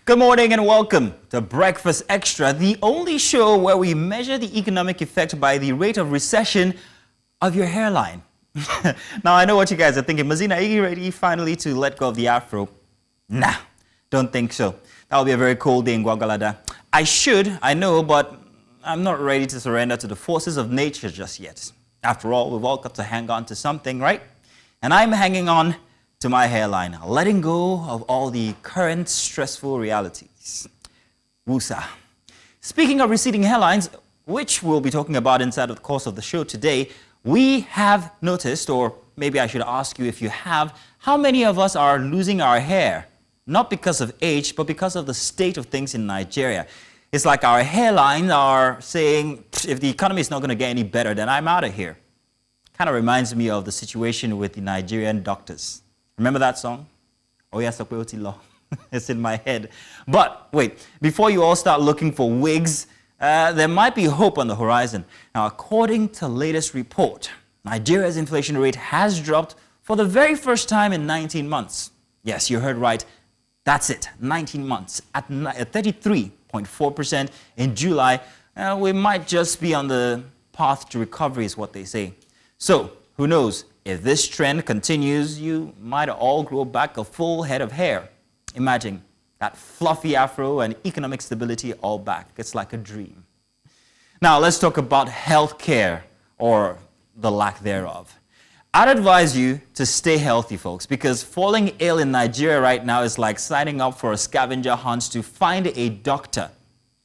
Good morning and welcome to Breakfast Extra, the only show where we measure the economic effect by the rate of recession of your hairline. Now, I know what you guys are thinking. Mazina, are you ready finally to let go of the afro? Nah, don't think so. That will be a very cold day in Guagalada. I know, but I'm not ready to surrender to the forces of nature just yet. After all, we've all got to hang on to something, right? And I'm hanging on to my hairline, letting go of all the current stressful realities. Wusa. Speaking of receding hairlines, which we'll be talking about inside the course of the show today, we have noticed, or maybe I should ask you if you have, how many of us are losing our hair? Not because of age, but because of the state of things in Nigeria. It's like our hairlines are saying, if the economy is not going to get any better, then I'm out of here. Kind of reminds me of the situation with the Nigerian doctors. Remember that song? Oh yes, it's in my head. But wait, before you all start looking for wigs, there might be hope on the horizon. Now, according to latest report, Nigeria's inflation rate has dropped for the very first time in 19 months. Yes, you heard right. That's it, 19 months at 33.4% in July. We might just be on the path to recovery is what they say. So, who knows? If this trend continues, you might all grow back a full head of hair. Imagine that fluffy afro and economic stability all back. It's like a dream. Now, let's talk about healthcare, or the lack thereof. I'd advise you to stay healthy, folks, because falling ill in Nigeria right now is like signing up for a scavenger hunt to find a doctor.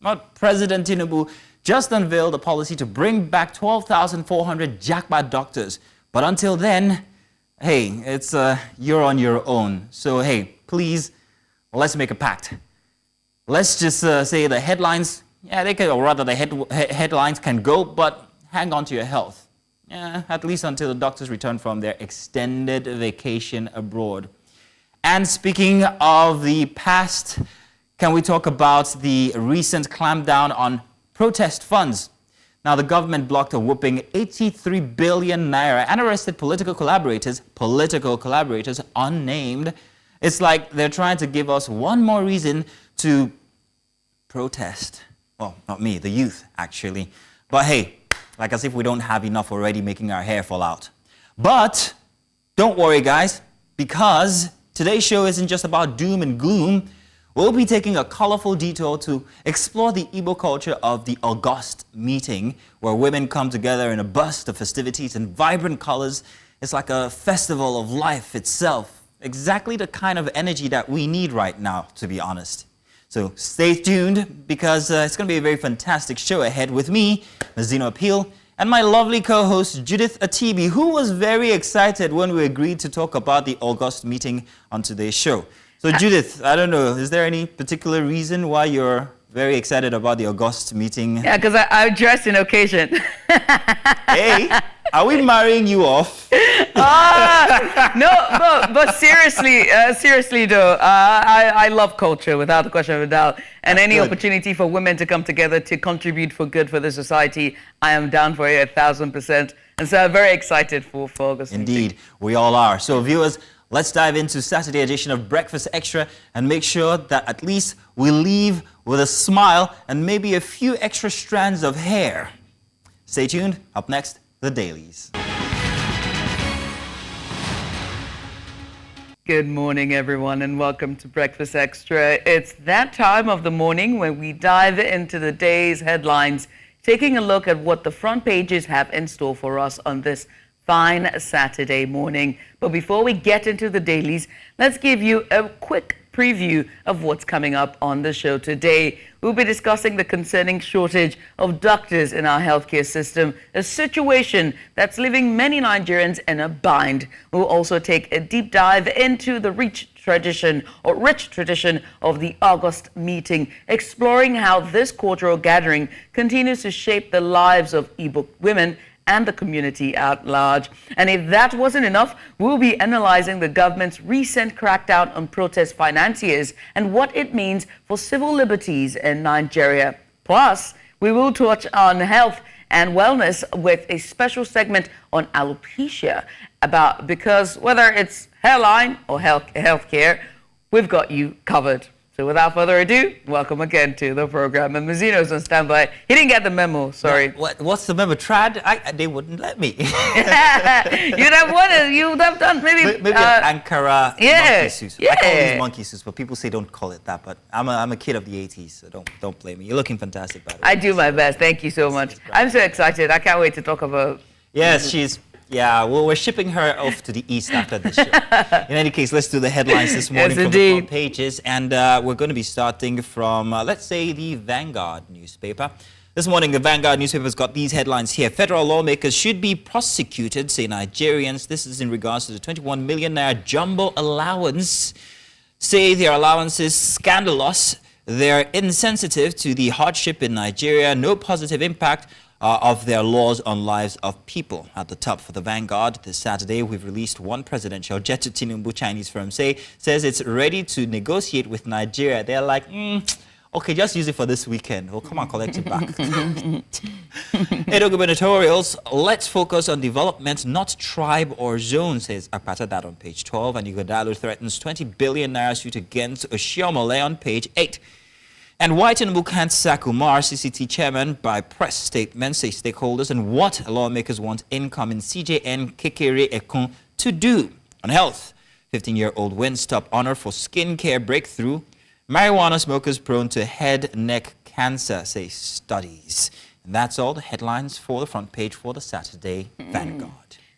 But President Tinubu just unveiled a policy to bring back 12,400 jackpot doctors. But until then, hey, it's you're on your own. So hey, please, let's make a pact. Let's just say the headlines, yeah, they can, or rather the headlines can go, but hang on to your health. Yeah, at least until the doctors return from their extended vacation abroad. And speaking of the past, can we talk about the recent clampdown on protest funds? Now, the government blocked a whopping 83 billion naira and arrested political collaborators unnamed. It's like they're trying to give us one more reason to protest. Well, not me, the youth, actually. But hey, like as if we don't have enough already making our hair fall out. But don't worry, guys, because today's show isn't just about doom and gloom. We'll be taking a colorful detour to explore the Igbo culture of the August meeting, where women come together in a burst of festivities and vibrant colors. It's like a festival of life itself. Exactly the kind of energy that we need right now, to be honest. So stay tuned, because it's going to be a very fantastic show ahead with me, Mazina Appeal, and my lovely co-host, Judith Atibi, who was very excited when we agreed to talk about the August meeting on today's show. So Judith, I don't know, is there any particular reason why you're very excited about the August meeting? Yeah, because I dressed in occasion. Hey, are we marrying you off? No, but seriously though, I love culture without a question of a doubt. And any opportunity for women to come together to contribute for good for the society, I am down for it 1,000%. And so I'm very excited for August Indeed, meeting. we all are. So viewers, let's dive into Saturday edition of Breakfast Extra and make sure that at least we leave with a smile and maybe a few extra strands of hair. Stay tuned. Up next, the dailies. Good morning, everyone, and welcome to Breakfast Extra. It's that time of the morning when we dive into the day's headlines, taking a look at what the front pages have in store for us on this fine Saturday morning. But before we get into the dailies, let's give you a quick preview of what's coming up on the show today. We'll be discussing the concerning shortage of doctors in our healthcare system, a situation that's leaving many Nigerians in a bind. We'll also take a deep dive into the rich tradition of the August meeting, exploring how this cultural gathering continues to shape the lives of Igbo women and the community at large. And if that wasn't enough, we'll be analyzing the government's recent crackdown on protest financiers and what it means for civil liberties in Nigeria. Plus, we will touch on health and wellness with a special segment on alopecia, because whether it's hairline or healthcare, we've got you covered. So without further ado, welcome again to the program. And Mazino's on standby. He didn't get the memo, sorry. What's the memo? Trad? They wouldn't let me. You'd have done maybe an Ankara monkey suit. Yeah. I call these monkey suits, but people say don't call it that. But I'm a kid of the 80s, so don't blame me. You're looking fantastic, by the way. I do my best. Thank you so much. I'm so excited. I can't wait to talk about... Yes, well, we're shipping her off to the east after this show. In any case, let's do the headlines this morning from the front pages. And we're going to be starting from, let's say, the Vanguard newspaper. This morning, the Vanguard newspaper's got these headlines here. Federal lawmakers should be prosecuted, say Nigerians. This is in regards to the 21 million naira jumbo allowance. Say their allowance is scandalous. They're insensitive to the hardship in Nigeria. No positive impact of their laws on lives of people. At the top for the Vanguard this Saturday, we've released one presidential jet to Tinubu. Chinese firm says it's ready to negotiate with Nigeria. They're like, okay, just use it for this weekend. Well, come on, collect it back. Edo gubernatorials, let's focus on development, not tribe or zone, says Akpata, that on page 12. And Ighodalo threatens 20 billion naira suit against Oshiomhole on page 8. And why Tinubu can't sack Umar, CCT chairman, by press statement, say stakeholders, and what lawmakers want incoming CJN Kekere Ekun to do. On health, 15-year-old wins top honor for skincare breakthrough. Marijuana smokers prone to head, neck cancer, say studies. And that's all the headlines for the front page for the Saturday Vanguard.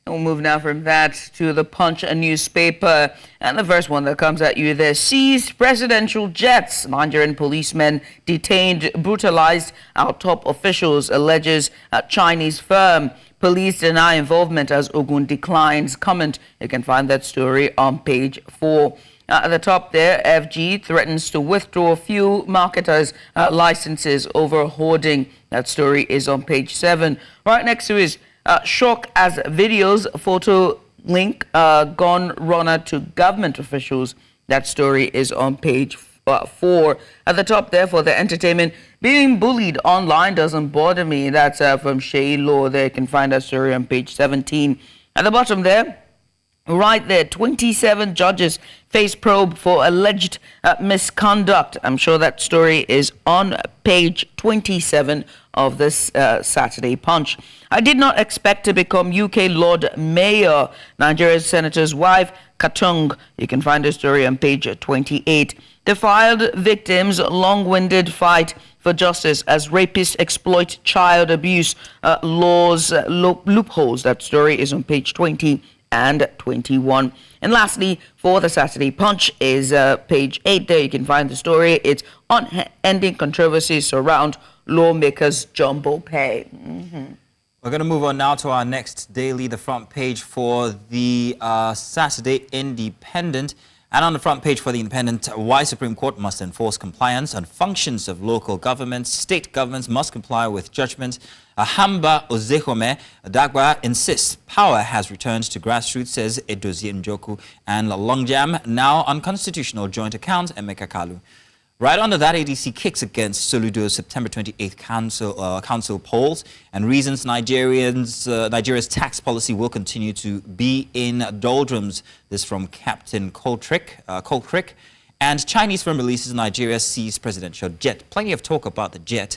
We'll move now from that to the Punch newspaper. And the first one that comes at you there, seized presidential jets. Nigerian policemen detained, brutalized our top officials, alleges a Chinese firm. Police deny involvement as Ogun declines comment. You can find that story on page 4. At the top there, FG threatens to withdraw few marketers' licenses over hoarding. That story is on page 7. Right next to is shock as videos photo link gun runner to government officials. That story is on page 4. At the top there for the entertainment, being bullied online doesn't bother me. That's from Shay Law. There you can find that story on page 17. At the bottom there, right there, 27 judges face probe for alleged misconduct. I'm sure that story is on page 27 of this Saturday Punch. I did not expect to become UK Lord Mayor. Nigeria's senator's wife, Katung. You can find the story on page 28. Defiled victims, long-winded fight for justice as rapists exploit child abuse laws loopholes. That story is on page 20 and 21. And lastly, for the Saturday Punch is page 8. There you can find the story. It's on ending controversies around lawmakers' jumbo pay. We're going to move on now to our next daily, the front page for the Saturday Independent. And on the front page for the Independent, why Supreme Court must enforce compliance on functions of local governments. State governments must comply with judgment. Hamba Ozehome Dagba insists power has returned to grassroots, says Edozie Njoku. And Longjam, now unconstitutional joint account, Emeka Kalu. Right under that, ADC kicks against Soludo's September 28th council polls and reasons Nigeria's tax policy will continue to be in doldrums. This from Captain Coltrick. And Chinese firm releases Nigeria's seized presidential jet. Plenty of talk about the jet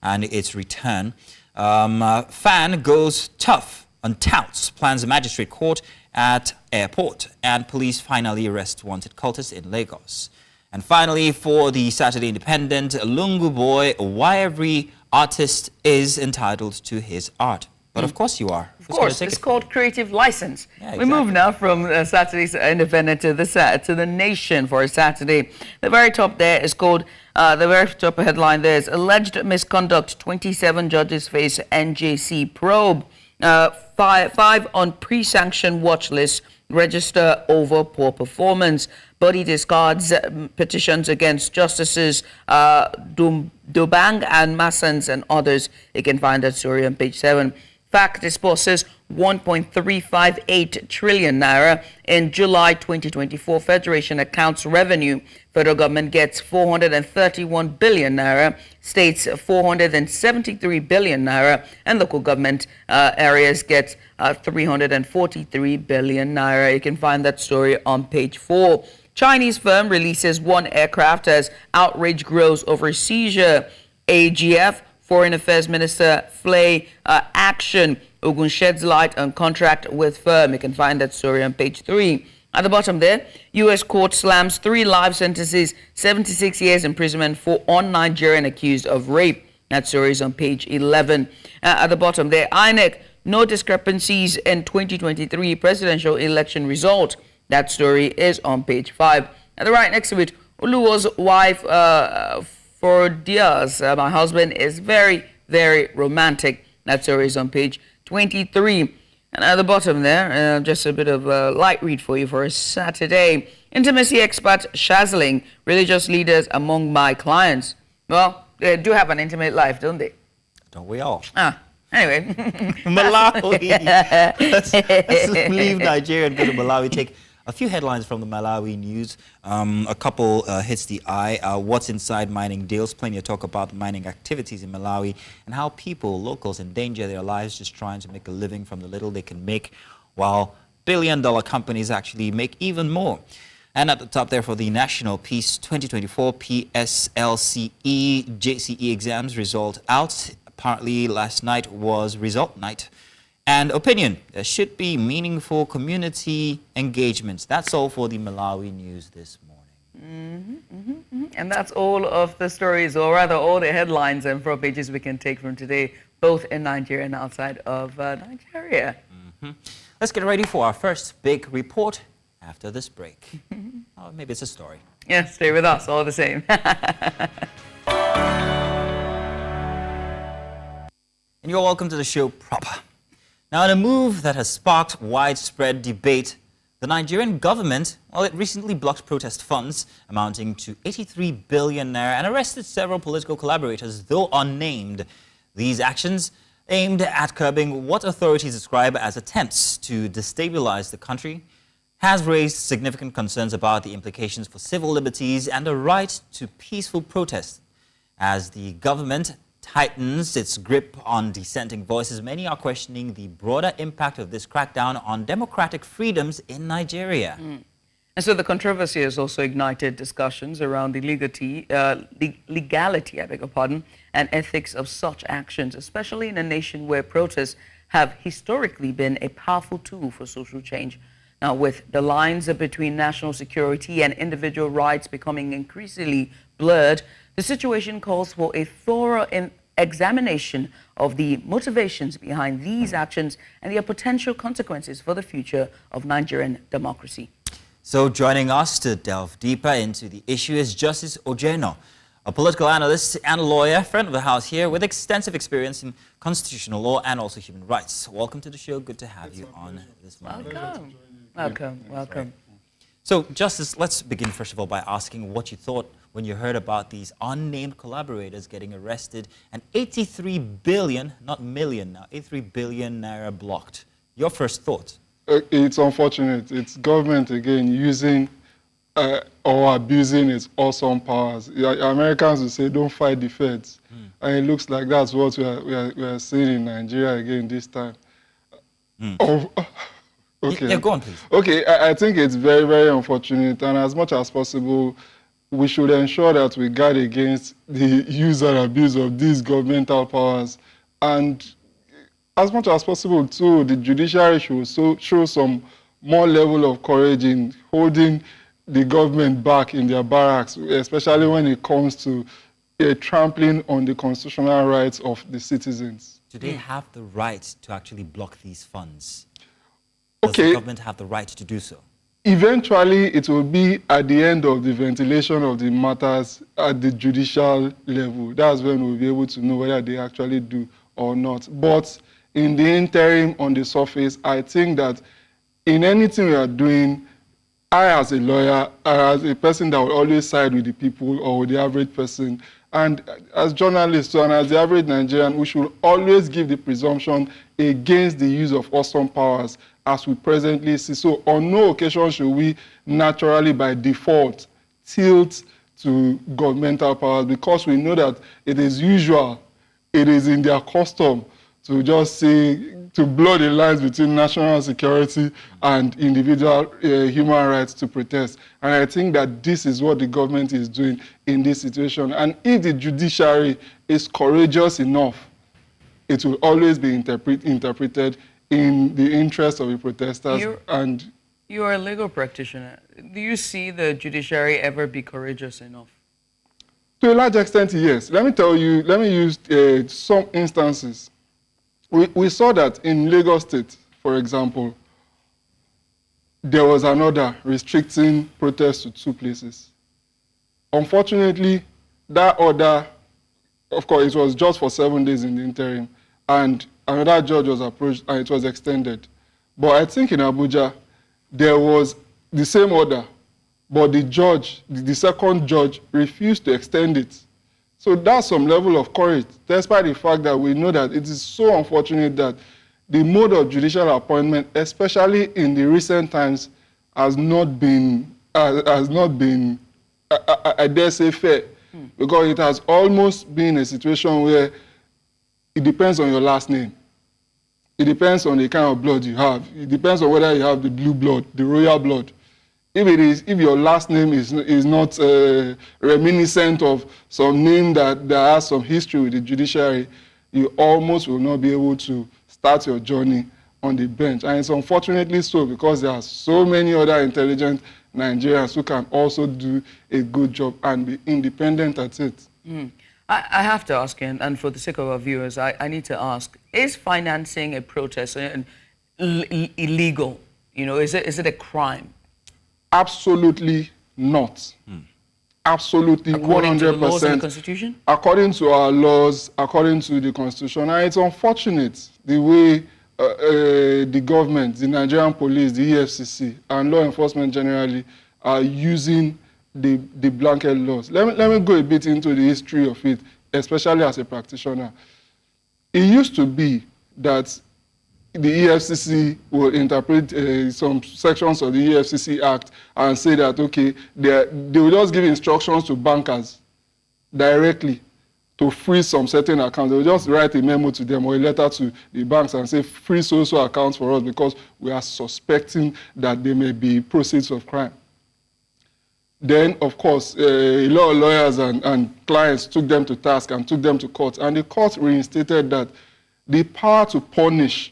and its return. Fan goes tough on touts, plans a magistrate court at airport. And police finally arrest wanted cultists in Lagos. And finally, for the Saturday Independent, Lungu Boy, why every artist is entitled to his art. But of course you are. Of course, it's called creative license. Yeah, We move now from Saturday's Independent to the Nation for a Saturday. The very top there is called, the very top headline there is alleged misconduct, 27 judges face NJC probe. 5 on pre-sanction watch list register over poor performance. Body discards petitions against Justices Dobang and Massans and others. You can find that story on page 7. FAC disburses 1.358 trillion naira in July 2024 Federation accounts revenue. Federal government gets 431 billion naira, states 473 billion naira, and local government areas get 343 billion naira. You can find that story on page 4. Chinese firm releases 1 aircraft as outrage grows over seizure. AGF, Foreign Affairs Minister Flay action. Ogun sheds light on contract with firm. You can find that story on page 3. At the bottom there, U.S. court slams 3 life sentences, 76 years imprisonment for Nigerian accused of rape. That story is on page 11. At the bottom there, INEC, no discrepancies in 2023 presidential election result. That story is on page 5. At the right next to it, Uluwo's wife for Diaz, my husband is very, very romantic. That story is on page 23. And at the bottom there, just a bit of a light read for you for a Saturday. Intimacy expert shazzling religious leaders among my clients. Well, they do have an intimate life, don't they? Don't we all? Anyway. Malawi. let's leave Nigeria and go to Malawi. Take a few headlines from the Malawi news. A couple hits the eye. What's inside mining deals? Plenty of talk about mining activities in Malawi and how people, locals, endanger their lives just trying to make a living from the little they can make, while billion-dollar companies actually make even more. And at the top there for the National Peace 2024 PSLCE JCE exams result out. Apparently last night was result night. And opinion, there should be meaningful community engagements. That's all for the Malawi news this morning. And that's all of the stories, or rather all the headlines and front pages we can take from today, both in Nigeria and outside of Nigeria. Let's get ready for our first big report after this break. Or maybe it's a story. Yeah, stay with us all the same. And you're welcome to the show proper. Now, in a move that has sparked widespread debate, the Nigerian government, well, it recently blocked protest funds amounting to 83 billion naira and arrested several political collaborators, though unnamed. These actions, aimed at curbing what authorities describe as attempts to destabilize the country, has raised significant concerns about the implications for civil liberties and the right to peaceful protest. As the government tightens its grip on dissenting voices, many are questioning the broader impact of this crackdown on democratic freedoms in Nigeria. And so the controversy has also ignited discussions around the legality, and ethics of such actions, especially in a nation where protests have historically been a powerful tool for social change. Now, with the lines between national security and individual rights becoming increasingly blurred, the situation calls for a thorough examination of the motivations behind these actions and their potential consequences for the future of Nigerian democracy. So joining us to delve deeper into the issue is Justice Ojeno, a political analyst and lawyer, friend of the House here with extensive experience in constitutional law and also human rights. Welcome to the show. Good to have you on this morning. Welcome. So, Justice, let's begin first of all by asking what you thought when you heard about these unnamed collaborators getting arrested and 83 billion, not million now, 83 billion naira blocked. Your first thoughts? It's unfortunate. It's government, again, using or abusing its awesome powers. Americans will say, don't fight the feds. And it looks like that's what we are seeing in Nigeria again this time. Okay. Yeah, go on, please. Okay, I think it's very, very unfortunate. And as much as possible, we should ensure that we guard against the use and abuse of these governmental powers. And as much as possible, too, the judiciary should show some more level of courage in holding the government back in their barracks, especially when it comes to trampling on the constitutional rights of the citizens. Do they have the right to actually block these funds? Does the government have the right to do so? Eventually, it will be at the end of the ventilation of the matters at the judicial level. That's when we'll be able to know whether they actually do or not. But in the interim, on the surface, I think that in anything we are doing, I, as a lawyer, as a person that will always side with the people or with the average person, and as journalists and as the average Nigerian, we should always give the presumption against the use of awesome powers as we presently see. So on no occasion should we naturally, by default, tilt to governmental powers, because we know that it is usual, it is in their custom to just say, to blur the lines between national security and individual human rights to protest. And I think that this is what the government is doing in this situation. And if the judiciary is courageous enough, it will always be interpreted in the interest of the protesters. You are a legal practitioner. Do you see the judiciary ever be courageous enough? To a large extent, yes. Let me use some instances. We saw that in Lagos State, for example, there was an order restricting protests to 2 places. Unfortunately, that order, of course, it was just for 7 days in the interim, and another judge was approached and it was extended. But I think in Abuja, there was the same order, but the second judge refused to extend it. So that's some level of courage, despite the fact that we know that it is so unfortunate that the mode of judicial appointment, especially in the recent times, has not been, I dare say, fair. Because it has almost been a situation where it depends on your last name. It depends on the kind of blood you have. It depends on whether you have the blue blood, the royal blood. If your last name is not reminiscent of some name that has some history with the judiciary, you almost will not be able to start your journey on the bench. And it's unfortunately so, because there are so many other intelligent Nigerians who can also do a good job and be independent at it. I have to ask, and for the sake of our viewers, I need to ask, is financing a protest illegal? You know, is it a crime? Absolutely not. Absolutely, 100%. According to the laws and the Constitution? According to our laws, according to the Constitution. And it's unfortunate the way the government, the Nigerian police, the EFCC, and law enforcement generally are using the blanket laws. Let me go a bit into the history of it, especially as a practitioner. It used to be that the EFCC will interpret some sections of the EFCC Act and say that, okay, they will just give instructions to bankers directly to freeze some certain accounts. They will just write a memo to them or a letter to the banks and say, freeze so-so accounts for us because we are suspecting that they may be proceeds of crime. Then, of course, a lot of lawyers and clients took them to task and took them to court. And the court reinstated that the power to punish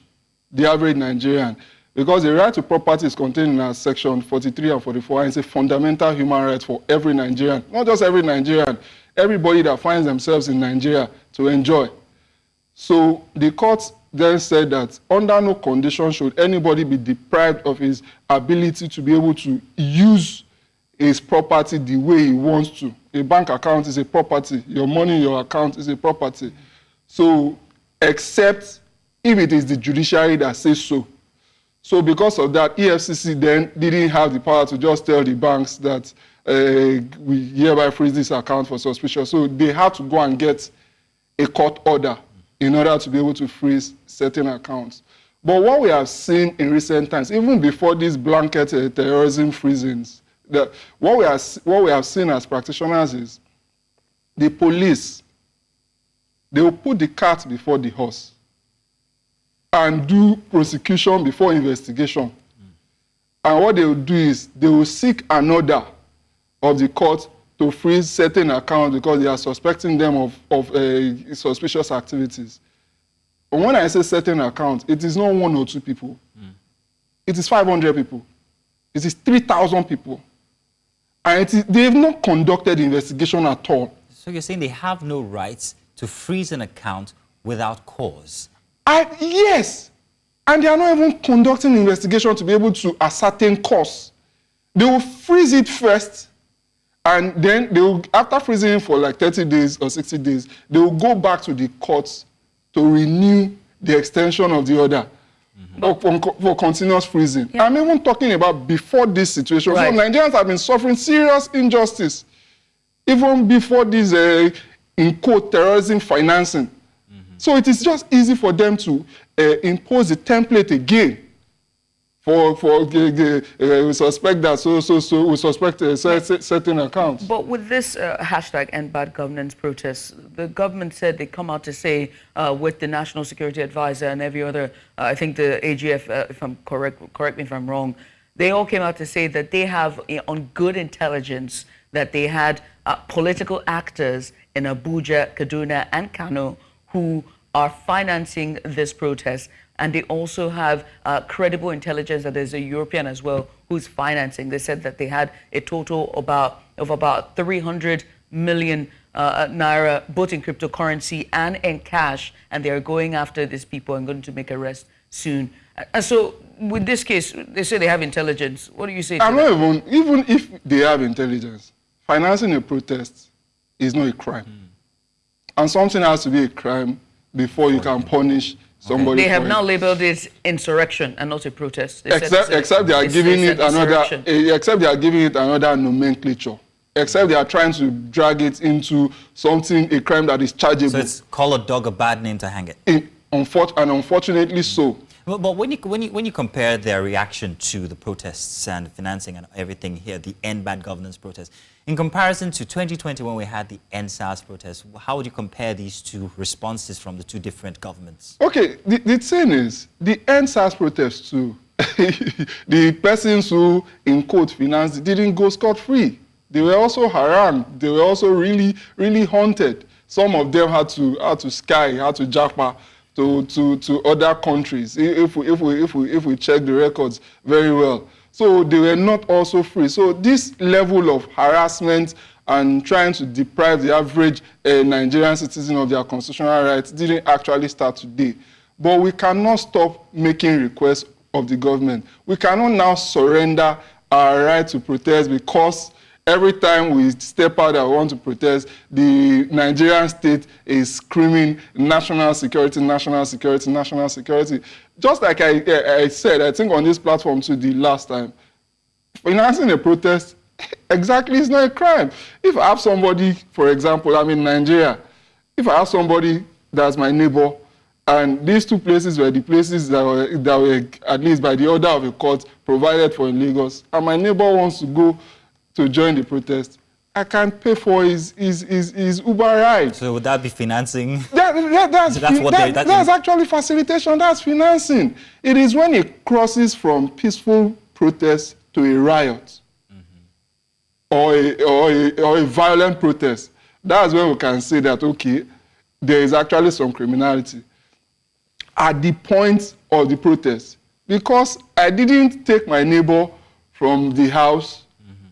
the average Nigerian, because the right to property is contained in section 43 and 44, and it's a fundamental human right for every Nigerian, not just every Nigerian, everybody that finds themselves in Nigeria to enjoy. So the court then said that under no condition should anybody be deprived of his ability to be able to use his property the way he wants to. A bank account is a property. Your money in your account is a property. So, except if it is the judiciary that says so. So because of that, EFCC then didn't have the power to just tell the banks that we hereby freeze this account for suspicion. So they had to go and get a court order in order to be able to freeze certain accounts. But what we have seen in recent times, even before these blanket terrorism freezings, what we have seen as practitioners is the police, they will put the cart before the horse and do prosecution before investigation. And what they will do is they will seek an order of the court to freeze certain accounts because they are suspecting them of suspicious activities. But when I say certain accounts, it is not 1 or 2 people. It is 500 people. It is 3,000 people. And they have not conducted investigation at all. So you're saying they have no rights to freeze an account without cause? Yes. And they are not even conducting investigation to be able to ascertain cause. They will freeze it first, and then they will, after freezing it for like 30 days or 60 days, they will go back to the courts to renew the extension of the order for continuous freezing. Yeah. I'm even talking about before this situation. Right. So Nigerians have been suffering serious injustice, even before this, in quote, terrorism financing. So it is just easy for them to impose the template again we suspect that we suspect a certain account. But with this hashtag End Bad Governance protests, the government said they come out to say with the National Security Advisor and every other, I think the AGF, if I'm correct me if I'm wrong, they all came out to say that they have on good intelligence that they had political actors in Abuja, Kaduna, and Kano who are financing this protest. And they also have credible intelligence that there's a European as well who's financing. They said that they had a total of about 300 million naira, both in cryptocurrency and in cash, and they are going after these people and going to make arrests soon. And so, with this case, they say they have intelligence. What do you say to that? Even if they have intelligence, financing a protest is not a crime. And something has to be a crime before you can punish somebody. They have now labeled it insurrection and not a protest. Except they are giving it another nomenclature. Except they are trying to drag it into something, a crime that is chargeable. So it's call a dog a bad name to hang it. Unfortunately so. But when you compare their reaction to the protests and financing and everything here, the End Bad Governance protest, in comparison to 2020 when we had the End SARS protest, how would you compare these two responses from the two different governments? Okay, the thing is, the End SARS protest too, the persons who, in quote, financed didn't go scot-free. They were also harangued. They were also really, really haunted. Some of them had to japa to other countries, if we check the records very well. So they were not also free. So this level of harassment and trying to deprive the average Nigerian citizen of their constitutional rights didn't actually start today. But we cannot stop making requests of the government. We cannot now surrender our right to protest because every time we step out and want to protest, the Nigerian state is screaming national security, national security, national security. Just like I said, I think on this platform too the last time, financing a protest exactly is not a crime. If I have somebody, for example, I'm in Nigeria, if I have somebody that's my neighbor, and these two places were the places that were at least by the order of a court provided for in Lagos, and my neighbor wants to go to join the protest, I can pay for his Uber ride. So would that be financing? That's actually facilitation. That's financing. It is when it crosses from peaceful protest to a riot or a violent protest. That's when we can say that, okay, there is actually some criminality at the point of the protest. Because I didn't take my neighbor from the house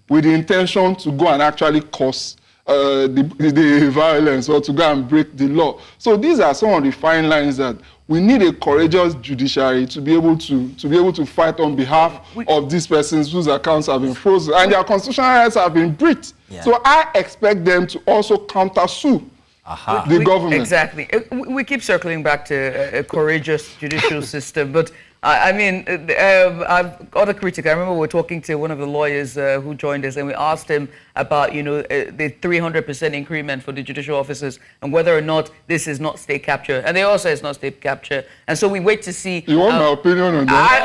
with the intention to go and actually cause the violence or to go and break the law. So these are some of the fine lines that we need a courageous judiciary to be able to fight on behalf of these persons whose accounts have been frozen and their constitutional rights have been breached. Yeah. So I expect them to also counter-sue the government. Exactly. We keep circling back to a courageous judicial system, but I mean, I've got a critic. I remember we were talking to one of the lawyers who joined us, and we asked him about, the 300% increment for the judicial officers and whether or not this is not state capture. And they all say it's not state capture. And so we wait to see. You want my opinion on that?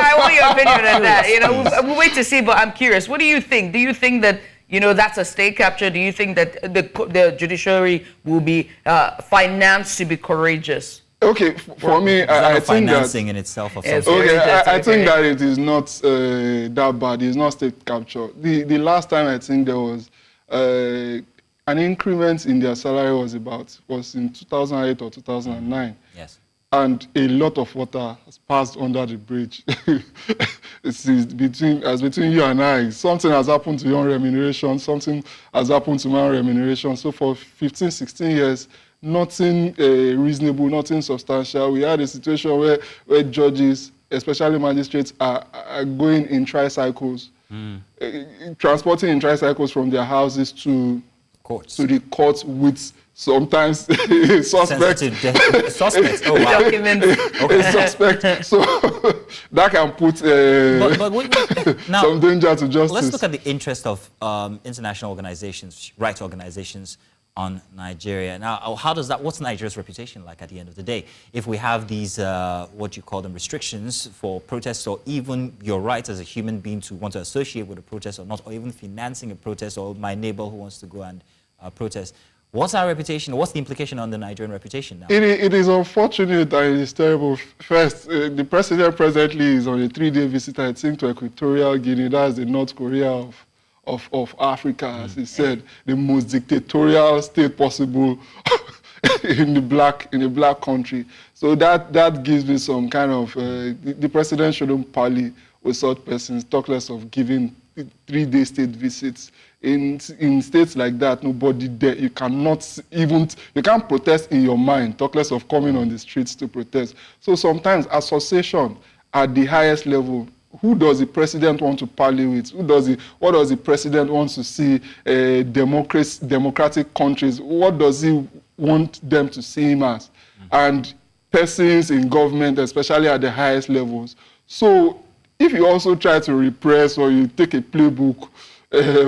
I want your opinion on that. We wait to see, but I'm curious. What do you think? Do you think that that's a state capture? Do you think that the judiciary will be financed to be courageous? Okay, for me, I think financing in itself of something. Okay, I think that it is not that bad. It's not state capture. The last time I think there was an increment in their salary was in 2008 or 2009. Yes. And a lot of water has passed under the bridge. It's between you and I. Something has happened to your own remuneration. Something has happened to my own remuneration. So for 15, 16 years, nothing reasonable, nothing substantial. We had a situation where judges, especially magistrates, are going in tricycles, transporting in tricycles from their houses to the courts with sometimes suspects. Suspects. Oh, wow. A suspect. So that can put some danger to justice. Let's look at the interest of international organizations, rights organizations. on Nigeria. Now, what's Nigeria's reputation like at the end of the day? If we have these, what you call them, restrictions for protests, or even your rights as a human being to want to associate with a protest or not, or even financing a protest, or my neighbor who wants to go and protest, what's our reputation? What's the implication on the Nigerian reputation now? It is unfortunate and it is terrible. First, the president presently is on a 3-day visit, I think, to Equatorial Guinea. That's the North Korea of Africa, as he said, the most dictatorial state possible in the black country. So that gives me some kind of the president shouldn't parley with such persons, talk less of giving 3-day state visits. In states like that, nobody there, you can't protest in your mind, talk less of coming on the streets to protest. So sometimes association at the highest level, who does the president want to parley with? What does the president want to see? Democratic countries, what does he want them to see him as? And persons in government, especially at the highest levels. So if you also try to repress, or you take a playbook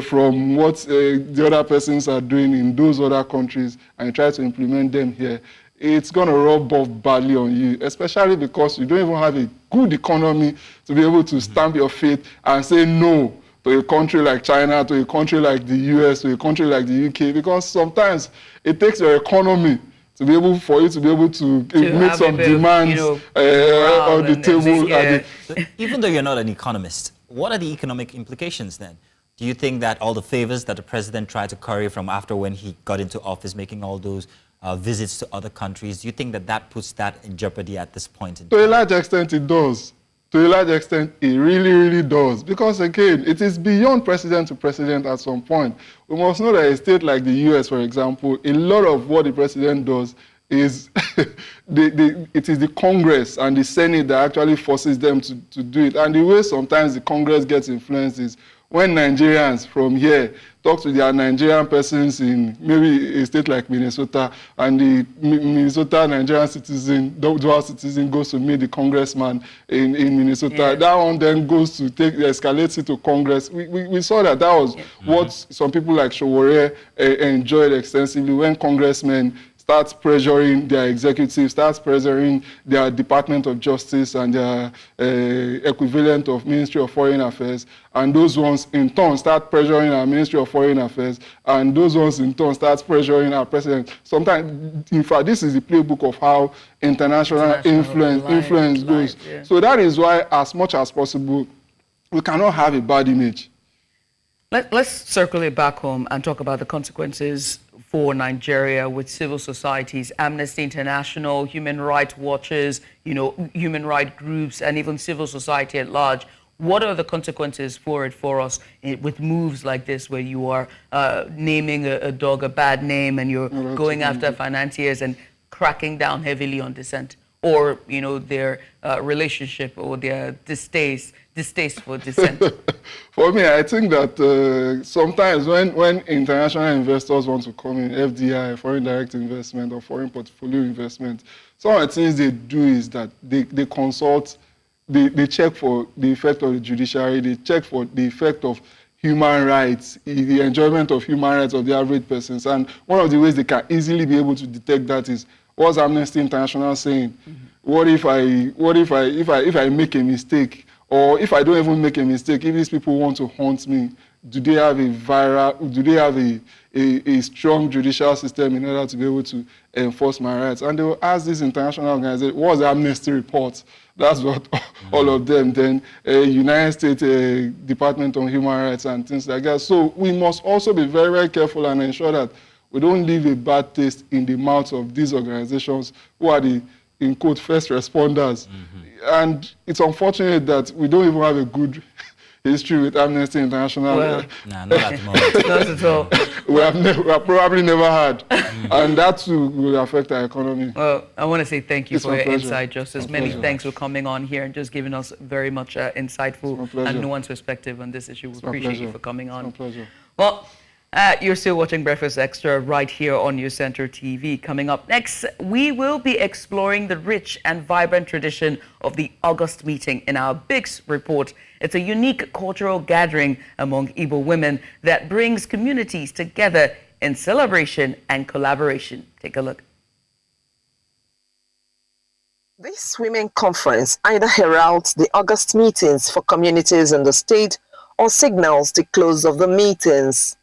from what the other persons are doing in those other countries and try to implement them here, it's going to rub off badly on you, especially because you don't even have a good economy to be able to stamp your feet and say no to a country like China, to a country like the US, to a country like the UK, because sometimes it takes your economy to be able to make some demands on the table. So even though you're not an economist, what are the economic implications then? Do you think that all the favors that the president tried to curry from after when he got into office, making all those visits to other countries, do you think that puts that in jeopardy at this point in time? To a large extent, it does. To a large extent, it really, really does. Because again, it is beyond president to president at some point. We must know that a state like the US, for example, a lot of what the president does is it is the Congress and the Senate that actually forces them to do it. And the way sometimes the Congress gets influenced is when Nigerians from here talk to their Nigerian persons in maybe a state like Minnesota, and the Minnesota Nigerian citizen, dual citizen, goes to meet the congressman in Minnesota. Yeah. That one then goes to escalates it to Congress. We saw that was what some people like Showore enjoyed extensively when congressmen starts pressuring their executive, starts pressuring their Department of Justice and their equivalent of Ministry of Foreign Affairs. And those ones in turn start pressuring our Ministry of Foreign Affairs. And those ones in turn start pressuring our president. Sometimes, in fact, this is the playbook of how international influence goes. Yeah. So that is why, as much as possible, we cannot have a bad image. Let's circle it back home and talk about the consequences for Nigeria with civil societies, Amnesty International, Human Rights Watchers, human rights groups, and even civil society at large. What are the consequences for us with moves like this, where you are naming a dog a bad name and you're going after financiers and cracking down heavily on dissent, or their relationship or their distaste for dissent? For me, I think that sometimes when international investors want to come in, FDI, foreign direct investment, or foreign portfolio investment, some of the things they do is that they consult, they check for the effect of the judiciary, they check for the effect of human rights, the enjoyment of human rights of the average persons. And one of the ways they can easily be able to detect that is, what's Amnesty International saying? What if I make a mistake? Or if I don't even make a mistake, if these people want to haunt me, do they have a strong judicial system in order to be able to enforce my rights? And they will ask this international organization, what's the Amnesty report? That's what all of them. Then United States Department on Human Rights and things like that. So we must also be very, very careful and ensure that we don't leave a bad taste in the mouths of these organizations who are the, in quote, first responders. And it's unfortunate that we don't even have a good history with Amnesty International. Well, not at the moment. Not at all. We have probably never had. And that too will affect our economy. Well, I want to say thank you for your insight, Justice. Many thanks for coming on here and just giving us very much insightful and nuanced perspective on this issue. We appreciate you for coming on. It's my pleasure. Well, you're still watching Breakfast Extra right here on News Center TV. Coming up next, we will be exploring the rich and vibrant tradition of the August meeting in our BIGS report. It's a unique cultural gathering among Igbo women that brings communities together in celebration and collaboration. Take a look. This women conference either heralds the August meetings for communities in the state or signals the close of the meetings.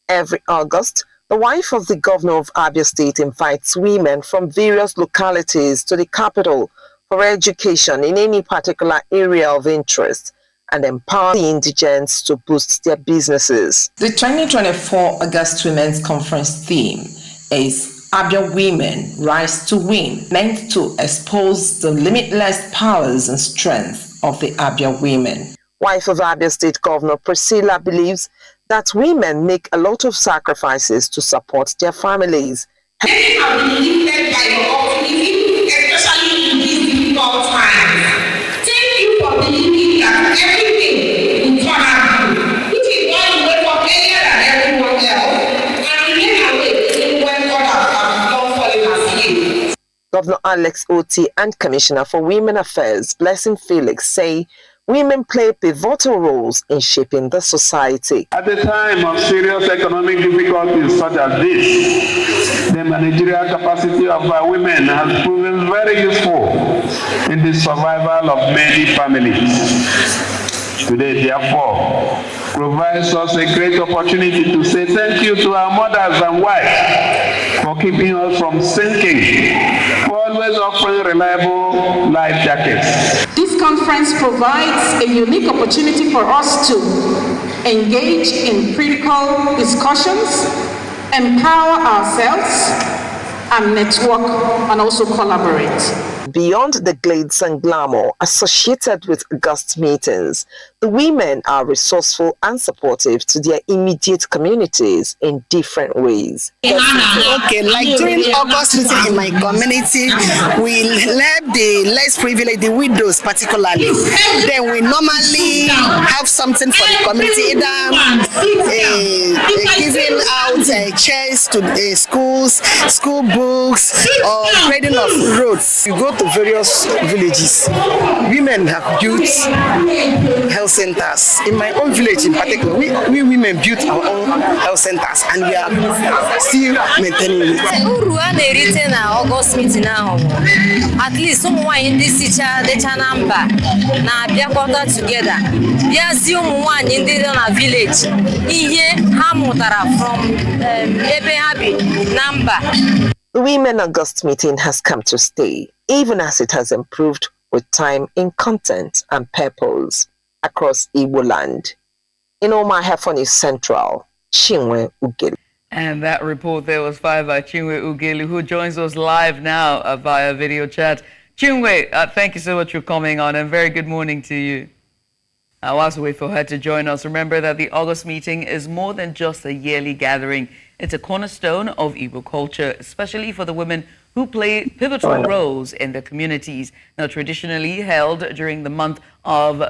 Every August, the wife of the governor of Abia State invites women from various localities to the capital for education in any particular area of interest and empower the indigents to boost their businesses. The 2024 August Women's Conference theme is Abia Women Rise to Win, meant to expose the limitless powers and strength of the Abia women. Wife of Abia State Governor Priscilla believes that women make a lot of sacrifices to support their families. Many have been lifted by your optimism, especially in these difficult times. Thank you for believing that everything will turn out good, which is why you wake up earlier than everyone else and remain awake even when others have not fallen asleep. Governor Alex Oti and Commissioner for Women Affairs Blessing Felix say women play pivotal roles in shaping the society. At a time of serious economic difficulties such as this, the managerial capacity of our women has proven very useful in the survival of many families. Today, therefore, provides us a great opportunity to say thank you to our mothers and wives for keeping us from sinking, for always offering reliable life jackets. This conference provides a unique opportunity for us to engage in critical discussions, empower ourselves, and network and also collaborate. Beyond the glitz and glamour associated with August meetings, the women are resourceful and supportive to their immediate communities in different ways. Okay, like during August meeting in my community, we help the less privileged, the widows particularly. Then we normally have something for the community, either giving out chairs to schools, school books, or grading of roads. You go to various villages. Women have built health centers. In my own village in particular, we women built our own health centers and we are still maintaining it. August meeting now. At least someone in this teacher, the Chanamba, na Biakota together. Yes, one in the village. Here, Hamutara from Ebehabi number. The Women August meeting has come to stay, even as it has improved with time in content and purpose across Igbo land. In Omar Hefoni Central, Chinwe Ugeli. And that report there was fired by Chinwe Ugeli, who joins us live now via video chat. Chinwe, thank you so much for coming on, and very good morning to you. Whilst we wait for her to join us, remember that the August meeting is more than just a yearly gathering. It's a cornerstone of Igbo culture, especially for the women who play pivotal roles in their communities. Now, traditionally held during the month of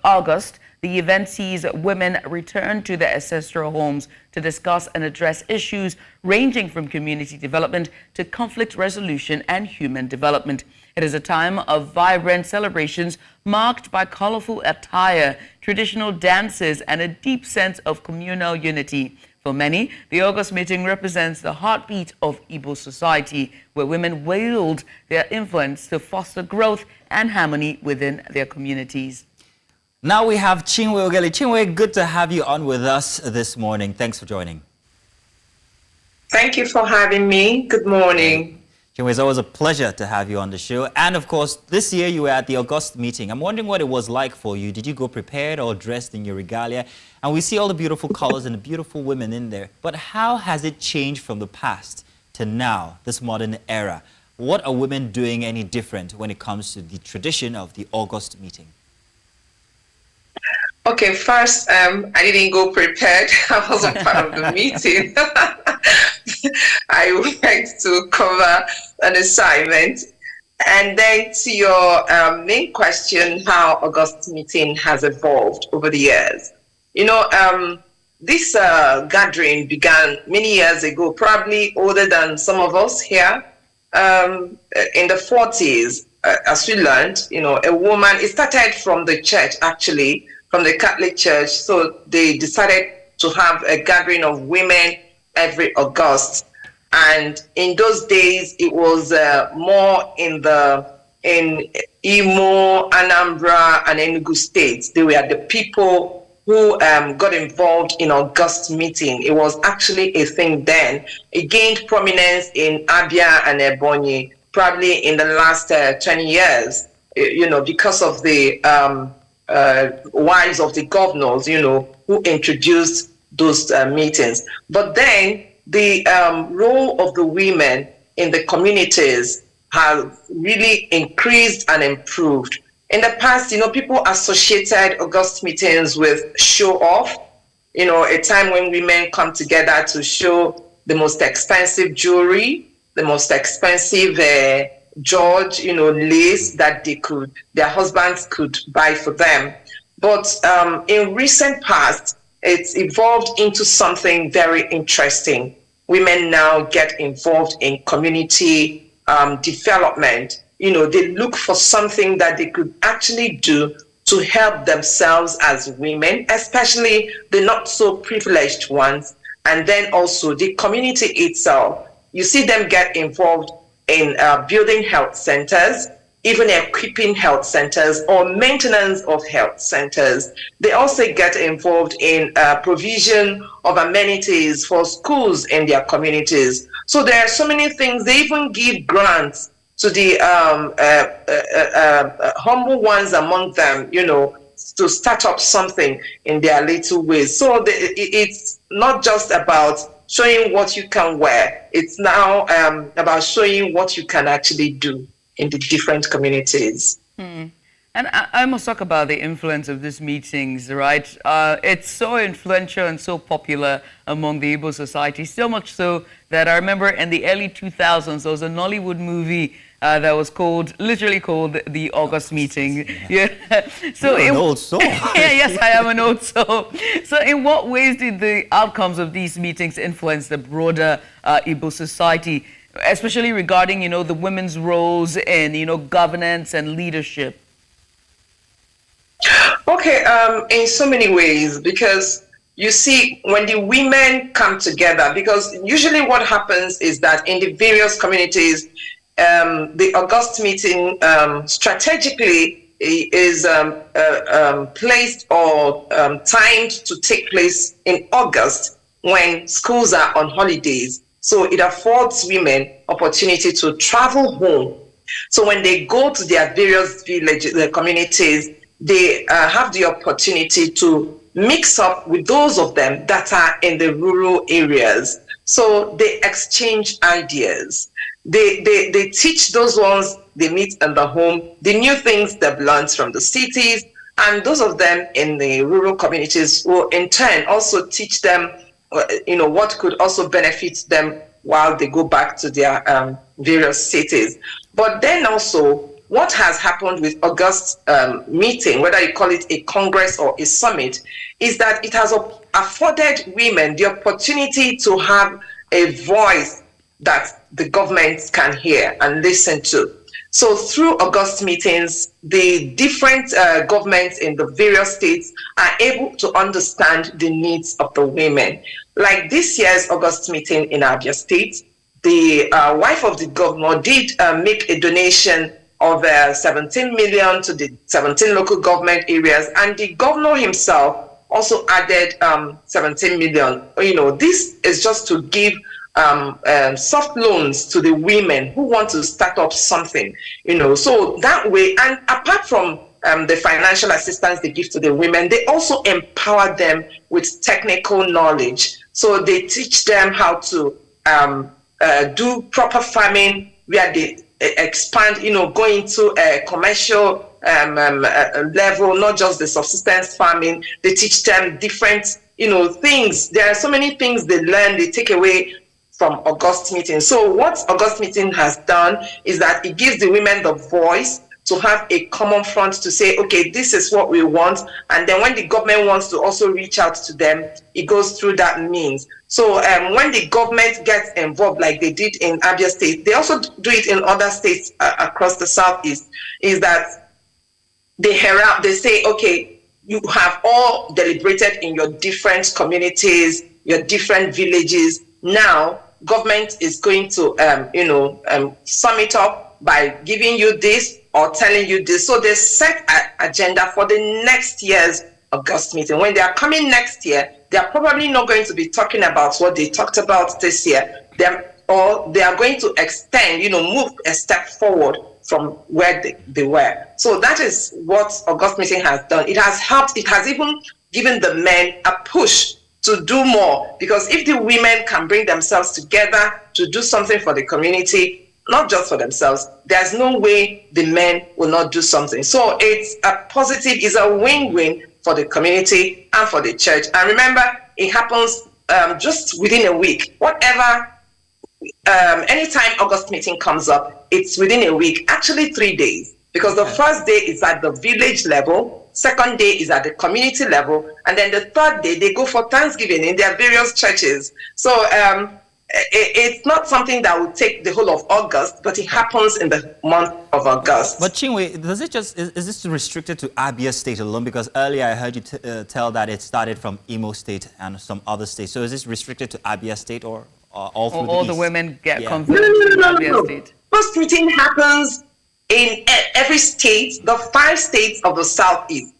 August, the event sees women return to their ancestral homes to discuss and address issues ranging from community development to conflict resolution and human development. It is a time of vibrant celebrations marked by colorful attire, traditional dances, and a deep sense of communal unity. For many, the August meeting represents the heartbeat of Igbo society, where women wield their influence to foster growth and harmony within their communities. Now we have Chinwe Ugeli. Chinwe, good to have you on with us this morning. Thanks for joining. Thank you for having me. Good morning. Chinwe, it's always a pleasure to have you on the show. And of course, this year you were at the August meeting. I'm wondering what it was like for you. Did you go prepared or dressed in your regalia? And we see all the beautiful colors and the beautiful women in there. But how has it changed from the past to now, this modern era? What are women doing any different when it comes to the tradition of the August meeting? Okay, first, I didn't go prepared. I wasn't part of the meeting. I went to cover an assignment. And then to your main question, how August meeting has evolved over the years. You know, this gathering began many years ago, probably older than some of us here. In the 40s, as we learned, you know, a woman, it started from the church, actually, from the Catholic Church. So they decided to have a gathering of women every August. And in those days, it was more in Imo, Anambra, and Enugu states. They were the people who got involved in August meeting. It was actually a thing then. It gained prominence in Abia and Ebonyi, probably in the last 20 years, because of the wives of the governors, who introduced those meetings. But then the role of the women in the communities has really increased and improved. In the past, people associated August meetings with show off, a time when women come together to show the most expensive jewelry, the most expensive George, lace that their husbands could buy for them. But in recent past, it's evolved into something very interesting. Women now get involved in community development. They look for something that they could actually do to help themselves as women, especially the not so privileged ones, and then also the community itself. You see them get involved in building health centers, even equipping health centers or maintenance of health centers. They also get involved in provision of amenities for schools in their communities. So there are so many things. They even give grants to the humble ones among them, to start up something in their little ways. So it's not just about showing what you can wear. It's now about showing what you can actually do in the different communities. And I must talk about the influence of these meetings, right? It's so influential and so popular among the Igbo society, so much so that I remember in the early 2000s, there was a Nollywood movie that was literally called The August Meeting. Yeah. So You're an old soul. Yes, I am an old soul. So in what ways did the outcomes of these meetings influence the broader Igbo society, especially regarding, the women's roles in, governance and leadership? Okay, in so many ways, because you see, when the women come together, because usually what happens is that in the various communities, the August meeting strategically is placed or timed to take place in August when schools are on holidays. So it affords women opportunity to travel home. So when they go to their various villages, their communities, they have the opportunity to mix up with those of them that are in the rural areas. So they exchange ideas. They teach those ones they meet in the home the new things they've learned from the cities, and those of them in the rural communities will in turn also teach them what could also benefit them while they go back to their various cities. But then also, what has happened with August meeting, whether you call it a congress or a summit, is that it has afforded women the opportunity to have a voice that the government can hear and listen to. So through August meetings, the different governments in the various states are able to understand the needs of the women. Like this year's August meeting in Abia State, the wife of the governor did make a donation of 17 million to the 17 local government areas, and the governor himself also added 17 million. This is just to give soft loans to the women who want to start up something, so that way. And apart from the financial assistance they give to the women, they also empower them with technical knowledge. So they teach them how to do proper farming, where they expand, go into a commercial level, not just the subsistence farming. They teach them different, things. There are so many things they learn, they take away from August meeting. So what August meeting has done is that it gives the women the voice to have a common front to say, okay, this is what we want. And then when the government wants to also reach out to them, it goes through that means. So when the government gets involved, like they did in Abia State, they also do it in other states across the Southeast, is that they say, okay, you have all deliberated in your different communities, your different villages, now government is going to, sum it up by giving you this or telling you this. So they set an agenda for the next year's August meeting. When they are coming next year, they are probably not going to be talking about what they talked about this year. They are going to extend, move a step forward from where they were. So that is what August meeting has done. It has helped. It has even given the men a push to do more, because if the women can bring themselves together to do something for the community, not just for themselves, there's no way the men will not do something. So it's a positive, it's a win-win for the community and for the church. And remember, it happens just within a week. Whatever, anytime August meeting comes up, it's within a week, actually 3 days, because the first day is at the village level, second day is at the community level, and then the third day they go for Thanksgiving in their various churches. So it's not something that will take the whole of August, but it happens in the month of August. But Chinwe, is this restricted to Abia State alone? Because earlier I heard you tell that it started from Imo State and some other states. So is this restricted to Abia State or all through all the the women get No. confirmed in Abia State? First meeting happens in every state, the 5 states of the Southeast.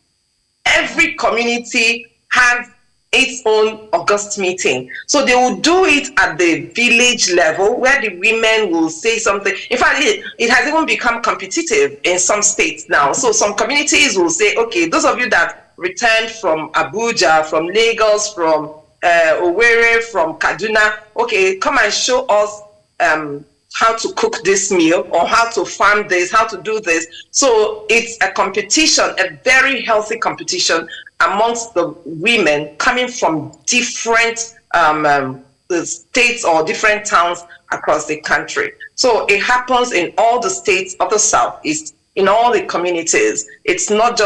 Every community has its own August meeting. So they will do it at the village level, where the women will say something. In fact, it has even become competitive in some states now. So some communities will say, okay, those of you that returned from Abuja, from Lagos, from Owerri, from Kaduna, okay, come and show us how to cook this meal, or how to farm this, how to do this. So it's a competition, a very healthy competition amongst the women coming from different states or different towns across the country. So it happens in all the states of the Southeast, in all the communities. It's not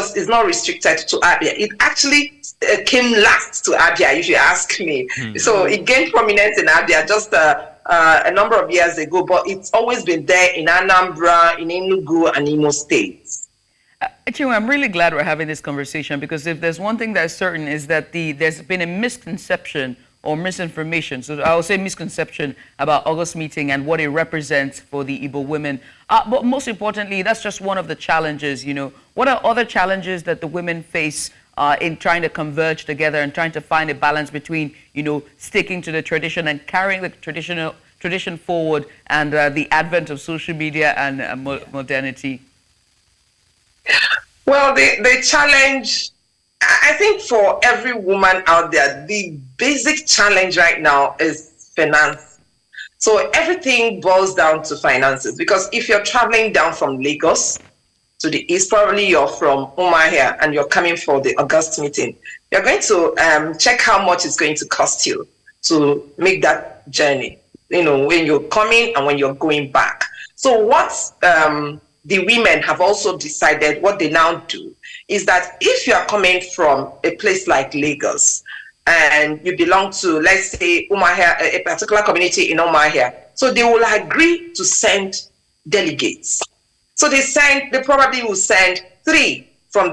restricted to Abia. It actually came last to Abia, if you ask me. So it gained prominence in Abia just a number of years ago, but it's always been there in Anambra, in Enugu, and Imo states. Chinwe, I'm really glad we're having this conversation, because if there's one thing that's certain is that there's been a misconception or misinformation. So I will say misconception about August meeting and what it represents for the Igbo women. But most importantly, that's just one of the challenges. What are other challenges that the women face in trying to converge together and trying to find a balance between, sticking to the tradition and carrying the tradition forward, and the advent of social media and modernity? Well, the challenge, I think for every woman out there, the basic challenge right now is finance. So everything boils down to finances, because if you're traveling down from Lagos to the east, probably you're from Umuahia and you're coming for the August meeting, you're going to check how much it's going to cost you to make that journey, when you're coming and when you're going back. So what the women have also decided, what they now do, is that if you are coming from a place like Lagos and you belong to, let's say, Umuahia, a particular community in Umuahia, so they will agree to send delegates. So they probably will send 3 from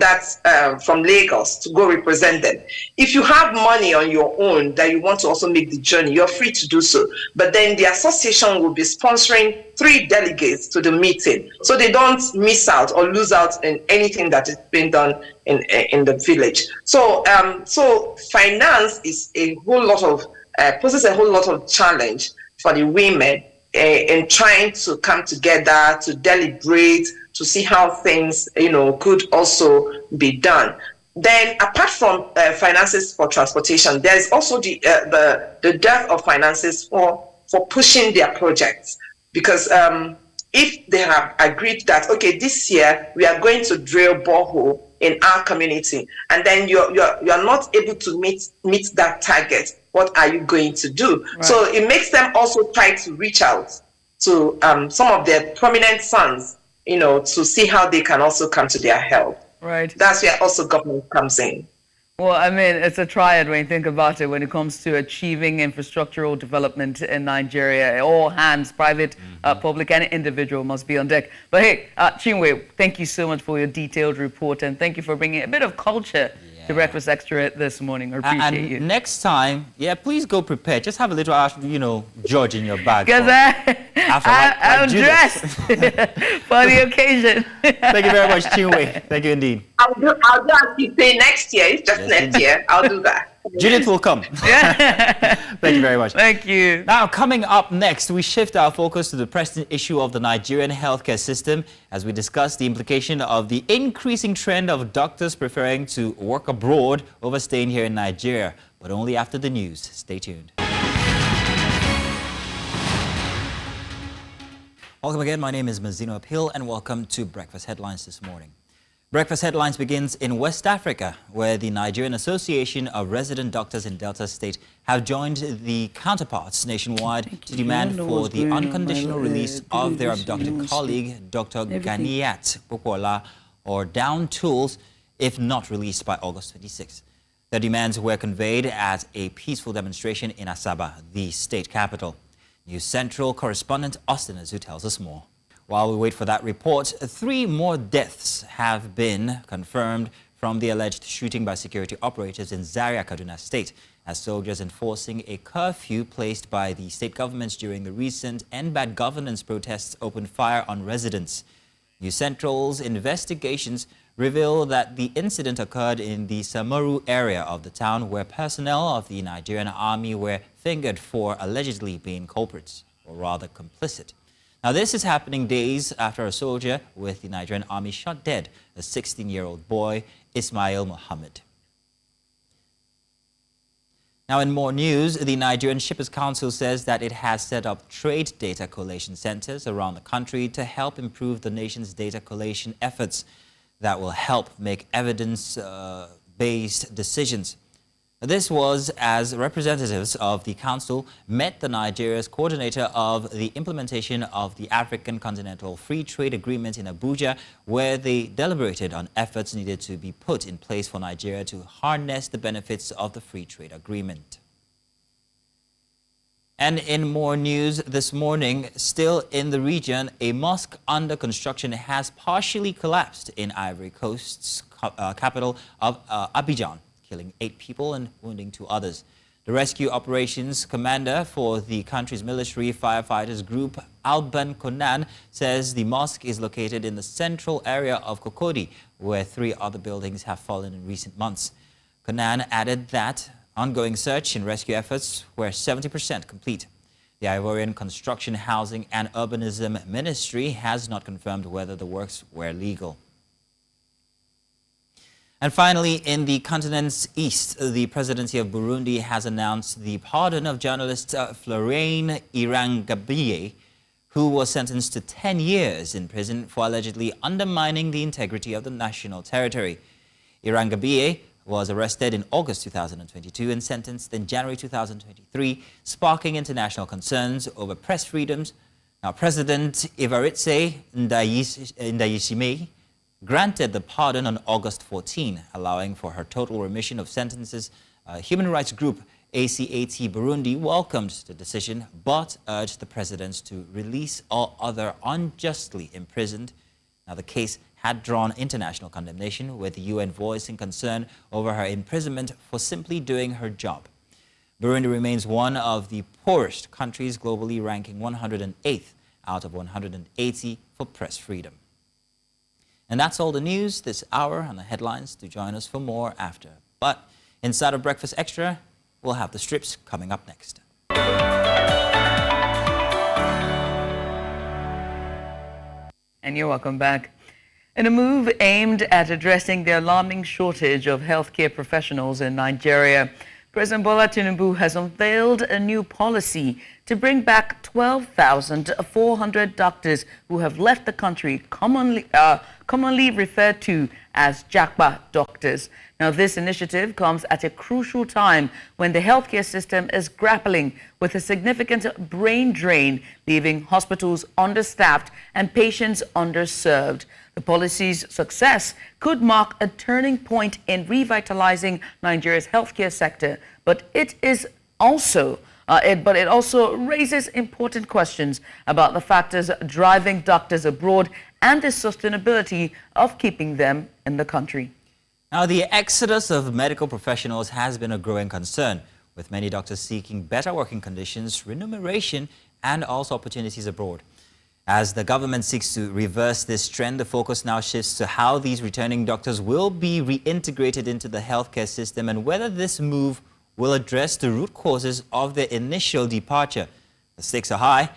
Lagos to go represent them. If you have money on your own that you want to also make the journey, you're free to do so. But then the association will be sponsoring 3 delegates to the meeting, so they don't miss out or lose out in anything that is being done in the village. So so finance is a whole lot of poses a whole lot of challenge for the women in trying to come together to deliberate, to see how things, could also be done. Then, apart from finances for transportation, there's also the dearth of finances for pushing their projects. Because if they have agreed that, okay, this year we are going to drill borehole in our community, and then you're not able to meet that target, what are you going to do? Right. So it makes them also try to reach out to some of their prominent sons, to see how they can also come to their help. Right. That's where also government comes in. Well, I mean, it's a triad when you think about it, when it comes to achieving infrastructural development in Nigeria. All hands, private, public, and individual must be on deck. But hey, Chinwe, thank you so much for your detailed report, and thank you for bringing a bit of culture to Breakfast Extra this morning. I appreciate and you. Next time, yeah, please go prepared. Just have a little, George in your bag. Because I'm dressed for the occasion. Thank you very much, Chinwe. Thank you indeed. I'll do as you say next year. It's just next year. I'll do that. Judith will come. Thank you very much. Thank you. Now, coming up next, we shift our focus to the pressing issue of the Nigerian healthcare system as we discuss the implication of the increasing trend of doctors preferring to work abroad over staying here in Nigeria, but only after the news. Stay tuned. Welcome again. My name is Mazino Apil, and welcome to Breakfast Headlines this morning. Breakfast Headlines begins in West Africa, where the Nigerian Association of Resident Doctors in Delta State have joined the counterparts nationwide to demand for the unconditional release of their abducted colleague, Dr. Ganiat Popola, or down tools, if not released by August 26. Their demands were conveyed at a peaceful demonstration in Asaba, the state capital. News Central correspondent Austin Azu tells us more. While we wait for that report, 3 more deaths have been confirmed from the alleged shooting by security operatives in Zaria, Kaduna State, as soldiers enforcing a curfew placed by the state governments during the recent End Bad Governance protests opened fire on residents. News Central's investigations reveal that the incident occurred in the Samaru area of the town, where personnel of the Nigerian army were fingered for allegedly being culprits, or rather complicit. Now, this is happening days after a soldier with the Nigerian army shot dead a 16-year-old boy, Ismail Mohammed. Now, in more news, the Nigerian Shippers Council says that it has set up trade data collation centers around the country to help improve the nation's data collation efforts that will help make evidence-based decisions. This was as representatives of the council met the Nigeria's coordinator of the implementation of the African Continental Free Trade Agreement in Abuja, where they deliberated on efforts needed to be put in place for Nigeria to harness the benefits of the Free Trade Agreement. And in more news this morning, still in the region, a mosque under construction has partially collapsed in Ivory Coast's capital of Abidjan, killing 8 people and wounding 2 others. The rescue operations commander for the country's military firefighters group, Alban Konan, says the mosque is located in the central area of Kokodi, where 3 other buildings have fallen in recent months. Konan added that ongoing search and rescue efforts were 70% complete. The Ivorian Construction, Housing and Urbanism Ministry has not confirmed whether the works were legal. And finally, in the continent's east, the presidency of Burundi has announced the pardon of journalist Florine Irangabie, who was sentenced to 10 years in prison for allegedly undermining the integrity of the national territory. Irangabie was arrested in August 2022 and sentenced in January 2023, sparking international concerns over press freedoms. Now, President Evariste Ndayishimiye granted the pardon on August 14, allowing for her total remission of sentences. Human rights group ACAT Burundi welcomed the decision, but urged the president to release all other unjustly imprisoned. Now, the case had drawn international condemnation, with the UN voicing concern over her imprisonment for simply doing her job. Burundi remains one of the poorest countries globally, ranking 108th out of 180 for press freedom. And that's all the news this hour on the headlines. Do join us for more after. But inside of Breakfast Extra, we'll have the strips coming up next. And you're welcome back. In a move aimed at addressing the alarming shortage of healthcare professionals in Nigeria, President Bola Tinubu has unveiled a new policy to bring back 12,400 doctors who have left the country, commonly referred to as Jakba doctors. Now, this initiative comes at a crucial time when the healthcare system is grappling with a significant brain drain, leaving hospitals understaffed and patients underserved. The policy's success could mark a turning point in revitalizing Nigeria's healthcare sector, but it also raises important questions about the factors driving doctors abroad and the sustainability of keeping them in the country. Now, the exodus of medical professionals has been a growing concern, with many doctors seeking better working conditions, remuneration, and also opportunities abroad. As the government seeks to reverse this trend, the focus now shifts to how these returning doctors will be reintegrated into the healthcare system and whether this move will address the root causes of their initial departure. The stakes are high,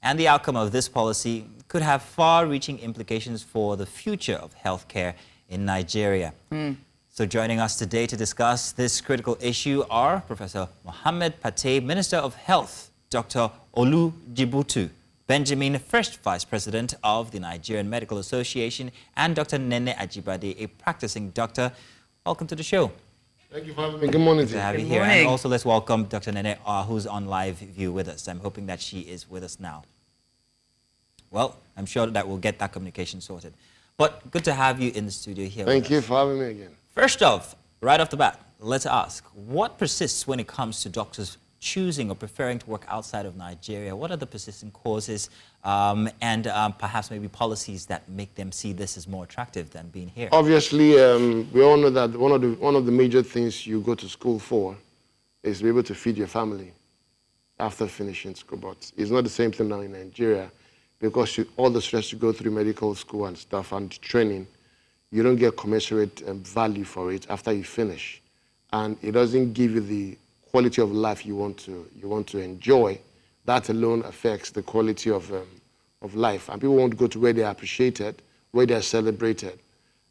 and the outcome of this policy could have far-reaching implications for the future of healthcare in Nigeria. So joining us today to discuss this critical issue are Professor Mohammed Pate, Minister of Health, Dr. Olu Jibutu Benjamin, first Vice President of the Nigerian Medical Association, and Dr. Nene Ajibade, a practicing doctor. Welcome to the show. Thank you for having me. Good morning. Good to have you here. And also let's welcome Dr. Nene, who's on live view with us. I'm hoping that she is with us now. Well, I'm sure that we'll get that communication sorted. But good to have you in the studio here. Thank you for having me again. First off, right off the bat, let's ask, what persists when it comes to doctors choosing or preferring to work outside of Nigeria? What are the persistent causes and perhaps maybe policies that make them see this as more attractive than being here? Obviously, we all know that one of the major things you go to school for is to be able to feed your family after finishing school. But it's not the same thing now in Nigeria, because all the stress you go through medical school and stuff and training, you don't get commensurate value for it after you finish, and it doesn't give you the quality of life you want to enjoy. That alone affects the quality of life, and people won't go to where they are appreciated, where they are celebrated.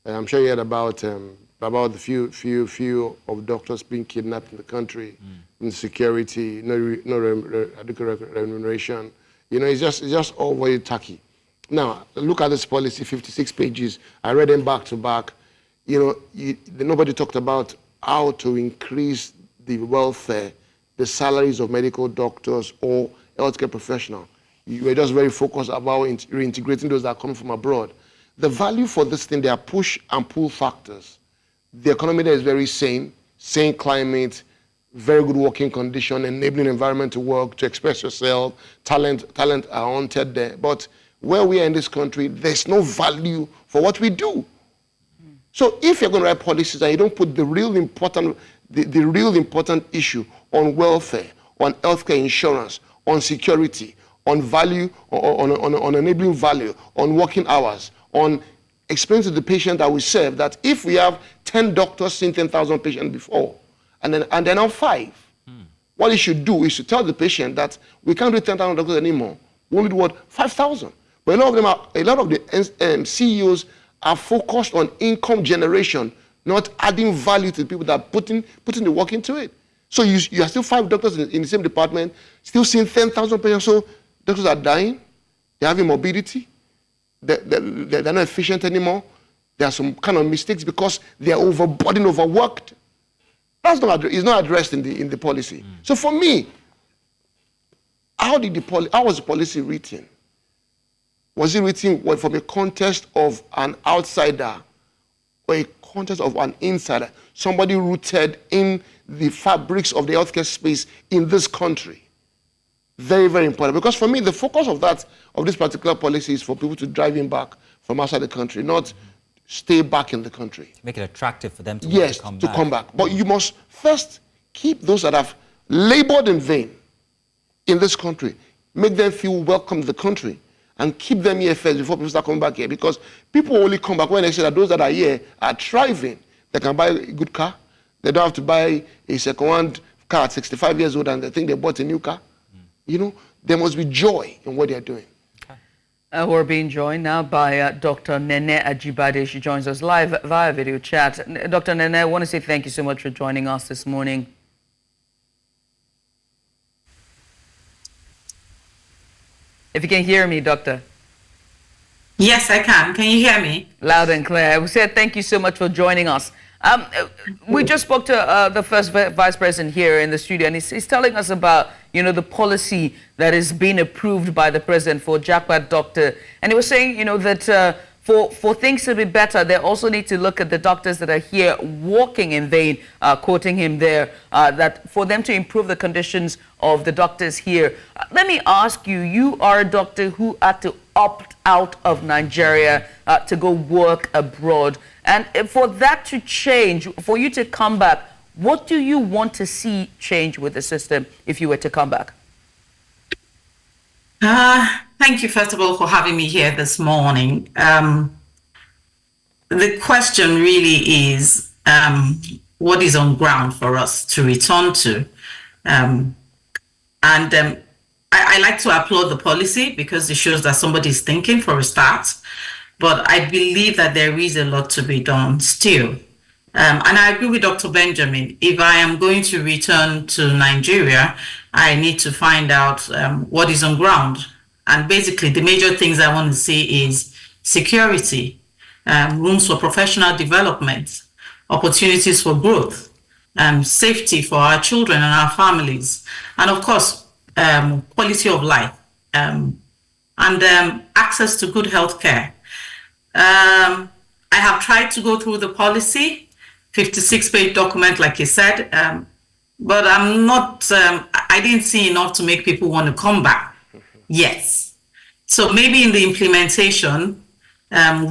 I'm sure you heard about the few of doctors being kidnapped in the country, insecurity, no adequate remuneration. You know, it's just all very tacky. Now, look at this policy, 56 pages. I read them back to back. You know, nobody talked about how to increase the welfare, the salaries of medical doctors or healthcare professionals. You were just very focused about reintegrating those that are coming from abroad. The value for this thing, there are push and pull factors. The economy there is very sane climate, very good working condition, enabling environment to work, to express yourself. Talent are wanted there. But where we are in this country, there's no value for what we do. So if you're going to write policies and you don't put the real important issue on welfare, on healthcare insurance, on security, on value, on enabling value, on working hours, on explaining to the patient that we serve that if we have 10 doctors seeing 10,000 patients before, and then now 5. What you should do is to tell the patient that we can't do 10,000 doctors anymore. We only do what? 5,000. But a lot of the CEOs are focused on income generation, not adding value to the people that are putting the work into it. So you are still 5 doctors in the same department, still seeing 10,000 patients. So doctors are dying, they're having morbidity, they're not efficient anymore. There are some kind of mistakes because they are overburdened, overworked. It's not addressed in the policy. So for me, how was the policy written? Was it written from a context of an outsider or a context of an insider? Somebody rooted in the fabrics of the healthcare space in this country. Very, very important. Because for me, the focus of this particular policy is for people to drive in back from outside the country, not stay back in the country. Make it attractive for them to come back. But you must first keep those that have labored in vain in this country, make them feel welcome to the country, and keep them here first before people start coming back here. Because people only come back when they say that those that are here are thriving. They can buy a good car. They don't have to buy a second-hand car at 65 years old and they think they bought a new car. You know, there must be joy in what they are doing. We're being joined now by Dr. Nene Ajibade. She joins us live via video chat. Dr. Nene, I want to say thank you so much for joining us this morning. If you can hear me, Doctor. Yes, I can. Can you hear me? Loud and clear. We said thank you so much for joining us. We just spoke to the first vice president here in the studio, and he's telling us about, you know, the policy that is being approved by the president for Jackpot Doctor. And he was saying, you know, that for things to be better, they also need to look at the doctors that are here walking in vain, quoting him there, that for them to improve the conditions of the doctors here. Let me ask you, you are a doctor who had to opt out of Nigeria to go work abroad. And for that to change, for you to come back, what do you want to see change with the system if you were to come back? Thank you, first of all, for having me here this morning. The question really is, what is on ground for us to return to? I like to applaud the policy because it shows that somebody is thinking for a start, but I believe that there is a lot to be done still. And I agree with Dr. Benjamin. If I am going to return to Nigeria, I need to find out what is on ground. And basically, the major things I want to see is security, rooms for professional development, opportunities for growth, safety for our children and our families, and of course, quality of life, and access to good health care. I have tried to go through the policy, 56-page document, like you said, but I'm not, I didn't see enough to make people want to come back. Yes. So maybe in the implementation,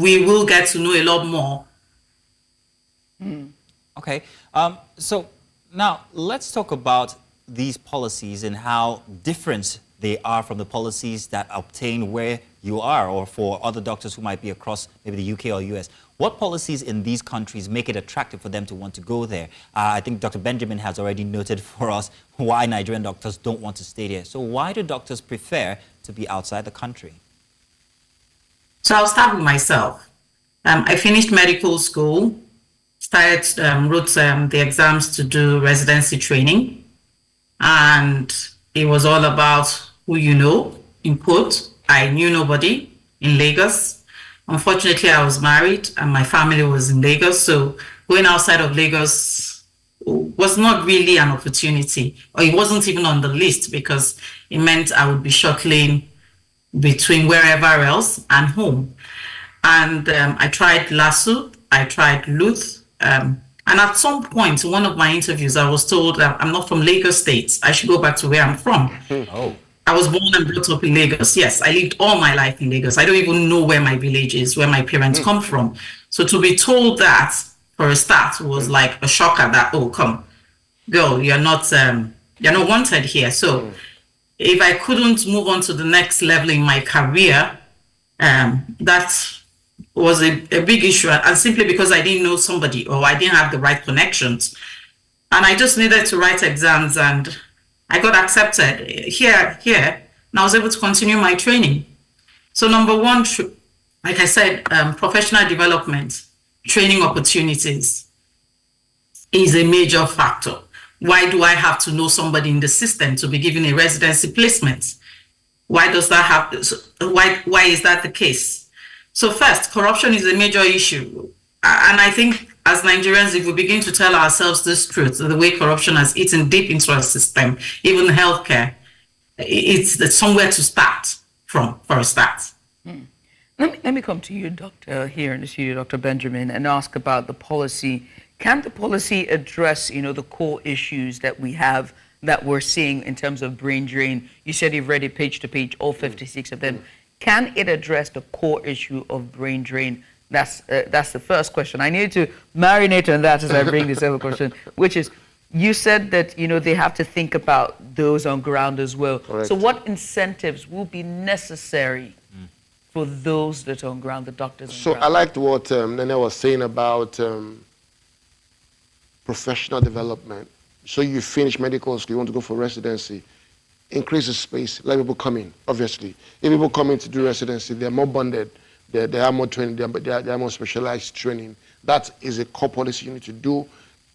we will get to know a lot more. Okay. So now let's talk about these policies and how different they are from the policies that obtain where you are, or for other doctors who might be across maybe the UK or US. What policies in these countries make it attractive for them to want to go there? I think Dr. Benjamin has already noted for us why Nigerian doctors don't want to stay there. So why do doctors prefer to be outside the country? So I'll start with myself. I finished medical school, wrote the exams to do residency training, and it was all about who you know, in quote. I knew nobody in Lagos. Unfortunately, I was married and my family was in Lagos, so going outside of Lagos was not really an opportunity, or it wasn't even on the list, because it meant I would be shuttling between wherever else and home. And I tried LASU, I tried Luth, and at some point in one of my interviews, I was told that I'm not from Lagos State. I should go back to where I'm from. Oh. I was born and brought up in Lagos. Yes, I lived all my life in Lagos. I don't even know where my village is, where my parents come from. So to be told that for a start was like a shocker that, oh, come, girl, you're not wanted here. So if I couldn't move on to the next level in my career, that was a big issue, and simply because I didn't know somebody or I didn't have the right connections. And I just needed to write exams, and I got accepted here, and I was able to continue my training. So number one, like I said, professional development, training opportunities is a major factor. Why do I have to know somebody in the system to be given a residency placement? Why does that happen? Why is that the case? So first, corruption is a major issue. And I think as Nigerians, if we begin to tell ourselves this truth, the way corruption has eaten deep into our system, even healthcare, it's somewhere to start from, for a start. Let me come to you, Doctor, here in the studio, Dr. Benjamin, and ask about the policy. Can the policy address, the core issues that we have, that we're seeing in terms of brain drain? You said you've read it page to page, all 56 of them. Can it address the core issue of brain drain? That's the first question. I need to marinate on that as I bring this other question, which is, you said that, they have to think about those on ground as well. Correct. So what incentives will be necessary for those that are on ground, the doctors on ground? So I liked what Nene was saying about professional development. So you finish medical school, you want to go for residency, increase the space, let people come in, obviously. If people come in to do residency, they're more bonded, they have more training, they are more specialized training. That is a core policy you need to do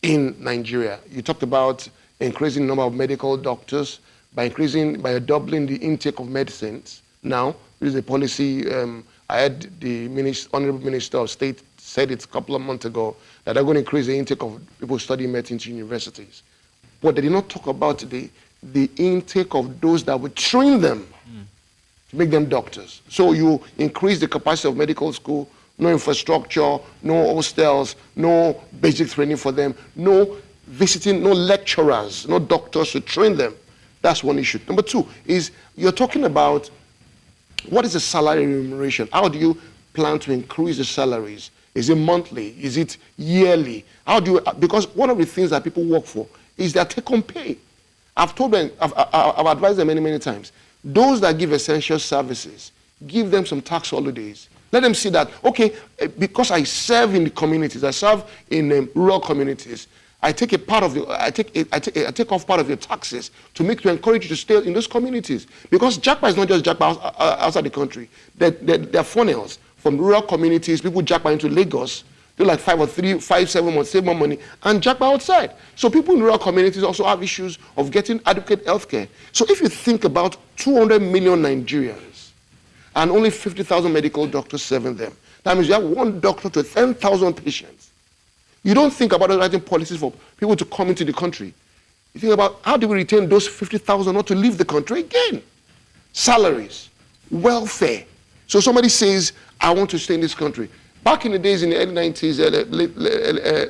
in Nigeria. You talked about increasing the number of medical doctors by doubling the intake of medicines. Now, this is a policy, I had the Honorable Minister of State said it a couple of months ago, that they're going to increase the intake of people studying medicine to universities. But they did not talk about the intake of those that would train them to make them doctors. So you increase the capacity of medical school, no infrastructure, no hostels, no basic training for them, no visiting, no lecturers, no doctors to train them. That's one issue. Number two is you're talking about What is the salary remuneration? How do you plan to increase the salaries? Is it monthly? Is it yearly? How do you, because one of the things that people work for is their take-home pay. I've told them, I've advised them many, many times. Those that give essential services, give them some tax holidays. Let them see that, okay, because I serve in the communities, I serve in rural communities, I take a part of your, I take off part of your taxes to encourage you to stay in those communities. Because Jackpot is not just Jackpot outside the country. There are funnels from rural communities, people Jackpot into Lagos, do like 7 months, save more money, and Jackpot outside. So people in rural communities also have issues of getting adequate health care. So if you think about 200 million Nigerians and only 50,000 medical doctors serving them, that means you have one doctor to 10,000 patients. You don't think about writing policies for people to come into the country. You think about how do we retain those 50,000 not to leave the country again? Salaries, welfare. So somebody says, I want to stay in this country. Back in the days in the early 90s,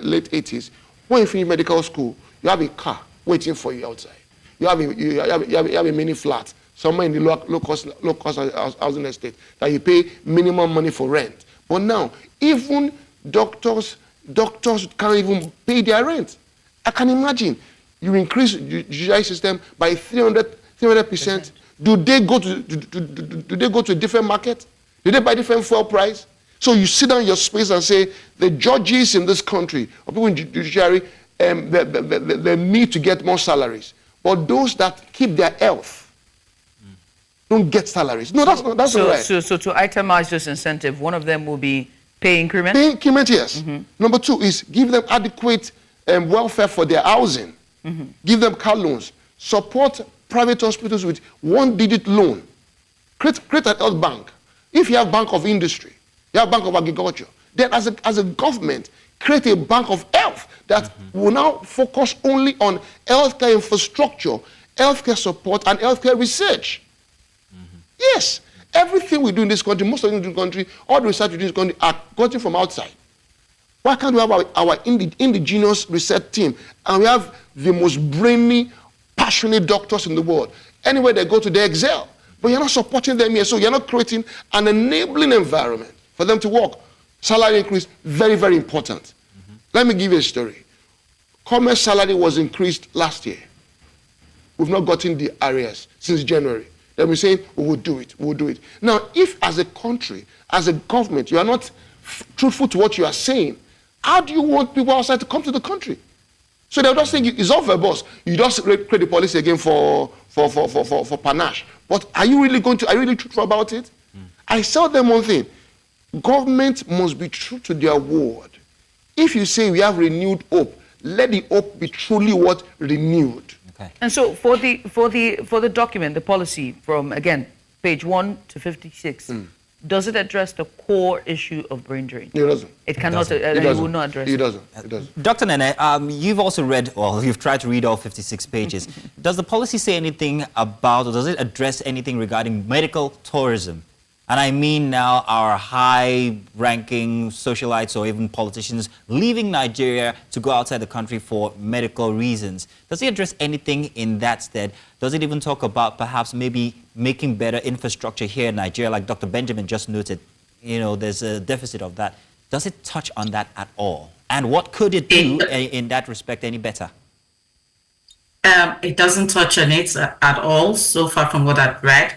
late 80s, when you finish medical school, you have a car waiting for you outside. You have a mini flat somewhere in the low-cost housing estate that you pay minimum money for rent. But now, even doctors can't even pay their rent. I can imagine you increase the judicial system by 300%. Do they go to a different market? Do they buy different fuel price? So you sit down in your space and say, the judges in this country, or people in the judiciary, they need to get more salaries. But those that keep their health don't get salaries. No, that's not right. So to itemize this incentive, one of them will be pay increment? Pay increment, yes. Number two is give them adequate welfare for their housing. Give them car loans. Support private hospitals with 1-digit loan. Create an health bank. If you have Bank of Industry, you have Bank of Agriculture, then as a government, create a bank of health that will now focus only on healthcare infrastructure, healthcare support, and healthcare research. Yes, everything we do in this country, most of the country, all the research we do in this country are gotten from outside. Why can't we have our indigenous research team and we have the most brainy, passionate doctors in the world? Anywhere they go to, they excel. But you're not supporting them here, so you're not creating an enabling environment for them to work. Salary increase, very, very important. Let me give you a story. Commerce salary was increased last year. We've not gotten the arrears since January. Then we're saying, we will do it, we'll do it. Now, if as a country, as a government, you are not truthful to what you are saying, how do you want people outside to come to the country? So they'll just think it's all verbose. You just create the policy again for panache. But are you really truthful about it? I tell them one thing. Government must be true to their word. If you say we have renewed hope, let the hope be truly what? Renewed. Okay. And so for the document, the policy from, again, page 1 to 56, does it address the core issue of brain drain? It doesn't. It cannot. It will not address it. It doesn't. Dr. Nene, you've also read, or you've tried to read all 56 pages. Does the policy say anything about, or does it address anything regarding medical tourism? And I mean now our high-ranking socialites or even politicians leaving Nigeria to go outside the country for medical reasons. Does it address anything in that stead? Does it even talk about perhaps maybe making better infrastructure here in Nigeria, like Dr. Benjamin just noted? You know, there's a deficit of that. Does it touch on that at all? And what could it do in that respect any better? It doesn't touch on it at all, so far from what I've read.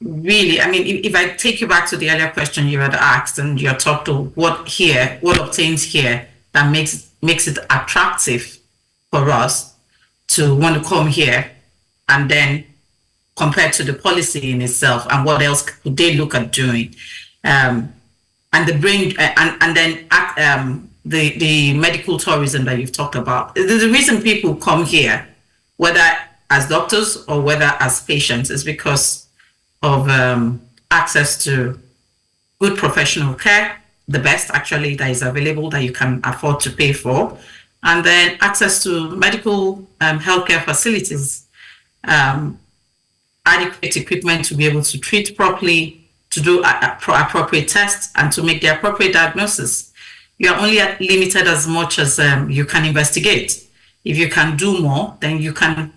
Really, I mean, if I take you back to the earlier question you had asked, and you're talked to what obtains here that makes it attractive for us to want to come here, and then compared to the policy in itself, and what else could they look at doing, and the brain, and then the medical tourism that you've talked about. The reason people come here, whether as doctors or whether as patients, is because of access to good professional care, the best actually that is available that you can afford to pay for, and then access to medical healthcare facilities, adequate equipment to be able to treat properly, to do appropriate tests, and to make the appropriate diagnosis. You are only limited as much as you can investigate. If you can do more, then you can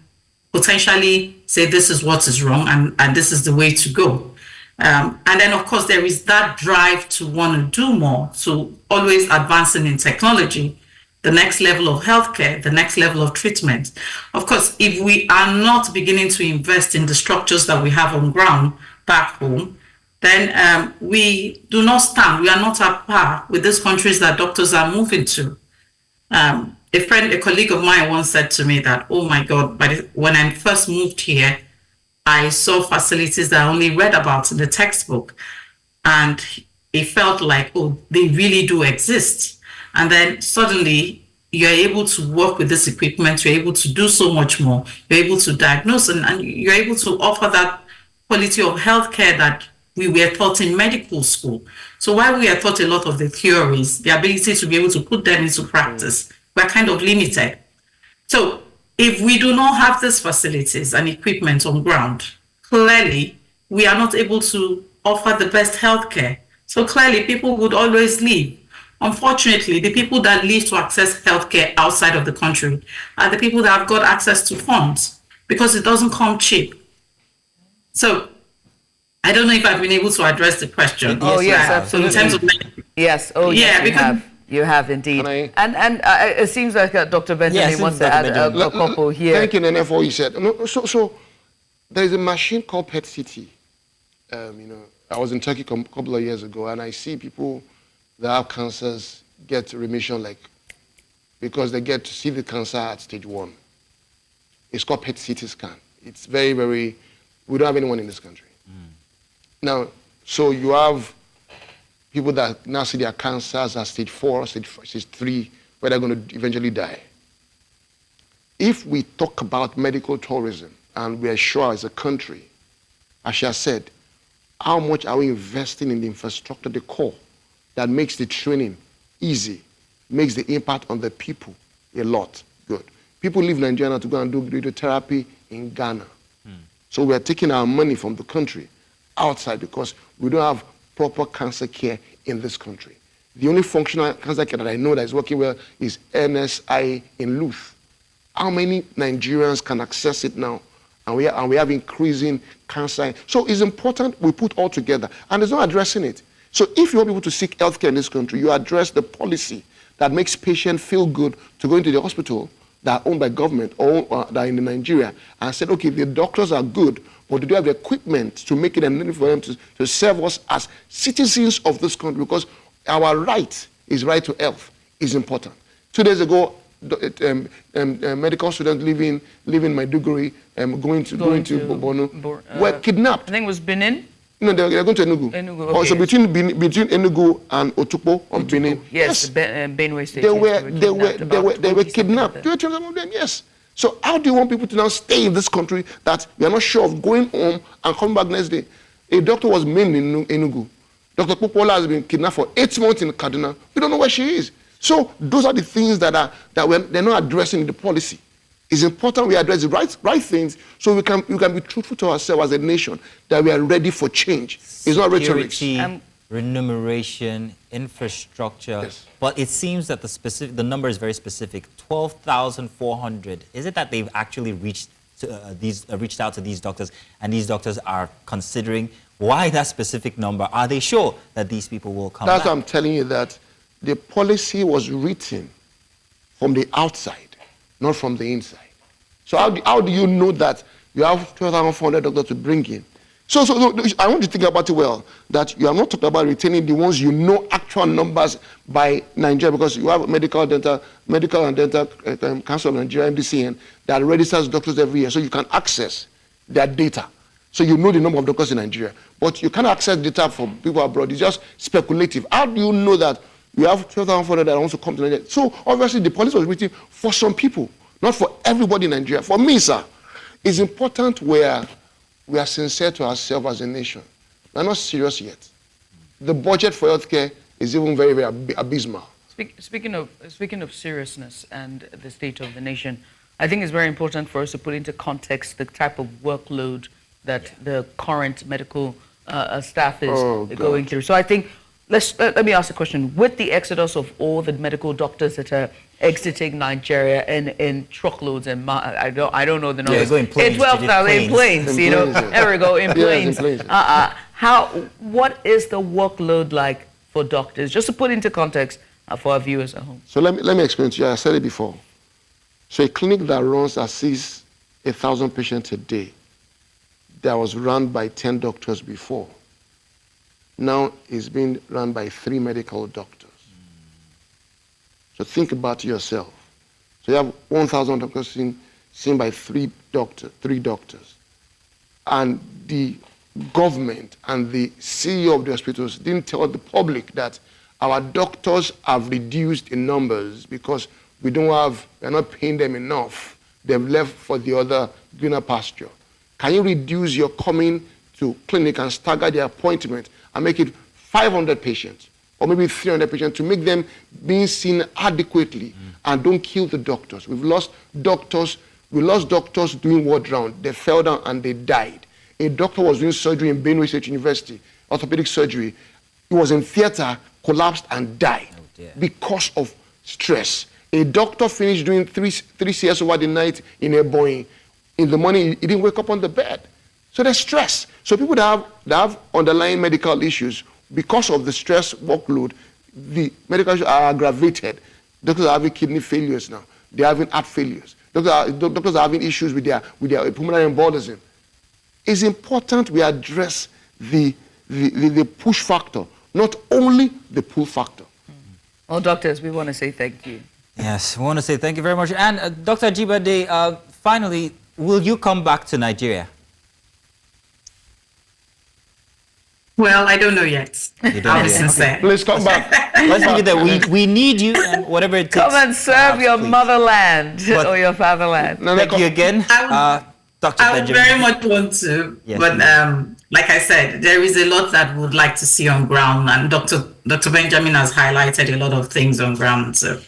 potentially say this is what is wrong and this is the way to go. And then, of course, there is that drive to want to do more, to always advancing in technology, the next level of healthcare, the next level of treatment. Of course, if we are not beginning to invest in the structures that we have on ground back home, then we do not stand. We are not at par with these countries that doctors are moving to. A colleague of mine once said to me that, oh my God, when I first moved here, I saw facilities that I only read about in the textbook. And it felt like, oh, they really do exist. And then suddenly you're able to work with this equipment, you're able to do so much more, you're able to diagnose and you're able to offer that quality of healthcare that we were taught in medical school. So while we are taught a lot of the theories, the ability to be able to put them into practice, we're kind of limited. So if we do not have these facilities and equipment on ground, clearly we are not able to offer the best healthcare. So clearly people would always leave. Unfortunately, the people that leave to access healthcare outside of the country are the people that have got access to funds because it doesn't come cheap. So I don't know if I've been able to address the question. Oh, yes, absolutely. So in terms of yes, you have indeed. And it seems like Dr. Benjamin wants to add a couple here. Thank you, Nene, for what you said. So there is a machine called PET-CT. I was in Turkey a couple of years ago, and I see people that have cancers get remission because they get to see the cancer at stage 1. It's called PET-CT scan. It's very, very, we don't have anyone in this country. Now, so you have people that now see their cancers at stage 4, stage 3, where they're going to eventually die. If we talk about medical tourism, and we are sure as a country, as I said, how much are we investing in the infrastructure, the core, that makes the training easy, makes the impact on the people a lot good. People leave Nigeria to go and do radiotherapy in Ghana. So we are taking our money from the country outside because we don't have proper cancer care in this country. The only functional cancer care that I know that is working well is NSI in Luth. How many Nigerians can access it now? And we have increasing cancer. So it's important we put all together. And there's no addressing it. So if you want people to seek healthcare in this country, you address the policy that makes patients feel good to go into the hospital that are owned by government or that are in Nigeria and said, okay, the doctors are good, but do they have the equipment to make it easy for them to serve us as citizens of this country? Because our right to health is important. 2 days ago, medical students leaving Maiduguri, going to Borno, were kidnapped. I think it was Benin. No, they're going to Enugu. Okay. So between Enugu and Otukpo or Benin. Yes, Benue State. They were kidnapped. Do you tell some of them? Yes. So how do you want people to now stay in this country that we are not sure of going home and coming back next day? A doctor was maimed in Enugu. Dr. Popola has been kidnapped for 8 months in Kaduna. We don't know where she is. So those are the things that they're not addressing in the policy. It's important we address the right things so we can be truthful to ourselves as a nation that we are ready for change. It's not rhetoric. Remuneration, infrastructure, yes. But it seems that the number is very specific. 12,400. Is it that they've actually reached out to these doctors, and these doctors are considering why that specific number? Are they sure that these people will come back? That's why I'm telling you that the policy was written from the outside, not from the inside. So how do you know that you have 12,400 doctors to bring in? So I want you to think about it well, that you are not talking about retaining the ones you know actual numbers by Nigeria, because you have Medical and Dental Council of Nigeria, MDCN, that registers doctors every year, so you can access their data. So you know the number of doctors in Nigeria. But you can't access data from people abroad. It's just speculative. How do you know that you have 12,400 that wants to come to Nigeria? So obviously the policy was written for some people, not for everybody in Nigeria. For me, sir, it's important we are sincere to ourselves as a nation. We're not serious yet. The budget for healthcare is even very, very abysmal. Speaking of seriousness and the state of the nation, I think it's very important for us to put into context the type of workload that the current medical staff is going through. So I think, let me ask a question. With the exodus of all the medical doctors that are exiting Nigeria in truckloads and I don't know the numbers. Yeah, in planes. 12,000 in planes. You know, there we go, in planes. What is the workload like for doctors? Just to put into context for our viewers at home. So let me explain to you. I said it before. So a clinic that runs and sees 1,000 patients a day, that was run by 10 doctors before, now is being run by 3 medical doctors. So think about yourself. So you have 1,000 doctors seen by 3 doctors. And the government and the CEO of the hospitals didn't tell the public that our doctors have reduced in numbers because we're not paying them enough. They've left for the other greener pasture. Can you reduce your coming to clinic and stagger the appointment and make it 500 patients or maybe 300 patients to make them being seen adequately and don't kill the doctors? We lost doctors doing ward round. They fell down and they died. A doctor was doing surgery in Benue State University, orthopedic surgery. He was in theater, collapsed and died because of stress. A doctor finished doing 3 CS over the night in a Boeing. In the morning, he didn't wake up on the bed. So there's stress. So people that have underlying medical issues, because of the stress workload, the medical issues are aggravated. Doctors are having kidney failures now. They're having heart failures. Doctors are having issues with their pulmonary embolism. It's important we address the push factor, not only the pull factor. Well, doctors, we want to say thank you. Yes, we want to say thank you very much. And Dr. Ajibade, finally, will you come back to Nigeria? Well, I don't know yet. I'll be sincere. Please come back. Let's leave it there. We need you and whatever it takes. Come and serve your motherland or your fatherland. Thank you again, Dr. I would Benjamin. very much want to, Yes, but like I said, there is a lot that we would like to see on ground, and Dr. Benjamin has highlighted a lot of things on ground. So,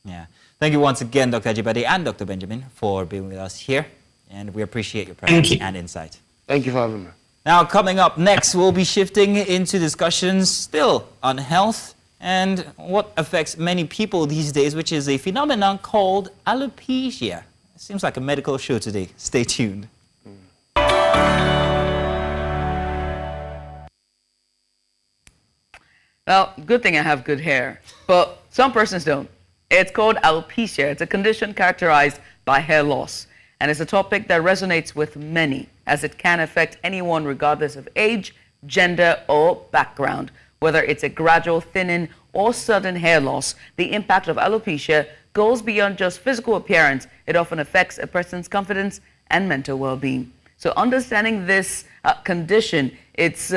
yeah, thank you once again, Dr. Ajibade and Dr. Benjamin, for being with us here, and we appreciate your presence and insight. Thank you for having me. Now, coming up next, we'll be shifting into discussions still on health and what affects many people these days, which is a phenomenon called alopecia. It seems like a medical show today. Stay tuned. Well, good thing I have good hair, but some persons don't. It's called alopecia. It's a condition characterized by hair loss, and it's a topic that resonates with many, as it can affect anyone regardless of age, gender, or background. Whether it's a gradual thinning or sudden hair loss, the impact of alopecia goes beyond just physical appearance. It often affects a person's confidence and mental well-being. So understanding this condition, its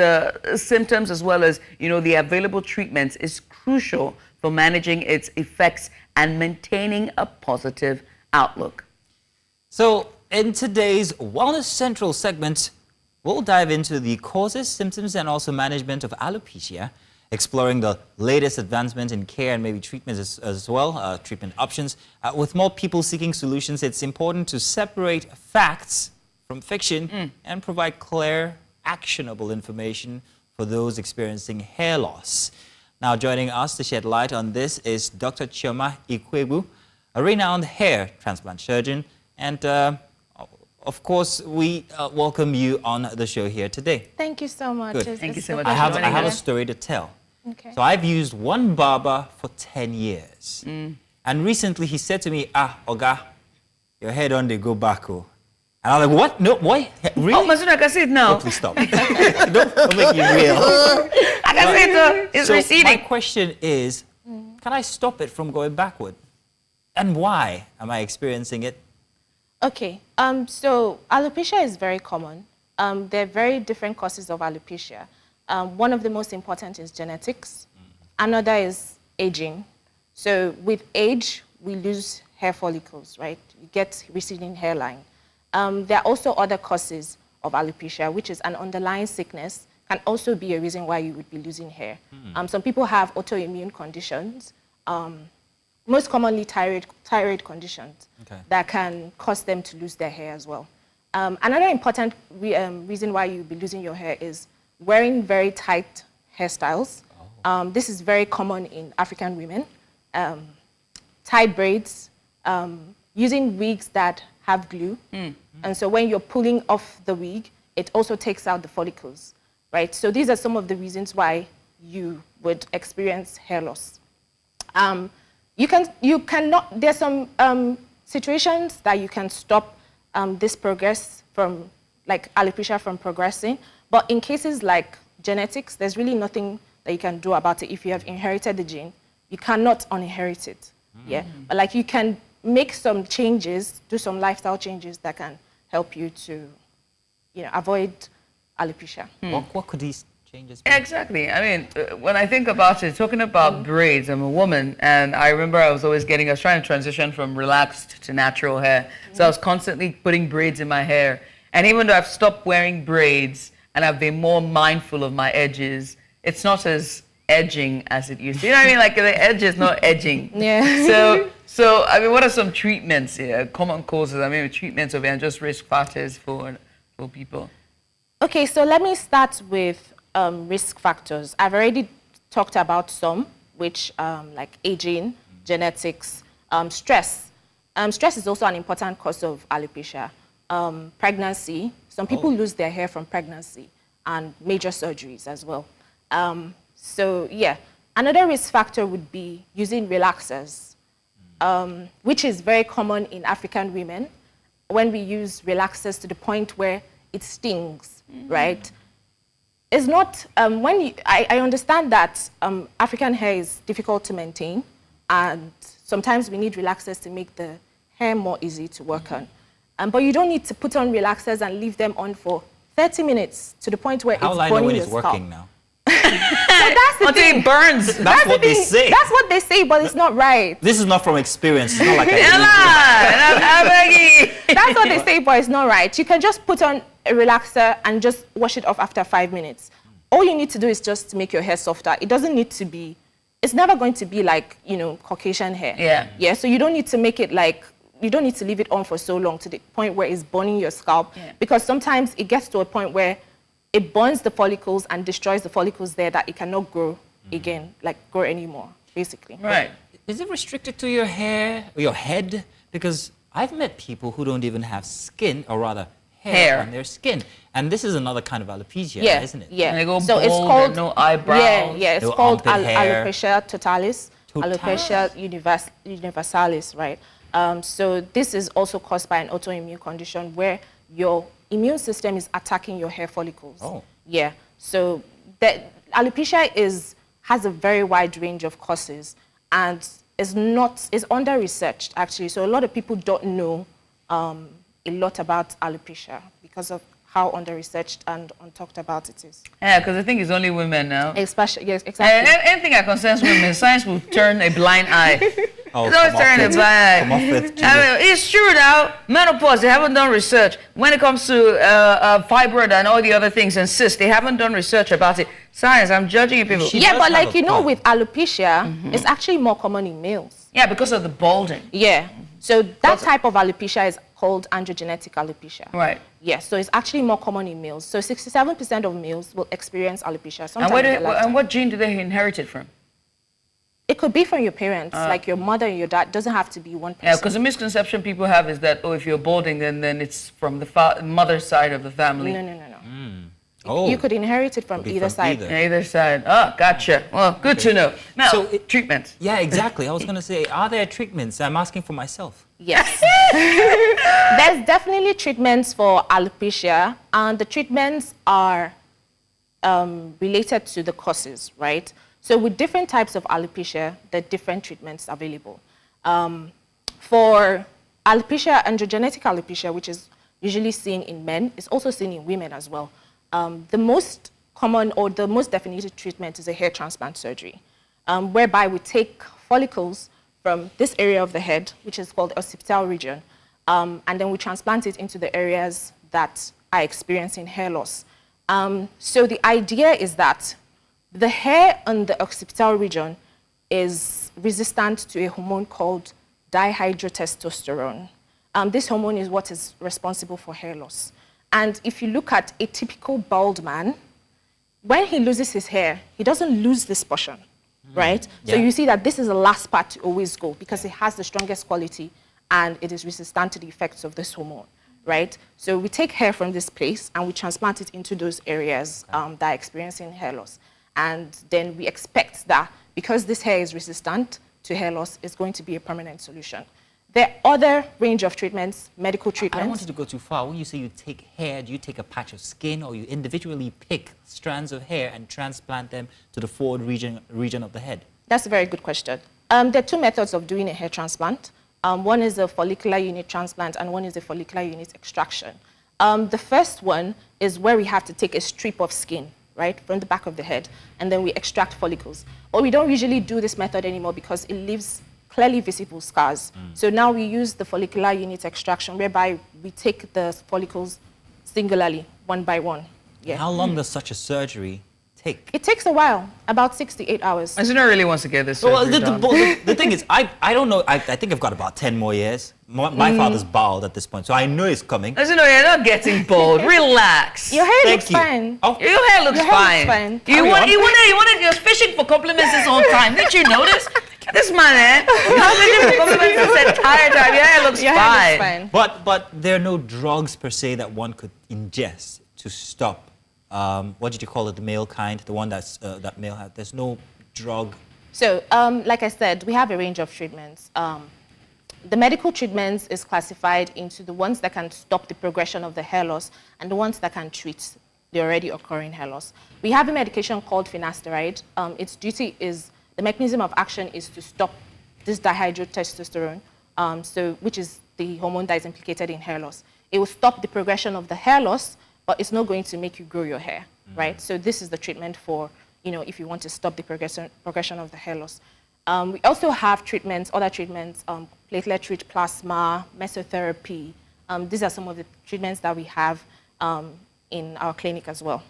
symptoms, as well as the available treatments, is crucial for managing its effects and maintaining a positive outlook. So in today's Wellness Central segment, we'll dive into the causes, symptoms, and also management of alopecia, exploring the latest advancement in care and maybe treatments as well, treatment options. With more people seeking solutions, it's important to separate facts from fiction and provide clear, actionable information for those experiencing hair loss. Now, joining us to shed light on this is Dr. Chioma Ikwebu, a renowned hair transplant surgeon, and of course, we welcome you on the show here today. Thank you so much. Good. Thank you so much. I have a story to tell. Okay. So I've used one barber for 10 years. And recently he said to me, Oga, your hair on they go back. Oh. And I was like, what? No, why? Really? Oh, Masuna, I can see it now. Oh, please stop. don't make it real. I can see it. It's receding. My question is, can I stop it from going backward? And why am I experiencing it? Okay, so alopecia is very common. There are very different causes of alopecia. One of the most important is genetics. Another is aging. So with age, we lose hair follicles, right? You get receding hairline. There are also other causes of alopecia, which is an underlying sickness, can also be a reason why you would be losing hair. Some people have autoimmune conditions, most commonly thyroid conditions that can cause them to lose their hair as well. Another important reason why you'll be losing your hair is wearing very tight hairstyles. This is very common in African women. tied braids, using wigs that have glue. And so when you're pulling off the wig, it also takes out the follicles, right? So these are some of the reasons why you would experience hair loss. You cannot, there's some situations that you can stop this progress from, like alopecia from progressing. But in cases like genetics, there's really nothing that you can do about it. If you have inherited the gene, you cannot uninherit it. Yeah, but like you can make some changes, do some lifestyle changes that can help you to, avoid alopecia. What could these changes be? Exactly. I mean, when I think about it, talking about braids, I'm a woman, and I remember I was trying to transition from relaxed to natural hair. So I was constantly putting braids in my hair. And even though I've stopped wearing braids and I've been more mindful of my edges, it's not as edging as it used to. You know what I mean? Like the edge is not edging. Yeah. So I mean, what are some treatments here? Common causes, I mean, treatments of it and just risk factors for people. Okay, so let me start with risk factors. I've already talked about some, which like aging, genetics, stress. Stress is also an important cause of alopecia. Pregnancy. Some people lose their hair from pregnancy and major surgeries as well. So yeah, another risk factor would be using relaxers, which is very common in African women. When we use relaxers to the point where it stings, right? It's not, I understand that African hair is difficult to maintain, and sometimes we need relaxers to make the hair more easy to work on. But you don't need to put on relaxers and leave them on for 30 minutes to the point where it's burning your scalp. How will I know when it's working now? So that's the thing. It burns. That's what they say. That's what they say, but it's not right. This is not from experience. It's not like That's what they say, but it's not right. You can just put on a relaxer and just wash it off after 5 minutes. All you need to do is just to make your hair softer. It doesn't need to be, it's never going to be like, Caucasian hair. Yeah, so you don't need to make it like, you don't need to leave it on for so long to the point where it's burning your scalp. Because sometimes it gets to a point where it burns the follicles and destroys the follicles there that it cannot grow again, like grow anymore, basically. Right. Is it restricted to your hair or your head? Because I've met people who don't even have skin, or rather hair on their skin. And this is another kind of alopecia, isn't it? Yeah. And they go so bald, it's called, no eyebrows. Yeah, it's no called alopecia totalis, alopecia universalis, right? So this is also caused by an autoimmune condition where your immune system is attacking your hair follicles. Yeah, so alopecia has a very wide range of causes and is under-researched, actually. So a lot of people don't know a lot about alopecia because of how under-researched and untalked about it is. Yeah, because I think it's only women now. Especially, yes, exactly. Anything that concerns women, science will turn a blind eye. Oh, It's true now. Menopause, they haven't done research. When it comes to fibroid and all the other things and cysts, they haven't done research about it. Science, I'm judging you people. Yeah, but like, with alopecia, it's actually more common in males. Yeah, because of the balding. Yeah. So that type of alopecia is called androgenetic alopecia. Right. Yeah, so it's actually more common in males. So 67% of males will experience alopecia. And what gene do they inherit it from? It could be from your parents, like your mother and your dad. It doesn't have to be one person. Yeah, because the misconception people have is that, if you're balding, then it's from the mother's side of the family. No. You could inherit it from either side. Either side. Oh, gotcha. Well, good to know. Now, treatments. Yeah, exactly. I was going to say, are there treatments? I'm asking for myself. Yes. There's definitely treatments for alopecia, and the treatments are related to the causes, right? So with different types of alopecia, there are different treatments available. For alopecia, androgenetic alopecia, which is usually seen in men, it's also seen in women as well. The most common or the most definitive treatment is a hair transplant surgery, whereby we take follicles from this area of the head, which is called the occipital region, and then we transplant it into the areas that are experiencing hair loss. So the idea is that the hair on the occipital region is resistant to a hormone called dihydrotestosterone. This hormone is what is responsible for hair loss. And if you look at a typical bald man, when he loses his hair, he doesn't lose this portion. right? So you see that this is the last part to always go because it has the strongest quality and it is resistant to the effects of this hormone, right? So we take hair from this place and we transplant it into those areas that are experiencing hair loss. And then we expect that because this hair is resistant to hair loss, it's going to be a permanent solution. There are other range of treatments, medical treatments. I don't want you to go too far. When you say you take hair, do you take a patch of skin or you individually pick strands of hair and transplant them to the forward region of the head? That's a very good question. There are two methods of doing a hair transplant. One is a follicular unit transplant and one is a follicular unit extraction. The first one is where we have to take a strip of skin, right, from the back of the head, and then we extract follicles. But we don't usually do this method anymore because it leaves clearly visible scars. So now we use the follicular unit extraction, whereby we take the follicles singularly, one by one. Yeah. How long does such a surgery take? It takes a while, about 6 to 8 hours. Azuna really wants to get this surgery done. The thing is, I don't know, I think I've got about 10 more years. My father's bald at this point, so I know it's coming. Azuna, you're not getting bald. Relax. Your hair looks fine. Oh. Your hair looks fine. You wanted, you're fishing for compliments this whole time. Didn't you notice? This man, you're fishing for compliments this entire time. Your hair looks fine. But there are no drugs per se that one could ingest to stop, what did you call it, the male kind, the one that's, that male has. There's no drug. So, like I said, we have a range of treatments. The medical treatments is classified into the ones that can stop the progression of the hair loss and the ones that can treat the already occurring hair loss. We have a medication called finasteride. Its duty is, the mechanism of action is to stop this dihydrotestosterone, which is the hormone that is implicated in hair loss. It will stop the progression of the hair loss, but it's not going to make you grow your hair, right? So this is the treatment for, if you want to stop the progression of the hair loss. We also have treatments, other treatments, platelet-rich plasma, mesotherapy. These are some of the treatments that we have in our clinic as well.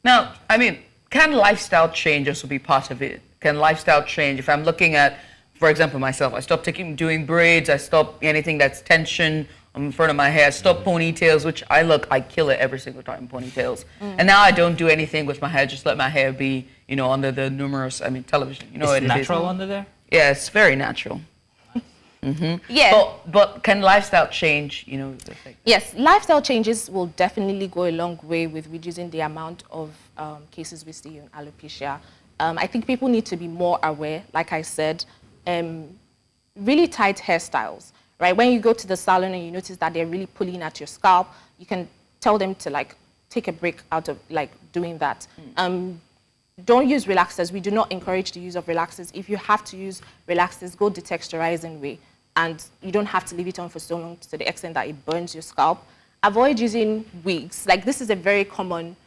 Now, I mean, can lifestyle change also be part of it? Can lifestyle change? If I'm looking at, for example, myself, I stopped doing braids, I stopped anything that's tension in front of my hair, stop ponytails, which I kill it every single time, ponytails. And now I don't do anything with my hair, just let my hair be, under the numerous, television. It's natural under there? Yeah, it's very natural. Yeah. But can lifestyle change, Yes, lifestyle changes will definitely go a long way with reducing the amount of cases we see in alopecia. I think people need to be more aware, like I said, really tight hairstyles, right? When you go to the salon and you notice that they're really pulling at your scalp, you can tell them to take a break out of doing that. Don't use relaxers. We do not encourage the use of relaxers. If you have to use relaxers, go the texturizing way. And you don't have to leave it on for so long to the extent that it burns your scalp. Avoid using wigs. This is a very common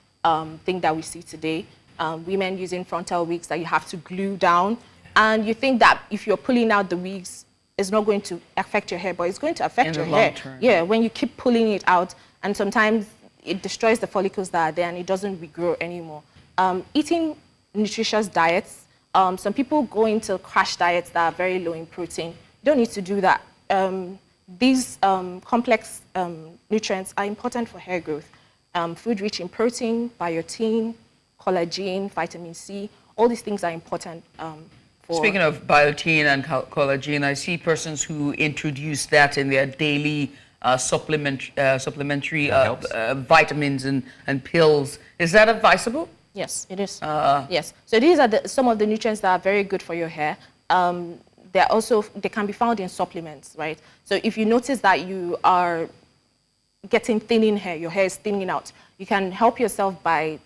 thing that we see today. Women using frontal wigs that you have to glue down. And you think that if you're pulling out the wigs, it's not going to affect your hair, but it's going to affect your hair. Yeah, when you keep pulling it out, and sometimes it destroys the follicles that are there and it doesn't regrow anymore. Eating nutritious diets. Some people go into crash diets that are very low in protein. You don't need to do that. These complex nutrients are important for hair growth. Food rich in protein, biotin, collagen, vitamin C, all these things are important for... Speaking of biotin and collagen, I see persons who introduce that in their daily supplementary vitamins and pills. Is that advisable? Yes, it is. Yes. So these are some of the nutrients that are very good for your hair. They can be found in supplements, right? So if you notice that you are getting thinning hair, your hair is thinning out, you can help yourself by,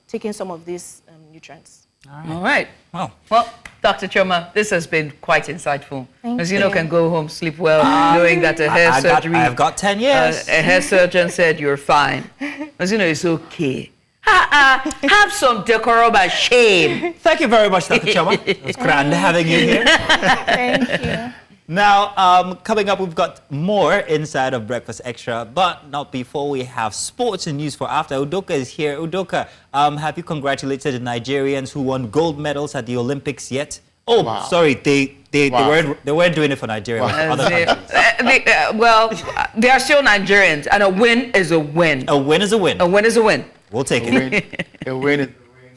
taking some of these nutrients. All right. Wow. Well, Dr. Choma, this has been quite insightful. As you know, can go home, sleep well, knowing that a hair surgery... I've got 10 years. A hair surgeon said you're fine. As you know, it's okay. Have some decorum and shame. Thank you very much, Dr. Choma. It's grand having you here. Thank you. Now, coming up, we've got more inside of Breakfast Extra, but not before we have sports and news for after. Udoka is here. Udoka, have you congratulated the Nigerians who won gold medals at the Olympics yet? Oh, wow. Sorry, they weren't doing it for Nigeria. Wow. Other well, they are still Nigerians, and a win is a win. A win is a win. A win is a win. We'll take it. A win is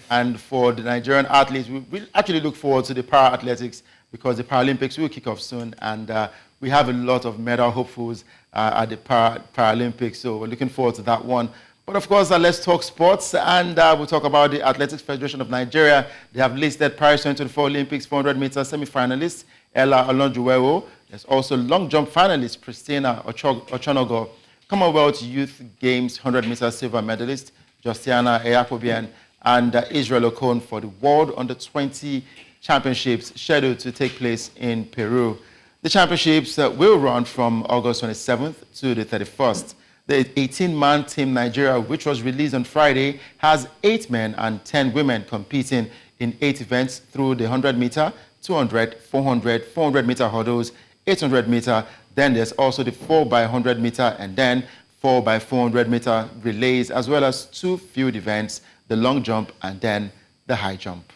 And for the Nigerian athletes, we actually look forward to the para-athletics because the Paralympics will kick off soon, and we have a lot of medal hopefuls at the Paralympics, so we're looking forward to that one. But of course, let's talk sports, and we'll talk about the Athletics Federation of Nigeria. They have listed Paris 2024 Olympics 400-meter semi-finalist Ella Olonjuwewo. There's also long jump finalist Christina Ochonogo, Commonwealth Youth Games 100-meter silver medalist Justiana Eyapobian, and Israel Okon for the World Under-20 Championships scheduled to take place in Peru. The championships will run from August 27th to the 31st. The 18-man Team Nigeria, which was released on Friday, has 8 men and 10 women competing in 8 events through the 100-meter, 200, 400, 400-meter hurdles, 800-meter. Then there's also the 4x100-meter and then 4x400-meter relays, as well as 2 field events, the long jump and then the high jump.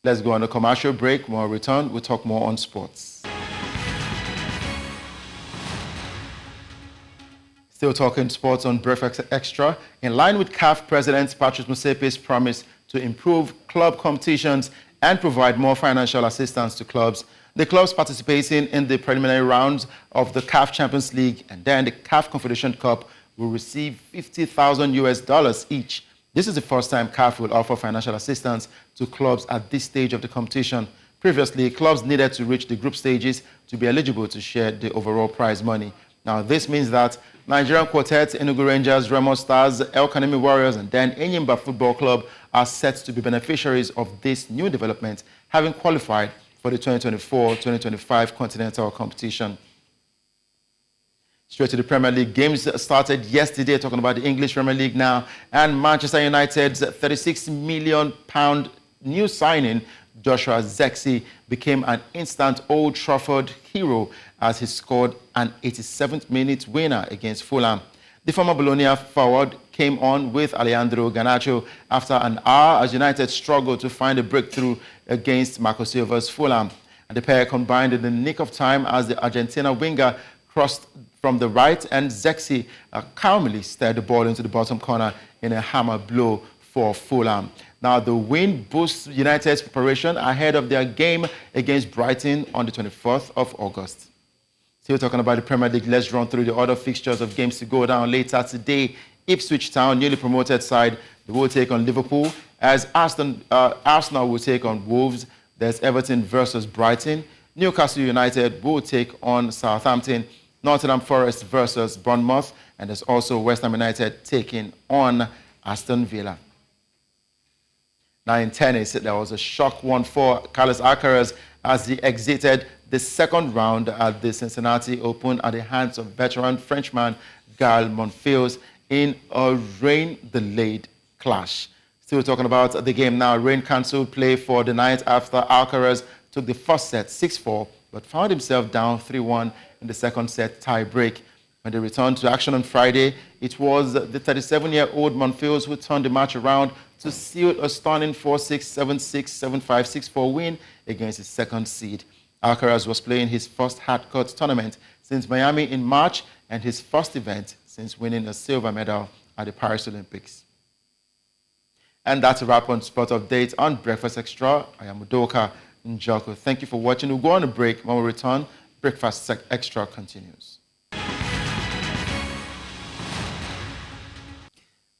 Let's go on a commercial break. When we return, we'll talk more on sports. Still talking sports on Breakfast Extra. In line with CAF President Patrice Motsepe's promise to improve club competitions and provide more financial assistance to clubs, the clubs participating in the preliminary rounds of the CAF Champions League and then the CAF Confederation Cup will receive $50,000 each. This is the first time CAF will offer financial assistance to clubs at this stage of the competition. Previously, clubs needed to reach the group stages to be eligible to share the overall prize money. Now, this means that Nigerian Quartet, Enugu Rangers, Remo Stars, El Kanemi Warriors, and then Enyimba Football Club are set to be beneficiaries of this new development, having qualified for the 2024-2025 continental competition. Straight to the Premier League. Games started yesterday, talking about the English Premier League now, and Manchester United's £36 million new signing, Joshua Zexi, became an instant Old Trafford hero as he scored an 87th minute winner against Fulham. The former Bologna forward came on with Alejandro Garnacho after an hour as United struggled to find a breakthrough against Marco Silva's Fulham. And the pair combined in the nick of time as the Argentina winger crossed from the right, and Zexi calmly steered the ball into the bottom corner in a hammer blow for Fulham. Now, the win boosts United's preparation ahead of their game against Brighton on the 24th of August. Still talking about the Premier League, let's run through the other fixtures of games to go down later today. Ipswich Town, newly promoted side, they will take on Liverpool, as Arsenal will take on Wolves. There's Everton versus Brighton. Newcastle United will take on Southampton. Nottingham Forest versus Bournemouth. And there's also West Ham United taking on Aston Villa. Now in tennis, there was a shock one for Carlos Alcaraz as he exited the second round at the Cincinnati Open at the hands of veteran Frenchman Gael Monfils in a rain-delayed clash. Still talking about the game now. Rain cancelled play for the night after Alcaraz took the first set 6-4, but found himself down 3-1 in the second set tie-break. When they returned to action on Friday, it was the 37-year-old Monfils who turned the match around to seal a stunning 4-6, 7-6, 7-5, 6-4 win against his second seed. Alcaraz was playing his first hard-court tournament since Miami in March and his first event since winning a silver medal at the Paris Olympics. And that's a wrap on Sport Update on Breakfast Extra. I am Udoka Njoko. Thank you for watching. We'll go on a break. When we return, Breakfast Extra continues.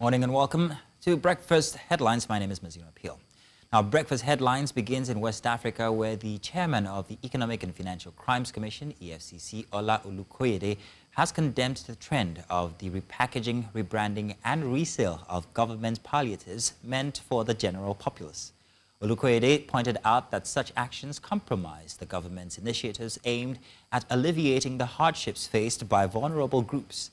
Morning and welcome to Breakfast Headlines. My name is Mazino Appeal. Now, Breakfast Headlines begins in West Africa, where the chairman of the Economic and Financial Crimes Commission, EFCC, Ola Olukoyede, has condemned the trend of the repackaging, rebranding, and resale of government palliatives meant for the general populace. Olukoyede pointed out that such actions compromise the government's initiatives aimed at alleviating the hardships faced by vulnerable groups.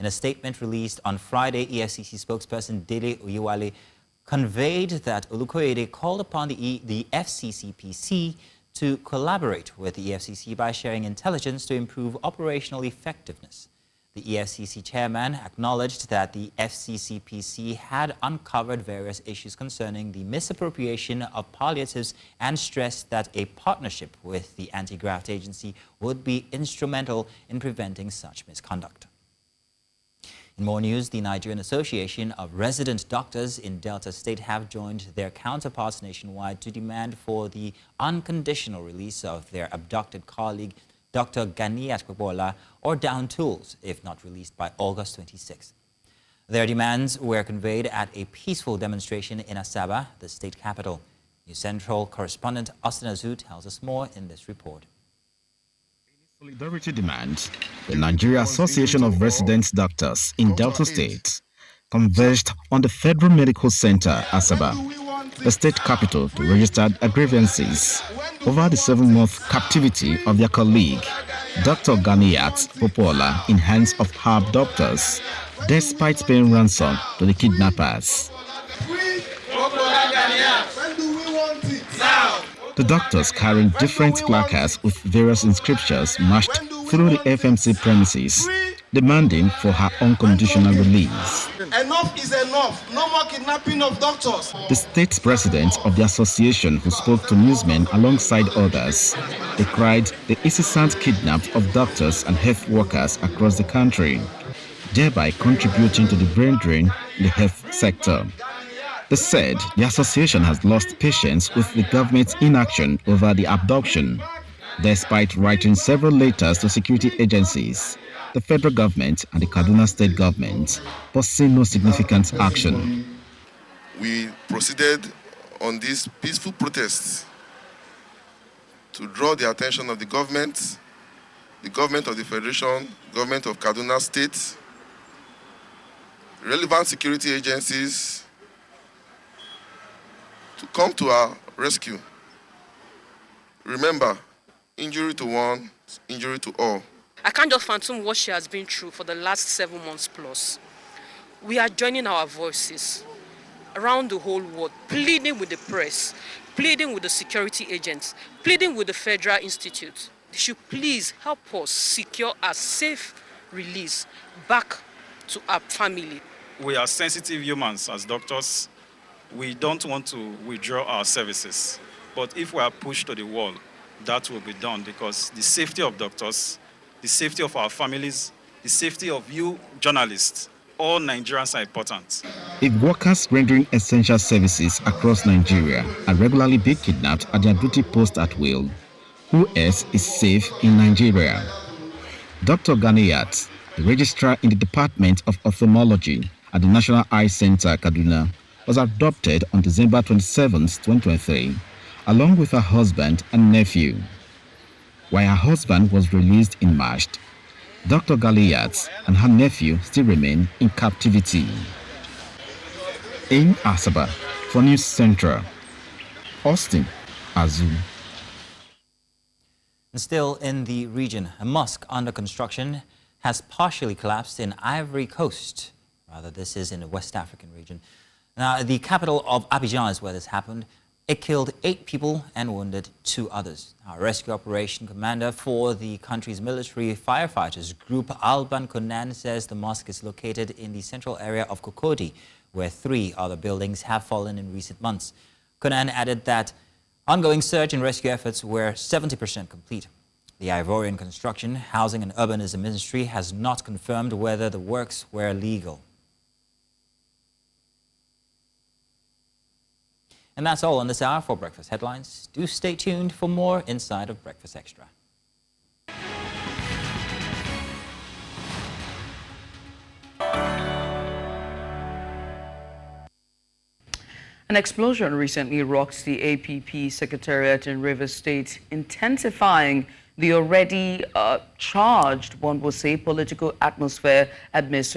In a statement released on Friday, EFCC spokesperson Dele Oyewale conveyed that Olukoyede called upon the FCCPC to collaborate with the EFCC by sharing intelligence to improve operational effectiveness. The EFCC chairman acknowledged that the FCCPC had uncovered various issues concerning the misappropriation of palliatives and stressed that a partnership with the anti-graft agency would be instrumental in preventing such misconduct. In more news, the Nigerian Association of Resident Doctors in Delta State have joined their counterparts nationwide to demand for the unconditional release of their abducted colleague, Dr. Ganiyat Kpobola, or down tools, if not released by August 26th. Their demands were conveyed at a peaceful demonstration in Asaba, the state capital. News Central correspondent Austin Azu tells us more in this report. Solidarity demands, the Nigeria Association of Resident Doctors in Delta State converged on the Federal Medical Center, Asaba, the state capital, to register their grievances over the 7-month captivity of their colleague, Dr. Ganiyat Kpobola, in hands of her abductors, despite paying ransom to the kidnappers. The doctors, carrying different placards with various inscriptions, marched through the FMC premises, demanding for her unconditional release. Enough is enough. No more kidnapping of doctors. The state president of the association, who spoke to newsmen alongside others, decried the incessant kidnapping of doctors and health workers across the country, thereby contributing to the brain drain in the health sector. They said the association has lost patience with the government's inaction over the abduction, despite writing several letters to security agencies, the federal government and the Kaduna state government, but seeing no significant action. We proceeded on these peaceful protests to draw the attention of the government of the Federation, government of Kaduna State, relevant security agencies, to come to our rescue. Remember, injury to one, injury to all. I can't just fathom what she has been through for the last 7 months plus. We are joining our voices around the whole world, pleading with the press, pleading with the security agents, pleading with the Federal Institute. They should please help us secure a safe release back to our family. We are sensitive humans as doctors. We don't want to withdraw our services. But if we are pushed to the wall, that will be done, because the safety of doctors, the safety of our families, the safety of you journalists, all Nigerians are important. If workers rendering essential services across Nigeria are regularly being kidnapped at their duty post at will, who else is safe in Nigeria? Dr. Ganiyat, the registrar in the Department of Ophthalmology at the National Eye Center, Kaduna, was adopted on December 27, 2023, along with her husband and nephew. While her husband was released in March, Dr. Ganiyat and her nephew still remain in captivity. In Asaba, for News Central, Austin Azu. And still in the region, a mosque under construction has partially collapsed in Ivory Coast. Rather, this is in the West African region. Now, the capital of Abidjan is where this happened. It killed 8 people and wounded 2 others. Our rescue operation commander for the country's military firefighters group, Alban Konan, says the mosque is located in the central area of Kokodi, where 3 other buildings have fallen in recent months. Konan added that ongoing search and rescue efforts were 70% complete. The Ivorian Construction, Housing and Urbanism Ministry has not confirmed whether the works were legal. And that's all on this hour for Breakfast Headlines. Do stay tuned for more inside of Breakfast Extra. An explosion recently rocked the APP Secretariat in Rivers State, intensifying the already charged, one would say, political atmosphere amidst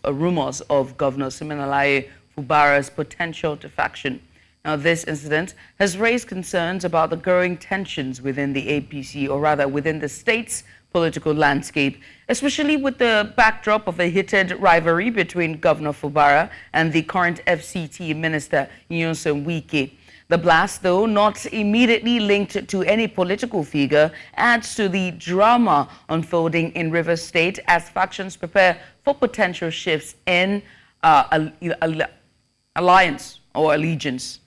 rumors of Governor Siminalayi Fubara's potential defection. Now, this incident has raised concerns about the growing tensions within the APC, or rather within the state's political landscape, especially with the backdrop of a heated rivalry between Governor Fubara and the current FCT Minister, Nyesom Wike. The blast, though not immediately linked to any political figure, adds to the drama unfolding in Rivers State as factions prepare for potential shifts in alliance or allegiance.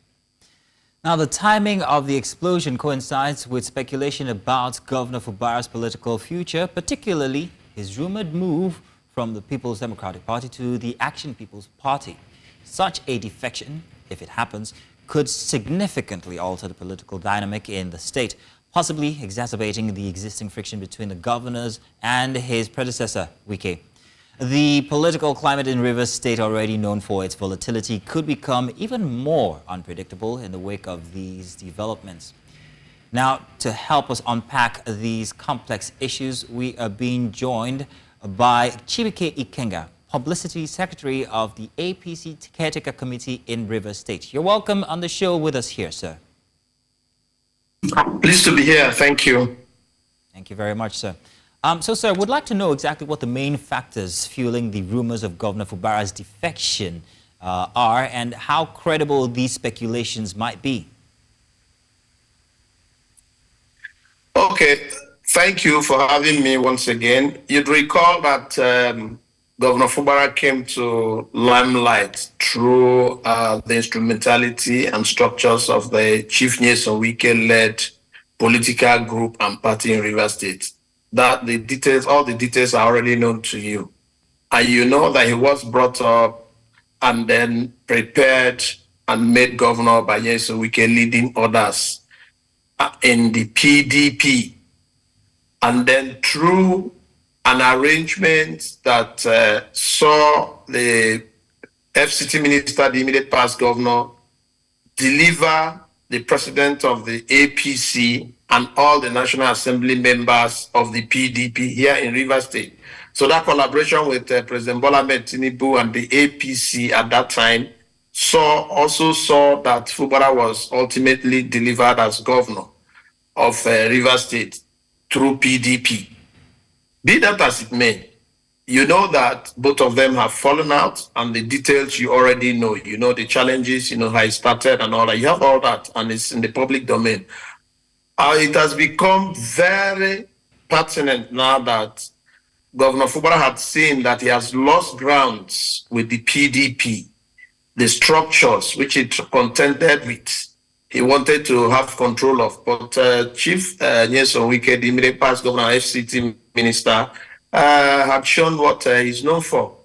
Now, the timing of the explosion coincides with speculation about Governor Fubara's political future, particularly his rumored move from the People's Democratic Party to the Action People's Party. Such a defection, if it happens, could significantly alter the political dynamic in the state, possibly exacerbating the existing friction between the governors and his predecessor, Wike. The political climate in Rivers State, already known for its volatility, could become even more unpredictable in the wake of these developments. Now, to help us unpack these complex issues, we are being joined by Chibuike Ikenga, Publicity Secretary of the APC Caretaker Committee in Rivers State. You're welcome on the show with us here, sir. Pleased to be here. Thank you. Thank you very much, sir. So, sir, would like to know exactly what the main factors fueling the rumors of Governor Fubara's defection are and how credible these speculations might be. Okay, thank you for having me once again. You'd recall that Governor Fubara came to limelight through the instrumentality and structures of the Chief Nyesom Wike-led political group and party in Rivers State. That the details, all the details are already known to you. And you know that he was brought up and then prepared and made governor by Nyesom Wike, leading others in the PDP. And then through an arrangement that saw the FCT minister, the immediate past governor, deliver the president of the APC and all the National Assembly members of the PDP here in Rivers State. So that collaboration with President Tinubu and the APC at that time also saw that Fubara was ultimately delivered as governor of Rivers State through PDP. Be that as it may, you know that both of them have fallen out, and the details you already know. You know the challenges, you know how it started and all that. You have all that, and it's in the public domain. It has become very pertinent now that Governor Fubara had seen that he has lost grounds with the PDP, the structures which he contended with. He wanted to have control of, but Chief Nyesom Wike, the immediate past governor, FCT minister, had shown what he's known for.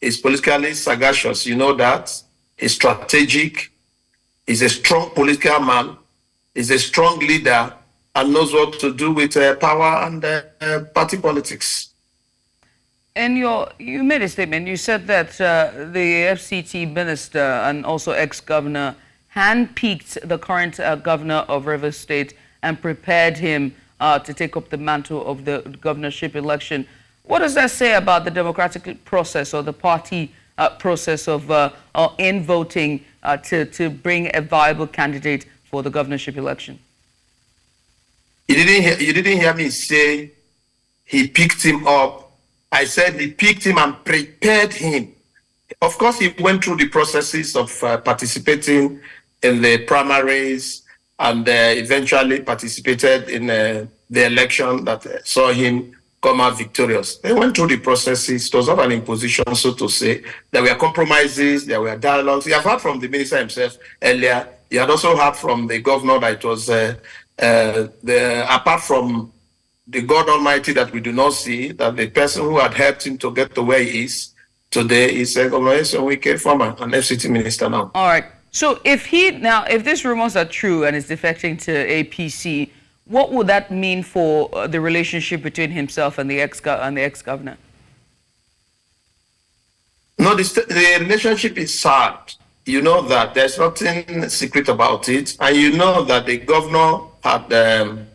He's politically sagacious, you know that. He's strategic. He's a strong political man. He's a strong leader and knows what to do with power and party politics. And you made a statement. You said that the FCT minister and also ex-governor handpicked the current governor of Rivers State and prepared him to take up the mantle of the governorship election. What does that say about the democratic process or the party process of in voting to bring a viable candidate for the governorship election? You didn't hear me say he picked him up. I said he picked him and prepared him. Of course, he went through the processes of participating in the primaries and eventually participated in the election that saw him come out victorious. They went through the processes. It was not an imposition, so to say. There were compromises, there were dialogues. You have heard from the minister himself earlier. You had also heard from the governor that it was, apart from the God Almighty that we do not see, that the person who had helped him to get to where he is today is Governor Nyesom Wike, former and FCT minister now. All right. So if these rumors are true and is defecting to APC, what would that mean for the relationship between himself and the ex-governor? No, the relationship is sad. You know that there's nothing secret about it, and you know that the governor had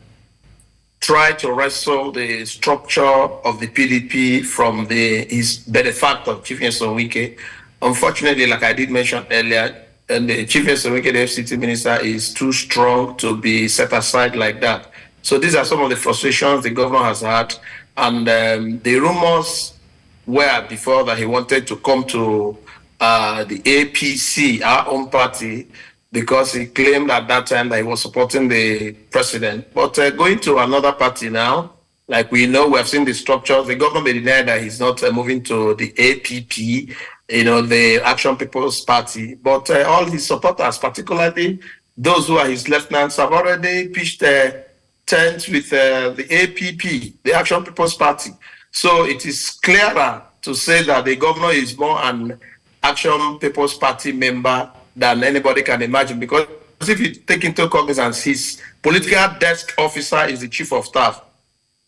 tried to wrestle the structure of the PDP from his benefactor, Chief Nyesom Wike. Unfortunately, like I did mention earlier, and the Chief Nyesom Wike, the FCT minister, is too strong to be set aside like that. So these are some of the frustrations the governor has had. And the rumors were before that he wanted to come to the APC, our own party, because he claimed at that time that he was supporting the president. But going to another party now, like we know, we have seen the structures. The government may deny that he's not moving to the APP, the Action People's Party. But all his supporters, particularly those who are his lieutenants, have already pitched tents with the APP, the Action People's Party. So it is clearer to say that the governor is more an Action People's Party member than anybody can imagine. Because if you take into cognizance, his political desk officer is the chief of staff,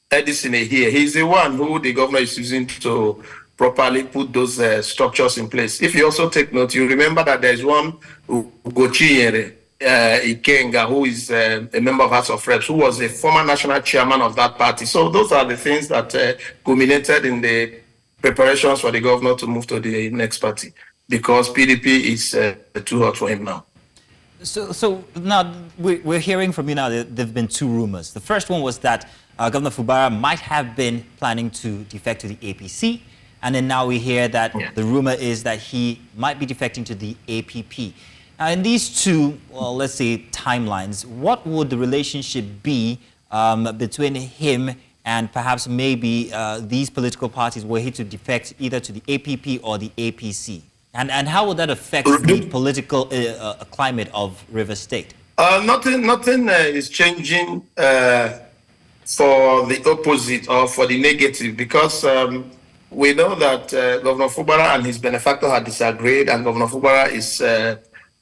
Edison here. He's the one who the governor is using to properly put those structures in place. If you also take note, you remember that there is one Ugochinyere Ikenga, who is a member of House of Reps, who was a former national chairman of that party. So those are the things that culminated in the preparations for the governor to move to the next party, because PDP is too hot for him now. So now we're hearing from you now that there have been two rumors. The first one was that Governor Fubara might have been planning to defect to the APC, and then now we hear that the rumor is that he might be defecting to the APP. Now, in these two, well, let's say timelines, what would the relationship be between him and perhaps maybe these political parties were he to defect either to the APP or the APC? And how would that affect the political climate of Rivers State? Nothing is changing for the opposite or for the negative, because we know that Governor Fubara and his benefactor had disagreed, and Governor Fubara is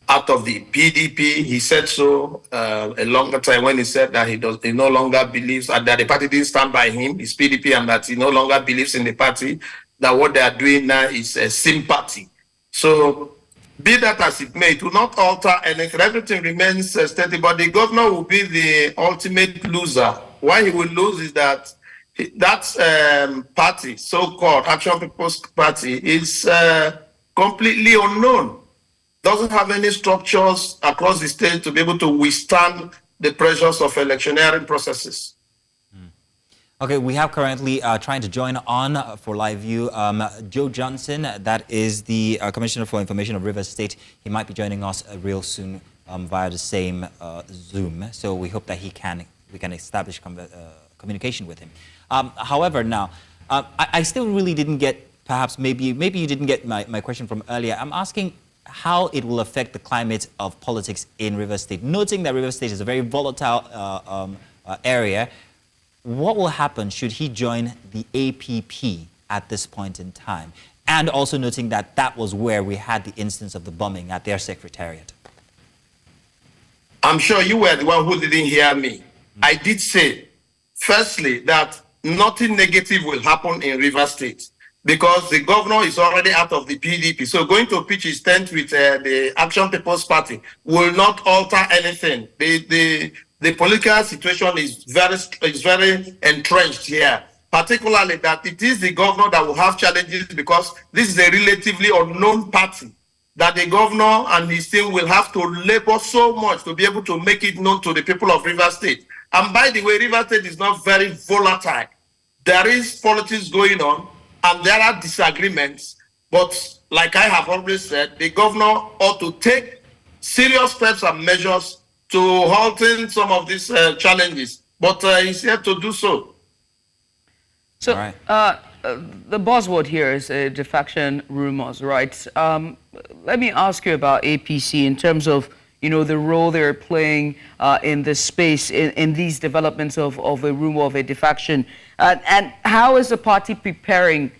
out of the PDP. He said so a longer time when he said that he no longer believes, and that the party didn't stand by him, his PDP, and that he no longer believes in the party, that what they are doing now is a sympathy. So, be that as it may, it will not alter anything. Everything remains steady, but the governor will be the ultimate loser. Why he will lose is that party, so-called Action People's Party, is completely unknown. Doesn't have any structures across the state to be able to withstand the pressures of electioneering processes. Okay, we have currently trying to join on for live view Joe Johnson, that is the Commissioner for Information of Rivers State. He might be joining us real soon via the same Zoom. So we hope that we can establish communication with him. However, now, I still really didn't get, perhaps maybe you didn't get my question from earlier. I'm asking how it will affect the climate of politics in Rivers State, noting that Rivers State is a very volatile area. What will happen should he join the APP at this point in time? And also noting that that was where we had the instance of the bombing at their secretariat. I'm sure you were the one who didn't hear me. I did say, firstly, that nothing negative will happen in Rivers State because the governor is already out of the PDP. So going to pitch his tent with the Action People's Party will not alter anything. The political situation is very entrenched here, particularly that it is the governor that will have challenges because this is a relatively unknown party, that the governor and his team will have to labor so much to be able to make it known to the people of Rivers State. And by the way, Rivers State is not very volatile. There is politics going on and there are disagreements, but like I have always said, the governor ought to take serious steps and measures to halting some of these challenges, but he's here to do so. So, the buzzword here is defection rumors, right? Let me ask you about APC in terms of, the role they're playing in this space, in these developments of a rumor of a defection. And how is the party preparing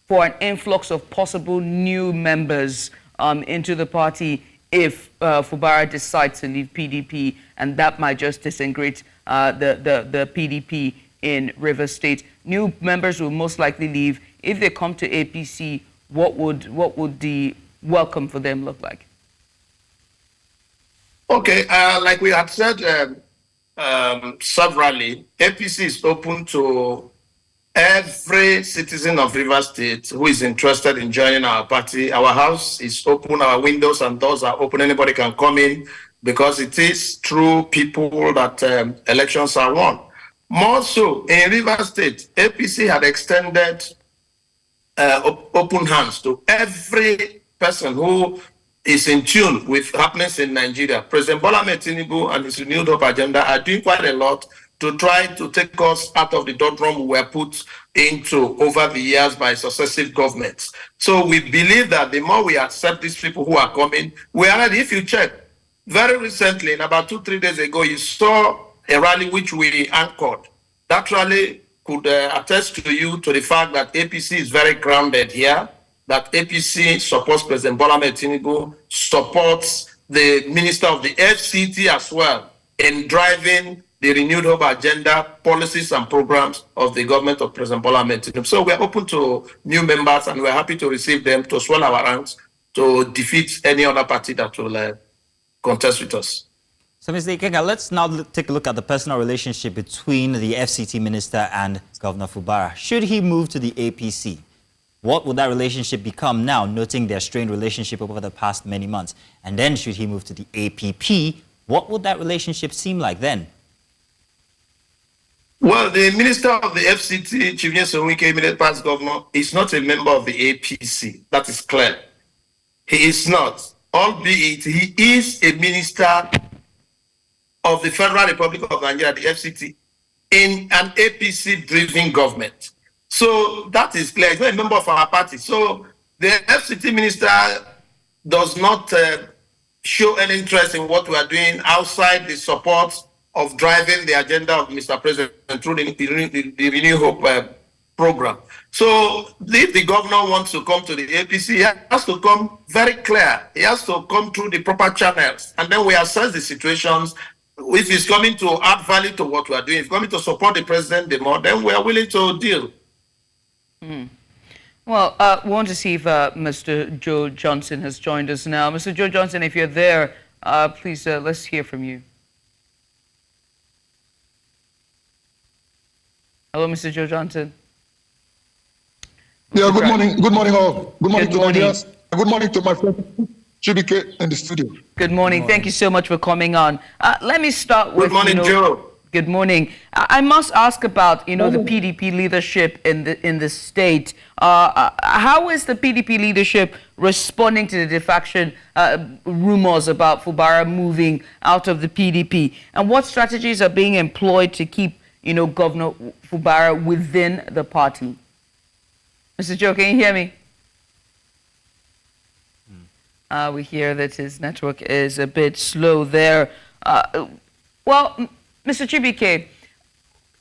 for an influx of possible new members into the party if Fubara decides to leave PDP, and that might just disintegrate the PDP in Rivers State? New members will most likely leave. If they come to APC, what would the welcome for them look like? Okay, like we had said severally, APC is open to every citizen of Rivers State who is interested in joining our party. Our house is open, our windows and doors are open. Anybody can come in because it is through people that elections are won. More so, in Rivers State, APC had extended open hands to every person who is in tune with happenings in Nigeria. President Tinubu and his renewed hope agenda are doing quite a lot to try to take us out of the doldrum we were put into over the years by successive governments. So we believe that the more we accept these people who are coming, we are ready. If you check, very recently, in about 2-3 days ago, you saw a rally which we anchored. That rally could attest to you to the fact that APC is very grounded here, that APC supports President Bola Tinubu, supports the Minister of the FCT as well in driving the renewed hope agenda, policies and programs of the government of President Bola Tinubu. So we're open to new members and we're happy to receive them to swell our ranks to defeat any other party that will contest with us. So, Mr. Ikenga, let's now take a look at the personal relationship between the FCT minister and Governor Fubara. Should he move to the APC, what would that relationship become now, noting their strained relationship over the past many months? And then should he move to the APP, what would that relationship seem like then? Well, the minister of the FCT, Chief Wike, immediate past governor, is not a member of the APC. That is clear. He is not, albeit he is a minister of the Federal Republic of Nigeria, the FCT, in an APC-driven government. So that is clear. He's not a member of our party. So the FCT minister does not show any interest in what we are doing outside the support of driving the agenda of Mr. President through the Renew Hope program. So if the governor wants to come to the APC, he has to come very clear. He has to come through the proper channels. And then we assess the situations. If he's coming to add value to what we are doing, if he's coming to support the president the more, then we are willing to deal. Well, we want to see if Mr. Joe Johnson has joined us now. Mr. Joe Johnson, if you're there, please let's hear from you. Hello, Mr. Joe Johnson. Yeah, good morning. Good morning, all. Good morning to Nigerians. Good morning to my friend Chibike in the studio. Good morning. Thank you so much for coming on. Let me start with... Good morning, Joe. Good morning. I must ask about, the PDP leadership in the state. How is the PDP leadership responding to the defection rumors about Fubara moving out of the PDP? And what strategies are being employed to keep, Governor Fubara within the party? Mr. Joe, can you hear me? We hear that his network is a bit slow there. Well, Mr. Chibike,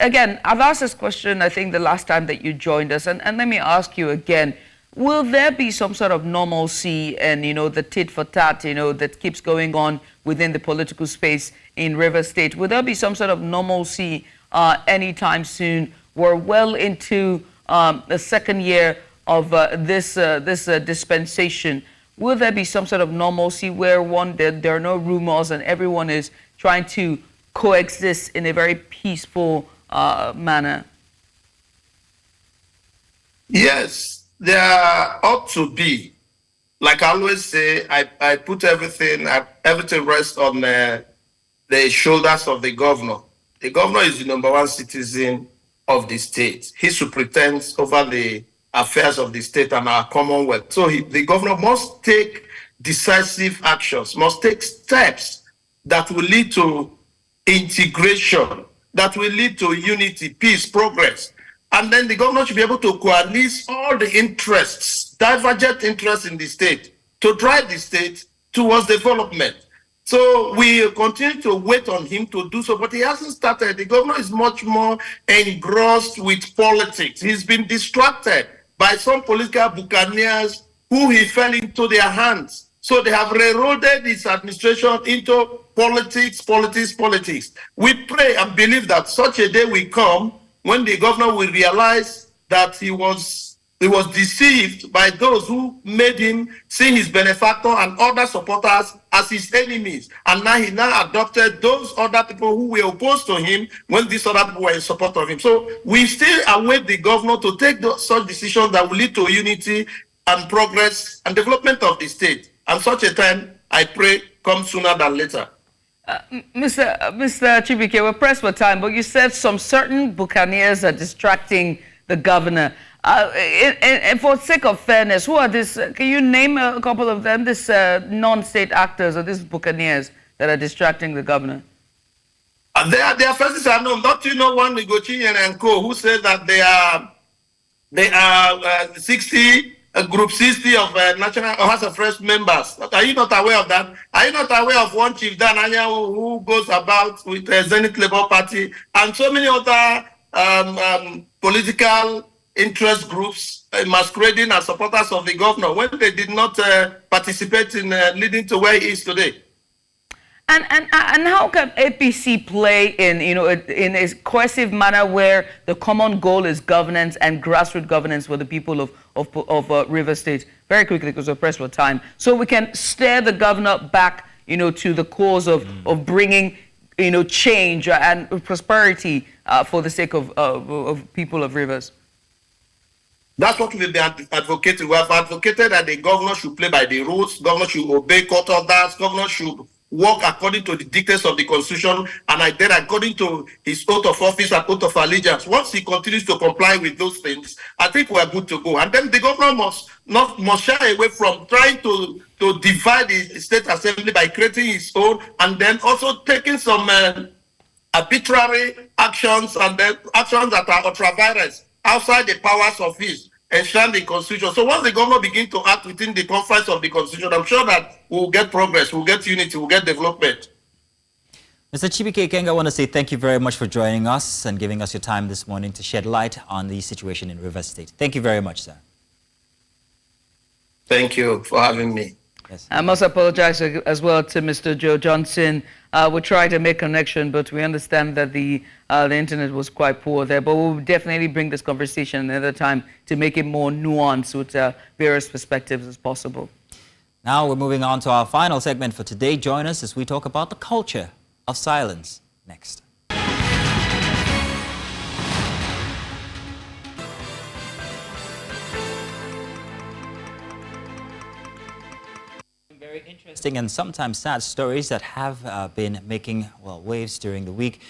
again, I've asked this question, I think, the last time that you joined us, and let me ask you again. Will there be some sort of normalcy and, the tit for tat, that keeps going on within the political space in River State? Will there be some sort of normalcy anytime soon? We're well into the second year of this dispensation. Will there be some sort of normalcy where, there are no rumors and everyone is trying to coexist in a very peaceful manner? Yes, there ought to be. Like I always say, I put everything rests on the shoulders of the governor. The governor is the #1 citizen of the state. He superintends over the affairs of the state and our commonwealth. So the governor must take decisive actions, must take steps that will lead to integration, that will lead to unity, peace, progress. And then the governor should be able to coalesce all the interests, divergent interests in the state, to drive the state towards development. So we continue to wait on him to do so, but he hasn't started. The governor is much more engrossed with politics. He's been distracted by some political buccaneers who he fell into their hands. So they have railroaded his administration into politics. We pray and believe that such a day will come when the governor will realize that he was deceived by those who made him see his benefactor and other supporters as his enemies. And now he adopted those other people who were opposed to him when these other people were in support of him. So we still await the governor to take such decisions that will lead to unity and progress and development of the state. And such a time, I pray, comes sooner than later. Mr. Chibike, we're pressed for time, but you said some certain buccaneers are distracting the governor. And for sake of fairness, who are these? Can you name a couple of them, these non-state actors or these buccaneers that are distracting the governor? Their faces are known. Don't you know one Igbo and co who said that they are 60 Group 60 of National House of Fresh members. Are you not aware of that? Are you not aware of one Chief Dan Anya who goes about with the Zenith Labour Party and so many other political interest groups masquerading as supporters of the governor when they did not participate in leading to where he is today. And how can APC play in in a cohesive manner where the common goal is governance and grassroots governance for the people of River State? Very quickly, because we're pressed for time, so we can steer the governor back, to the cause of bringing, change and prosperity for the sake of people of Rivers. That's what we've been advocating. We have advocated that the governor should play by the rules. Governor should obey court orders. Governor should work according to the dictates of the Constitution, and then according to his oath of office and oath of allegiance. Once he continues to comply with those things, I think we are good to go. And then the governor must shy away from trying to divide the state assembly by creating his own, and then also taking some arbitrary actions and then actions that are ultra-virus outside the powers of his enshrined in the Constitution. So once the governor begins to act within the confines of the Constitution, I'm sure that we'll get progress, we'll get unity, we'll get development. Mr. Chibike Ikenga, I want to say thank you very much for joining us and giving us your time this morning to shed light on the situation in Rivers State. Thank you very much, sir. Thank you for having me. Yes. I must apologize as well to Mr. Joe Johnson. We tried to make connection, but we understand that the internet was quite poor there. But we'll definitely bring this conversation another time to make it more nuanced with various perspectives as possible. Now we're moving on to our final segment for today. Join us as we talk about the culture of silence next. Very interesting and sometimes sad stories that have been making waves during the week.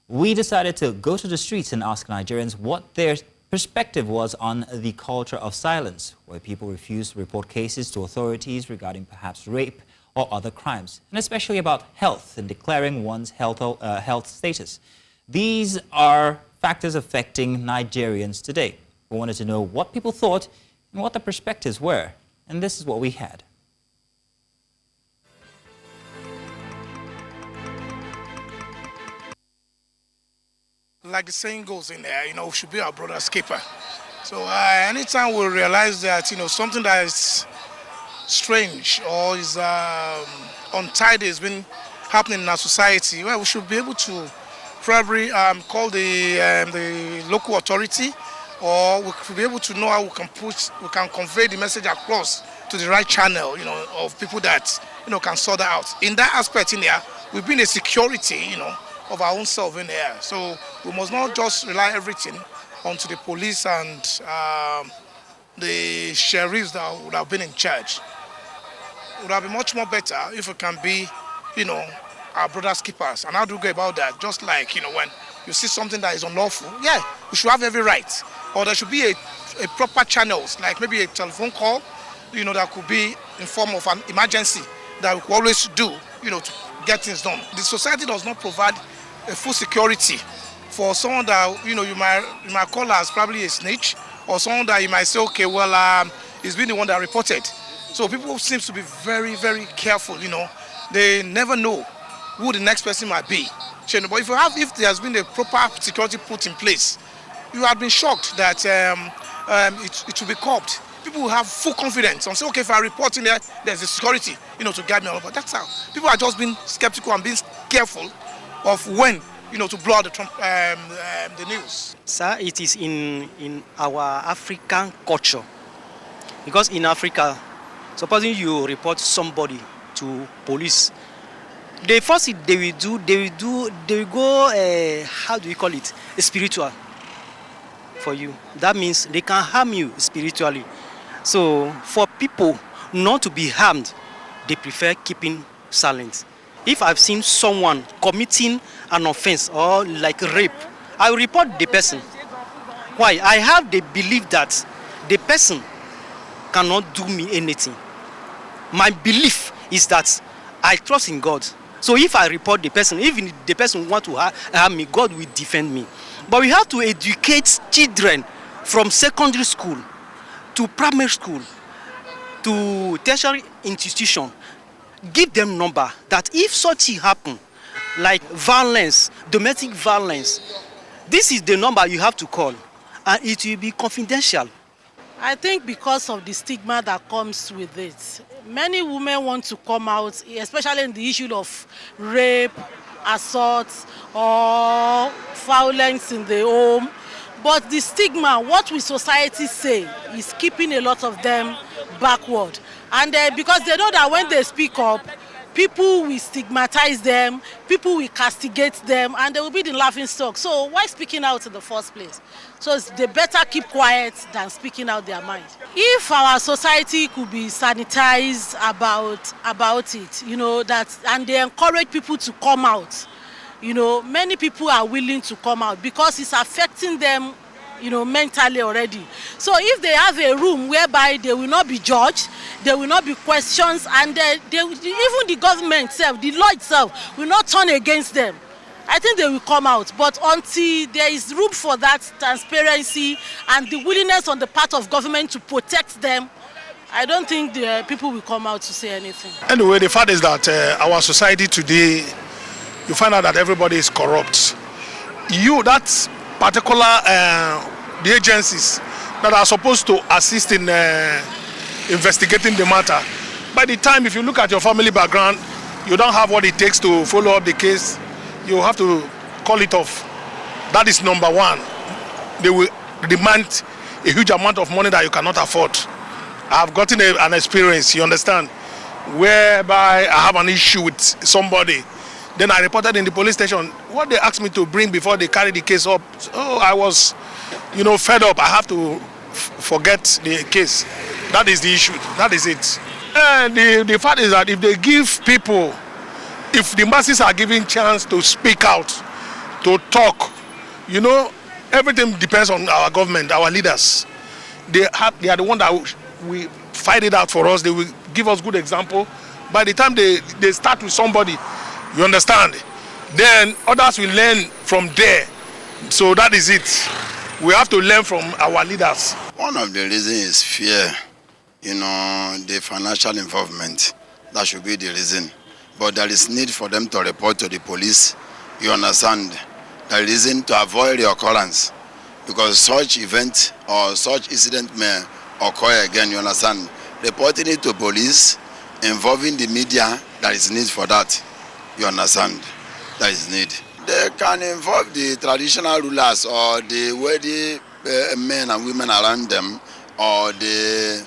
We decided to go to the streets and ask Nigerians what their perspective was on the culture of silence, where people refuse to report cases to authorities regarding perhaps rape or other crimes, and especially about health and declaring one's health status. These are factors affecting Nigerians today. We wanted to know what people thought and what the perspectives were, and this is what we had. Like the saying goes in there, we should be our brother's keeper. So anytime we realize that, something that is strange or is untidy has been happening in our society, well, we should be able to probably call the local authority, or we should be able to know how we can convey the message across to the right channel, of people that, can sort that out. In that aspect in there, we've been a security, of our own self in there. So we must not just rely everything onto the police and the sheriffs that would have been in charge. It would have been much more better if we can be, our brothers' keepers. And how do we go about that? Just like, when you see something that is unlawful, yeah, we should have every right. Or there should be a proper channels, like maybe a telephone call, that could be in form of an emergency that we could always do, to get things done. The society does not provide a full security for someone that you might call as probably a snitch, or someone that you might say, okay, well, he's been the one that reported. So people seem to be very, very careful. They never know who the next person might be. But if there has been a proper security put in place, you have been shocked that it will be copped. People will have full confidence and say, okay, if I report in there, there's a security, to guide me all. But that's how people are just being skeptical and being careful of when, to blow out the news. Sir, it is in our African culture. Because in Africa, supposing you report somebody to police, the first thing they will go, how do you call it, spiritual for you. That means they can harm you spiritually. So for people not to be harmed, they prefer keeping silent. If I've seen someone committing an offense or like rape, I will report the person. Why? I have the belief that the person cannot do me anything. My belief is that I trust in God. So if I report the person, even if the person wants to harm me, God will defend me. But we have to educate children from secondary school to primary school to tertiary institution. Give them number that if such thing happen, like violence, domestic violence, This is the number you have to call, and it will be confidential. I think because of the stigma that comes with it, many women want to come out, especially in the issue of rape, assault, or violence in the home. But the stigma, what will society say, is keeping a lot of them backward. And because they know that when they speak up, people will stigmatize them, people will castigate them, and they will be the laughing stock. So why speaking out in the first place? So they better keep quiet than speaking out their mind. If our society could be sanitized about it, you know, that, and they encourage people to come out, you know, many people are willing to come out because it's affecting them, you know, mentally already. So if they have a room whereby they will not be judged, there will not be questions, and even the government itself, the law itself, will not turn against them, I think they will come out. But until there is room for that transparency and the willingness on the part of government to protect them, I don't think the people will come out to say anything. Anyway, the fact is that our society today, you find out that everybody is corrupt. That particular the agencies that are supposed to assist in investigating the matter, by the time, if you look at your family background, you don't have what it takes to follow up the case, you have to call it off. That is number one. They will demand a huge amount of money that you cannot afford. I have gotten an experience, you understand, whereby I have an issue with somebody. Then I reported in the police station. What they asked me to bring before they carry the case up, I was, you know, fed up. I have to forget the case. That is the issue. That is it. And the fact is that if they give people, if the masses are given chance to speak out, to talk, you know, everything depends on our government, our leaders. They are the one that we fight it out for us. They will give us good example. By the time they start with somebody, you understand, then others will learn from there. So that is it. We have to learn from our leaders. One of the reasons is fear, you know, the financial involvement. That should be the reason. But there is need for them to report to the police, you understand. There is reason to avoid reoccurrence, because such event or such incident may occur again, you understand. Reporting it to police, involving the media, there is need for that, you understand. There is need. They can involve the traditional rulers or the worthy men and women around them, or the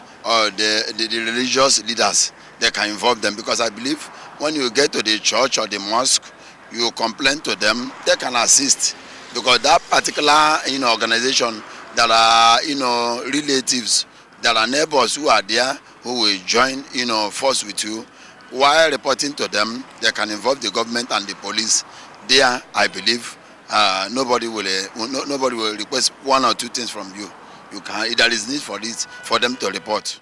religious leaders. They can involve them, because I believe when you get to the church or the mosque, you complain to them, they can assist, because that particular, you know, organization, there are, you know, relatives, there are neighbors who are there who will join, you know, force with you. While reporting to them, they can involve the government and the police. There, I believe, nobody will request one or two things from you. There is need for this, for them to report.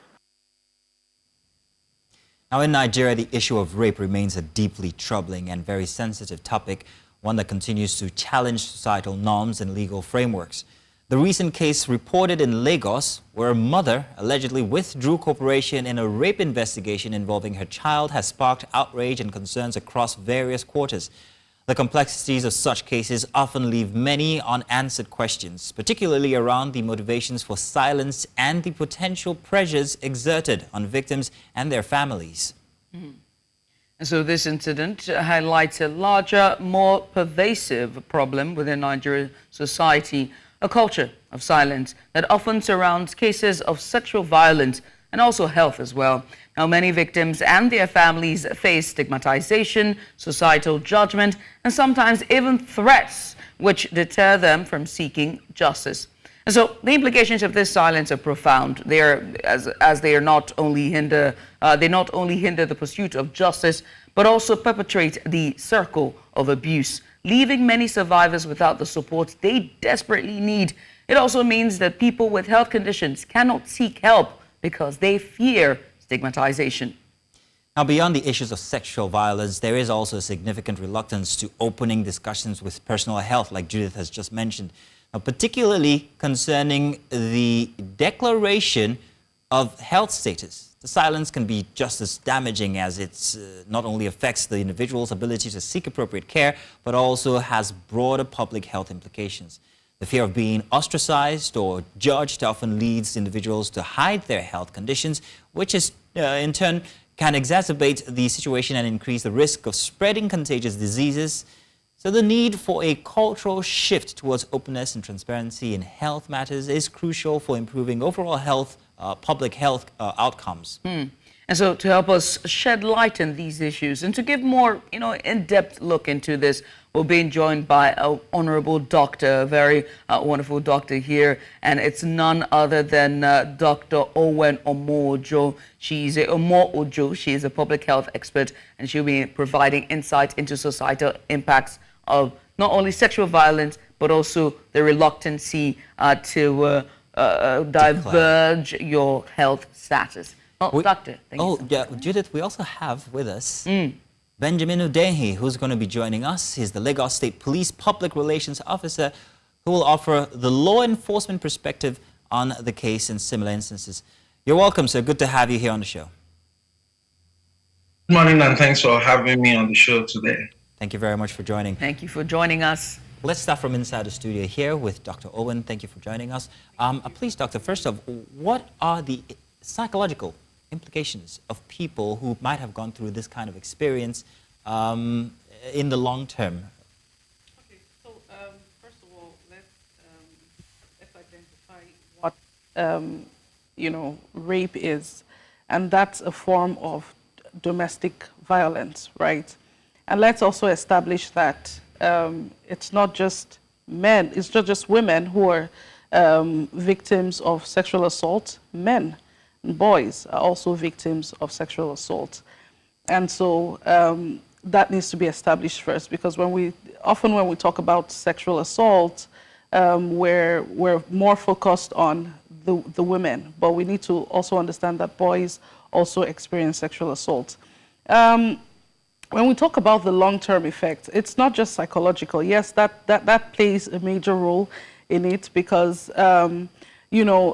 Now, in Nigeria, the issue of rape remains a deeply troubling and very sensitive topic, one that continues to challenge societal norms and legal frameworks. The recent case reported in Lagos, where a mother allegedly withdrew cooperation in a rape investigation involving her child, has sparked outrage and concerns across various quarters. The complexities of such cases often leave many unanswered questions, particularly around the motivations for silence and the potential pressures exerted on victims and their families. And so this incident highlights a larger, more pervasive problem within Nigerian society, a culture of silence that often surrounds cases of sexual violence and also health as well. Now, many victims and their families face stigmatization, societal judgment, and sometimes even threats, which deter them from seeking justice. And so the implications of this silence are profound. They are, as they are not only hinder the pursuit of justice, but also perpetrate the circle of abuse, leaving many survivors without the support they desperately need. It also means that people with health conditions cannot seek help because they fear stigmatization. Now, beyond the issues of sexual violence, there is also a significant reluctance to opening discussions with personal health, like Judith has just mentioned, now, particularly concerning the declaration of health status. The silence can be just as damaging, as it not only affects the individual's ability to seek appropriate care, but also has broader public health implications. The fear of being ostracized or judged often leads individuals to hide their health conditions, which is in turn can exacerbate the situation and increase the risk of spreading contagious diseases. So the need for a cultural shift towards openness and transparency in health matters is crucial for improving overall health, public health outcomes. And so to help us shed light on these issues and to give more, in-depth look into this, we're being joined by an honorable doctor, a very wonderful doctor here, and it's none other than Dr. Owen Omojo. She's a public health expert, and she'll be providing insight into societal impacts of not only sexual violence, but also the reluctancy to diverge your health status. Doctor, thank you so much. Yeah, Judith, we also have with us Benjamin Udehi, who's going to be joining us. He's the Lagos State Police Public Relations Officer who will offer the law enforcement perspective on the case in similar instances. You're welcome, sir. Good to have you here on the show. Good morning, and thanks for having me on the show today. Thank you very much for joining. Thank you for joining us. Let's start from inside the studio here with Dr. Owen. Thank you for joining us. Please, Doctor, first off, what are the psychological implications of people who might have gone through this kind of experience in the long term? Okay, so first of all, let's identify what rape is, and that's a form of domestic violence, right? And let's also establish that it's not just men, it's not just women who are victims of sexual assault. Men and boys are also victims of sexual assault. And so that needs to be established first, because when we talk about sexual assault, we're more focused on the women, but we need to also understand that boys also experience sexual assault. When we talk about the long-term effect, it's not just psychological. Yes, that plays a major role in it, because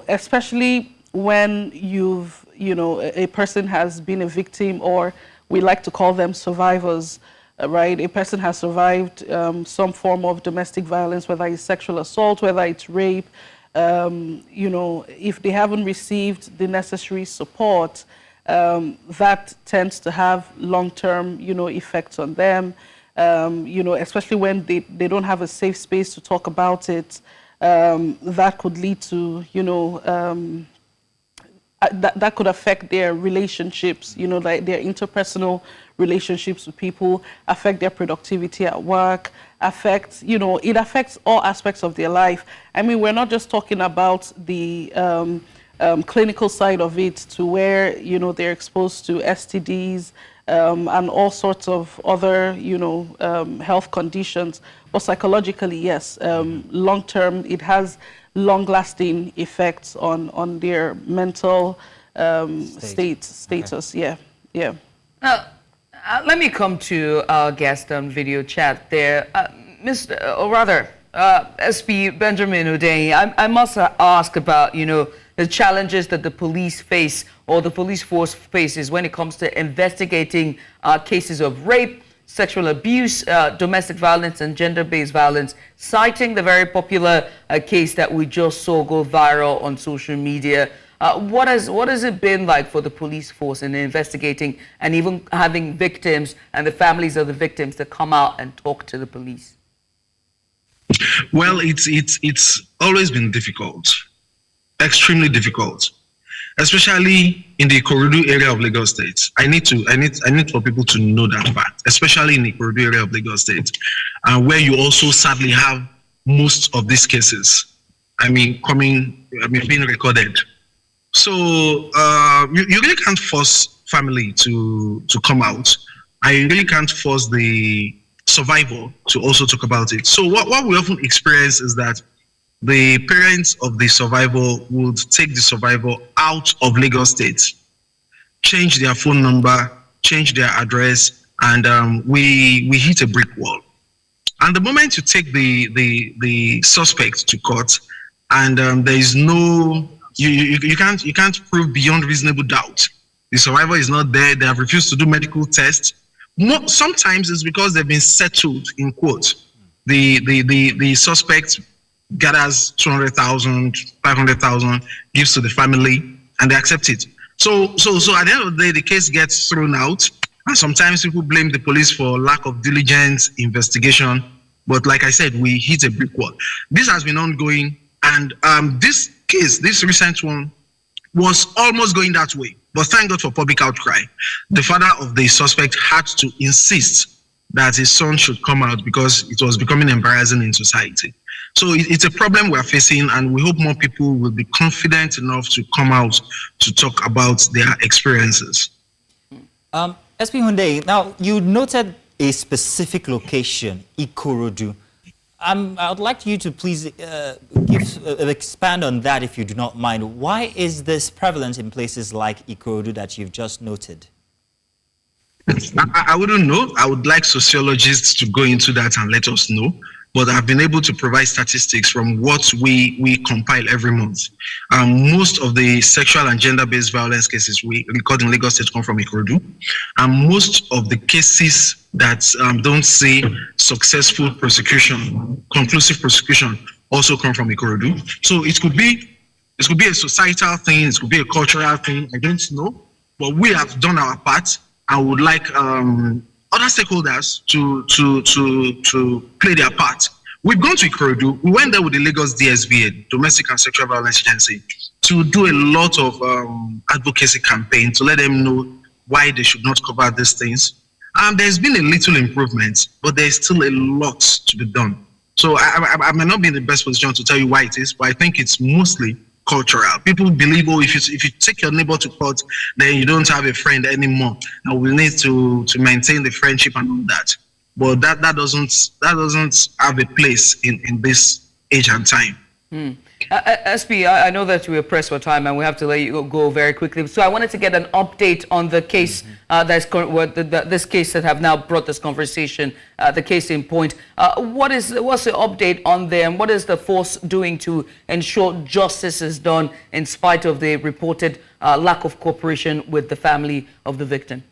especially when a person has been a victim, or we like to call them survivors, right? A person has survived some form of domestic violence, whether it's sexual assault, whether it's rape. If they haven't received the necessary support, that tends to have long-term, effects on them. Especially when they don't have a safe space to talk about it. That could lead to, that could affect their relationships, like their interpersonal relationships with people, affect their productivity at work, it affects all aspects of their life. I mean, we're not just talking about the clinical side of it, to where, they're exposed to STDs and all sorts of other, health conditions. But psychologically, yes, long-term, it has long-lasting effects on their mental status. Okay. Yeah. Let me come to our guest on video chat there. SP Benjamin Udehi, I must ask about, the challenges that the police face, or the police force faces, when it comes to investigating cases of rape, sexual abuse, domestic violence, and gender-based violence, citing the very popular case that we just saw go viral on social media. What has it been like for the police force in investigating and even having victims and the families of the victims to come out and talk to the police? Well, it's always been difficult, extremely difficult, especially in the Ikorodu area of Lagos State. I need for people to know that fact, especially in the Ikorodu area of Lagos State, where you also sadly have most of these cases. Being recorded. So you really can't force family to come out. I really can't force the survivor to also talk about it. So what we often experience is that the parents of the survivor would take the survivor out of Lagos State, change their phone number, change their address, and we hit a brick wall. And the moment you take the suspect to court, and there is no, you can't prove beyond reasonable doubt. The survivor is not there. They have refused to do medical tests. Sometimes it's because they've been settled, in quote. The suspect gathers 200,000, 500,000, gives to the family, and they accept it. So at the end of the day, the case gets thrown out, and sometimes people blame the police for lack of diligence, investigation. But like I said, we hit a brick wall. This has been ongoing, and this case, this recent one, was almost going that way. But thank God for public outcry. The father of the suspect had to insist that his son should come out because it was becoming embarrassing in society. So it's a problem we're facing, and we hope more people will be confident enough to come out to talk about their experiences. SP Hunde, now you noted a specific location, Ikorodu. I would like you to please expand on that if you do not mind. Why is this prevalent in places like Ikorodu that you've just noted? I wouldn't know. I would like sociologists to go into that and let us know. But I've been able to provide statistics from what we compile every month. Most of the sexual and gender-based violence cases we record in Lagos State come from Ikorodu. And most of the cases that don't see successful prosecution, conclusive prosecution, also come from Ikorodu. So it could be a societal thing, it could be a cultural thing, I don't know. But we have done our part. I would like other stakeholders to play their part. We've gone to Ikorodu. We went there with the Lagos DSVA, Domestic and Sexual Violence Agency, to do a lot of advocacy campaign to let them know why they should not cover these things. There's been a little improvement, but there's still a lot to be done. So I may not be in the best position to tell you why it is, but I think it's mostly cultural. People believe, oh, if you take your neighbor to court, then you don't have a friend anymore, and we need to maintain the friendship and all that. But that doesn't have a place in this age and time. SP, I know that we are pressed for time and we have to let you go very quickly. So I wanted to get an update on the case this case that have now brought this conversation, the case in point. What's the update on them? What is the force doing to ensure justice is done in spite of the reported lack of cooperation with the family of the victim?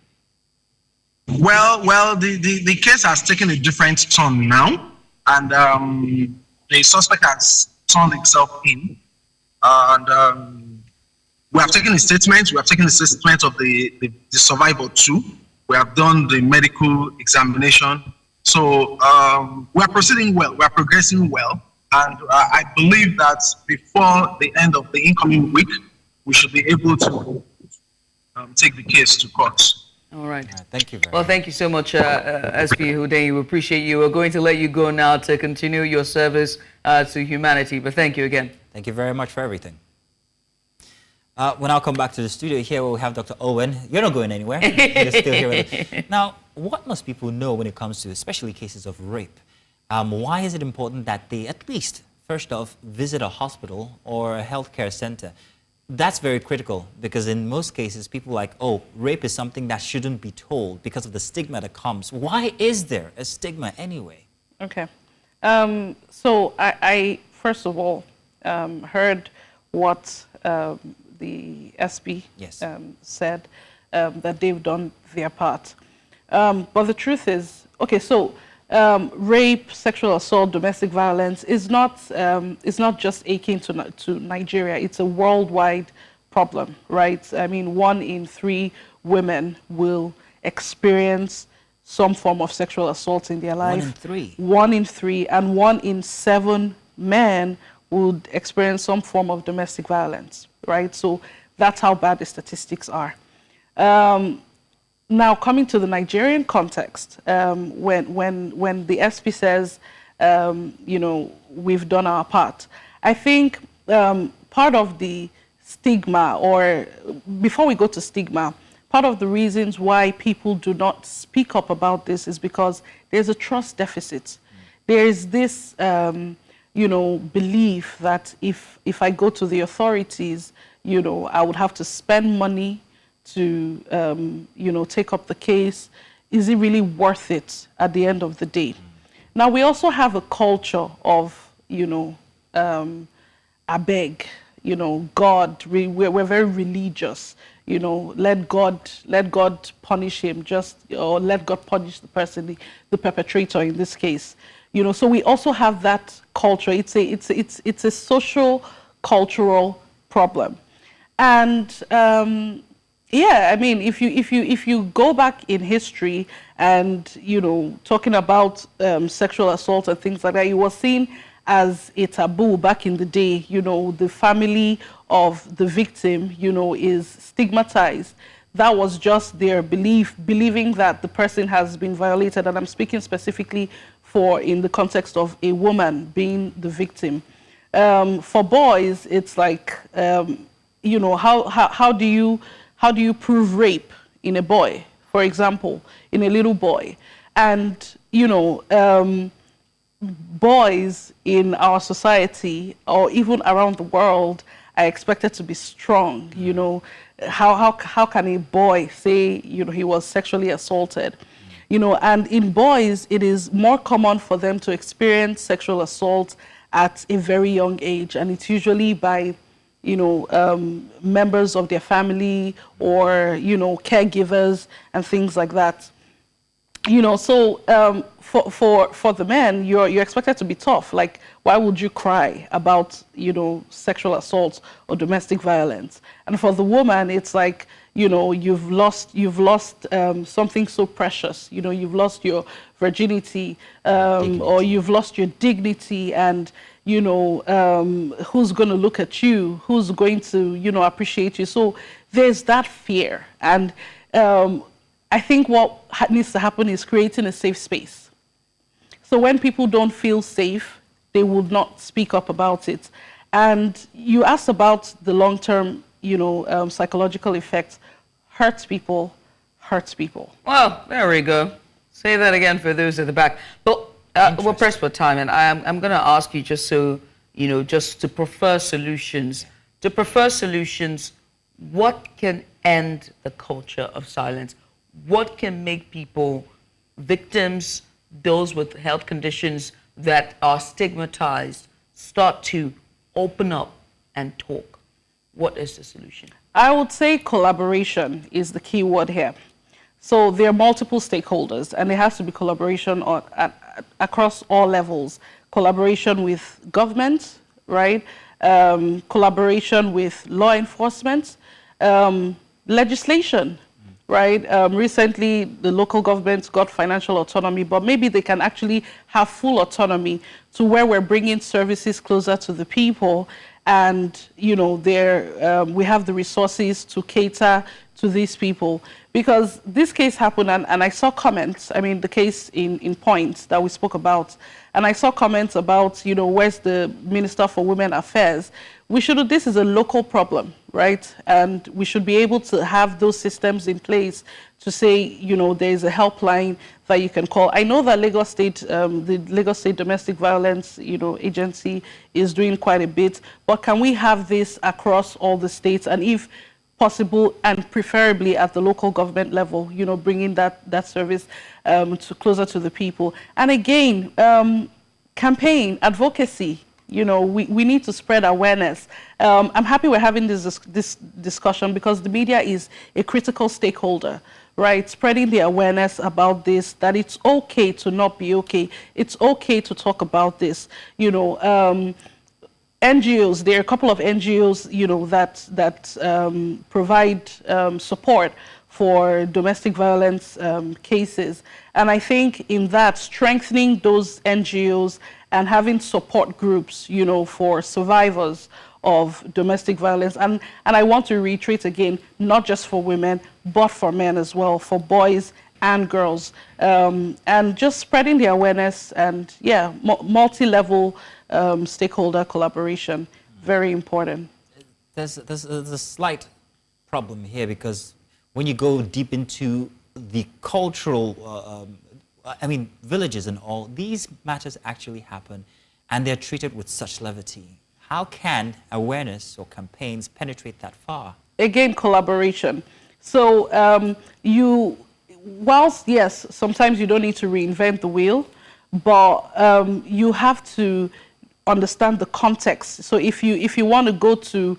Well, the case has taken a different turn now, and the suspect has turned himself in, and we have taken a statement. We have taken the statement of the survivor too. We have done the medical examination. So we are proceeding well. We are progressing well, and I believe that before the end of the incoming week, we should be able to take the case to court. All right. Thank you very much. Well, thank you so much, SP Hunde. We appreciate you. We're going to let you go now to continue your service to humanity. But thank you again. Thank you very much for everything. When I'll come back to the studio here, we'll have Dr. Owen. You're not going anywhere. You're still here with us. Now, what must people know when it comes to especially cases of rape? Why is it important that they at least, first off, visit a hospital or a healthcare center? That's very critical because in most cases, people are like, oh, rape is something that shouldn't be told because of the stigma that comes. Why is there a stigma anyway? Okay. So I first of all, heard what the SP said, that they've done their part. But the truth is, okay, so rape, sexual assault, domestic violence is not just akin to Nigeria. It's a worldwide problem, right? I mean, 1 in 3 women will experience some form of sexual assault in their life. 1 in 3? 1 in 3, and 1 in 7 men would experience some form of domestic violence, right? So that's how bad the statistics are. Now, coming to the Nigerian context, when the SP says, you know, we've done our part, I think part of the stigma, or before we go to stigma, part of the reasons why people do not speak up about this is because there's a trust deficit. There is this, you know, belief that if I go to the authorities, you know, I would have to spend money to, you know, take up the case. Is it really worth it at the end of the day? Now, we also have a culture of, you know, I beg, you know, God, we're very religious, you know, let God punish him, or let God punish the person, the perpetrator in this case. You know, so we also have that culture. It's a social, cultural problem. And yeah, I mean, if you go back in history and, you know, talking about sexual assault and things like that, it was seen as a taboo back in the day. You know, the family of the victim, you know, is stigmatized. That was just their believing that the person has been violated. And I'm speaking specifically for in the context of a woman being the victim. For boys, it's like, you know, how do you prove rape in a boy, for example, in a little boy? And, you know, boys in our society or even around the world are expected to be strong. You know, how can a boy say, you know, he was sexually assaulted? You know, and in boys, it is more common for them to experience sexual assault at a very young age, and it's usually by, you know, members of their family or, you know, caregivers and things like that. You know, so for the men, you're expected to be tough. Like, why would you cry about, you know, sexual assault or domestic violence? And for the woman, it's like, you know, you've lost something so precious. You know, you've lost your virginity, or you've lost your dignity, and, you know, who's going to look at you? Who's going to, you know, appreciate you? So there's that fear. And I think what needs to happen is creating a safe space. So when people don't feel safe, they would not speak up about it. And you asked about the long-term, you know, psychological effects. Hurts people. Well, there we go. Say that again for those at the back. But we're pressed for time, and I'm going to ask you, just so, you know, just to prefer solutions. To prefer solutions, what can end the culture of silence? What can make people, victims, those with health conditions that are stigmatized, start to open up and talk? What is the solution? I would say collaboration is the key word here. So there are multiple stakeholders, and there has to be collaboration across all levels. Collaboration with government, right? Collaboration with law enforcement, legislation, right? Recently, the local governments got financial autonomy, but maybe they can actually have full autonomy to where we're bringing services closer to the people. And, you know, we have the resources to cater to these people. Because this case happened, and I saw comments, I mean, the case in Point that we spoke about, and I saw comments about, you know, where's the Minister for Women Affairs? This is a local problem, right? And we should be able to have those systems in place to say, you know, there's a helpline that you can call. I know that Lagos State, the Lagos State Domestic Violence, you know, agency is doing quite a bit, but can we have this across all the states? And if possible, and preferably at the local government level, you know, bringing that service closer to the people. And again, campaign, advocacy, you know, we need to spread awareness. I'm happy we're having this discussion because the media is a critical stakeholder, right? Spreading the awareness about this, that it's okay to not be okay. It's okay to talk about this, you know. NGOs, there are a couple of NGOs, you know, that provide support for domestic violence cases. And I think in that, strengthening those NGOs and having support groups, you know, for survivors of domestic violence. And I want to reiterate again, not just for women, but for men as well, for boys and girls. And just spreading the awareness and, yeah, multi-level stakeholder collaboration, very important. There's a slight problem here because when you go deep into the cultural, I mean, villages and all, these matters actually happen and they're treated with such levity. How can awareness or campaigns penetrate that far? Again, collaboration. So whilst, yes, sometimes you don't need to reinvent the wheel, but you have to understand the context. So if you want to go to,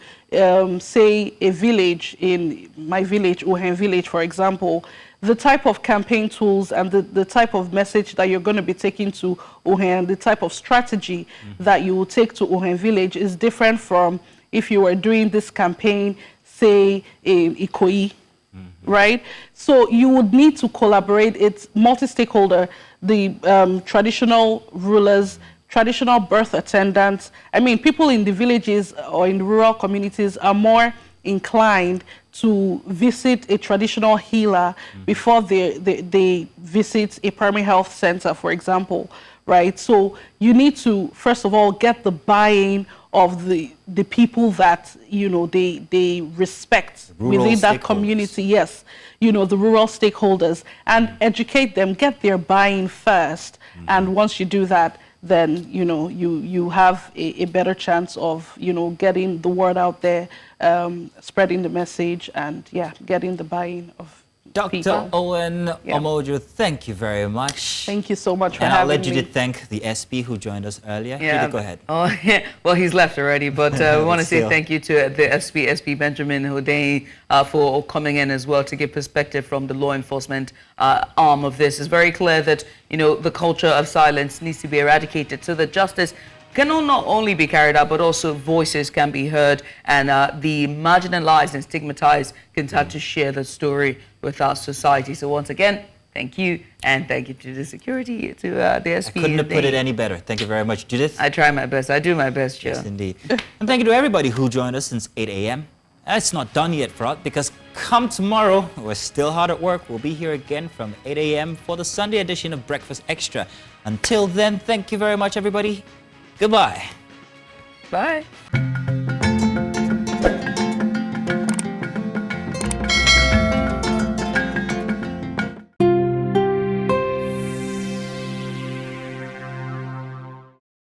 say, a village, in my village, Ohen village, for example, the type of campaign tools and the type of message that you're going to be taking to Uhen, the type of strategy that you will take to Uhen village is different from if you were doing this campaign, say, in Ikoyi, right? So you would need to collaborate. It's multi-stakeholder, the traditional rulers, traditional birth attendants. I mean, people in the villages or in rural communities are more inclined to visit a traditional healer before they visit a primary health center, for example, right? So you need to, first of all, get the buy-in of the people that, you know, they respect within that community, yes, you know, the rural stakeholders, and educate them, get their buy-in first. And once you do that, then, you know, you have a better chance of, you know, getting the word out there, spreading the message, and, yeah, getting the buy-in of Dr. people. Owen Omojo, thank you very much. Thank you so much for and having me. I'll let Judith thank the SP who joined us earlier. Yeah. Judith, go ahead. Oh, yeah. Well, he's left already, but we want to say Still. thank you to the SP Benjamin Hodei for coming in as well to give perspective from the law enforcement arm of this. It's very clear that, you know, the culture of silence needs to be eradicated so that justice can not only be carried out, but also voices can be heard, and the marginalized and stigmatized can start to share the story with our society. So once again, thank you, and thank you to the security, to the SP. I couldn't have put it any better. Thank you very much, Judith. I try my best. I do my best, Joe. Yes, indeed. And thank you to everybody who joined us since 8 a.m. It's not done yet for us, because come tomorrow, we're still hard at work. We'll be here again from 8 a.m. for the Sunday edition of Breakfast Extra. Until then, thank you very much, everybody. Goodbye. Bye.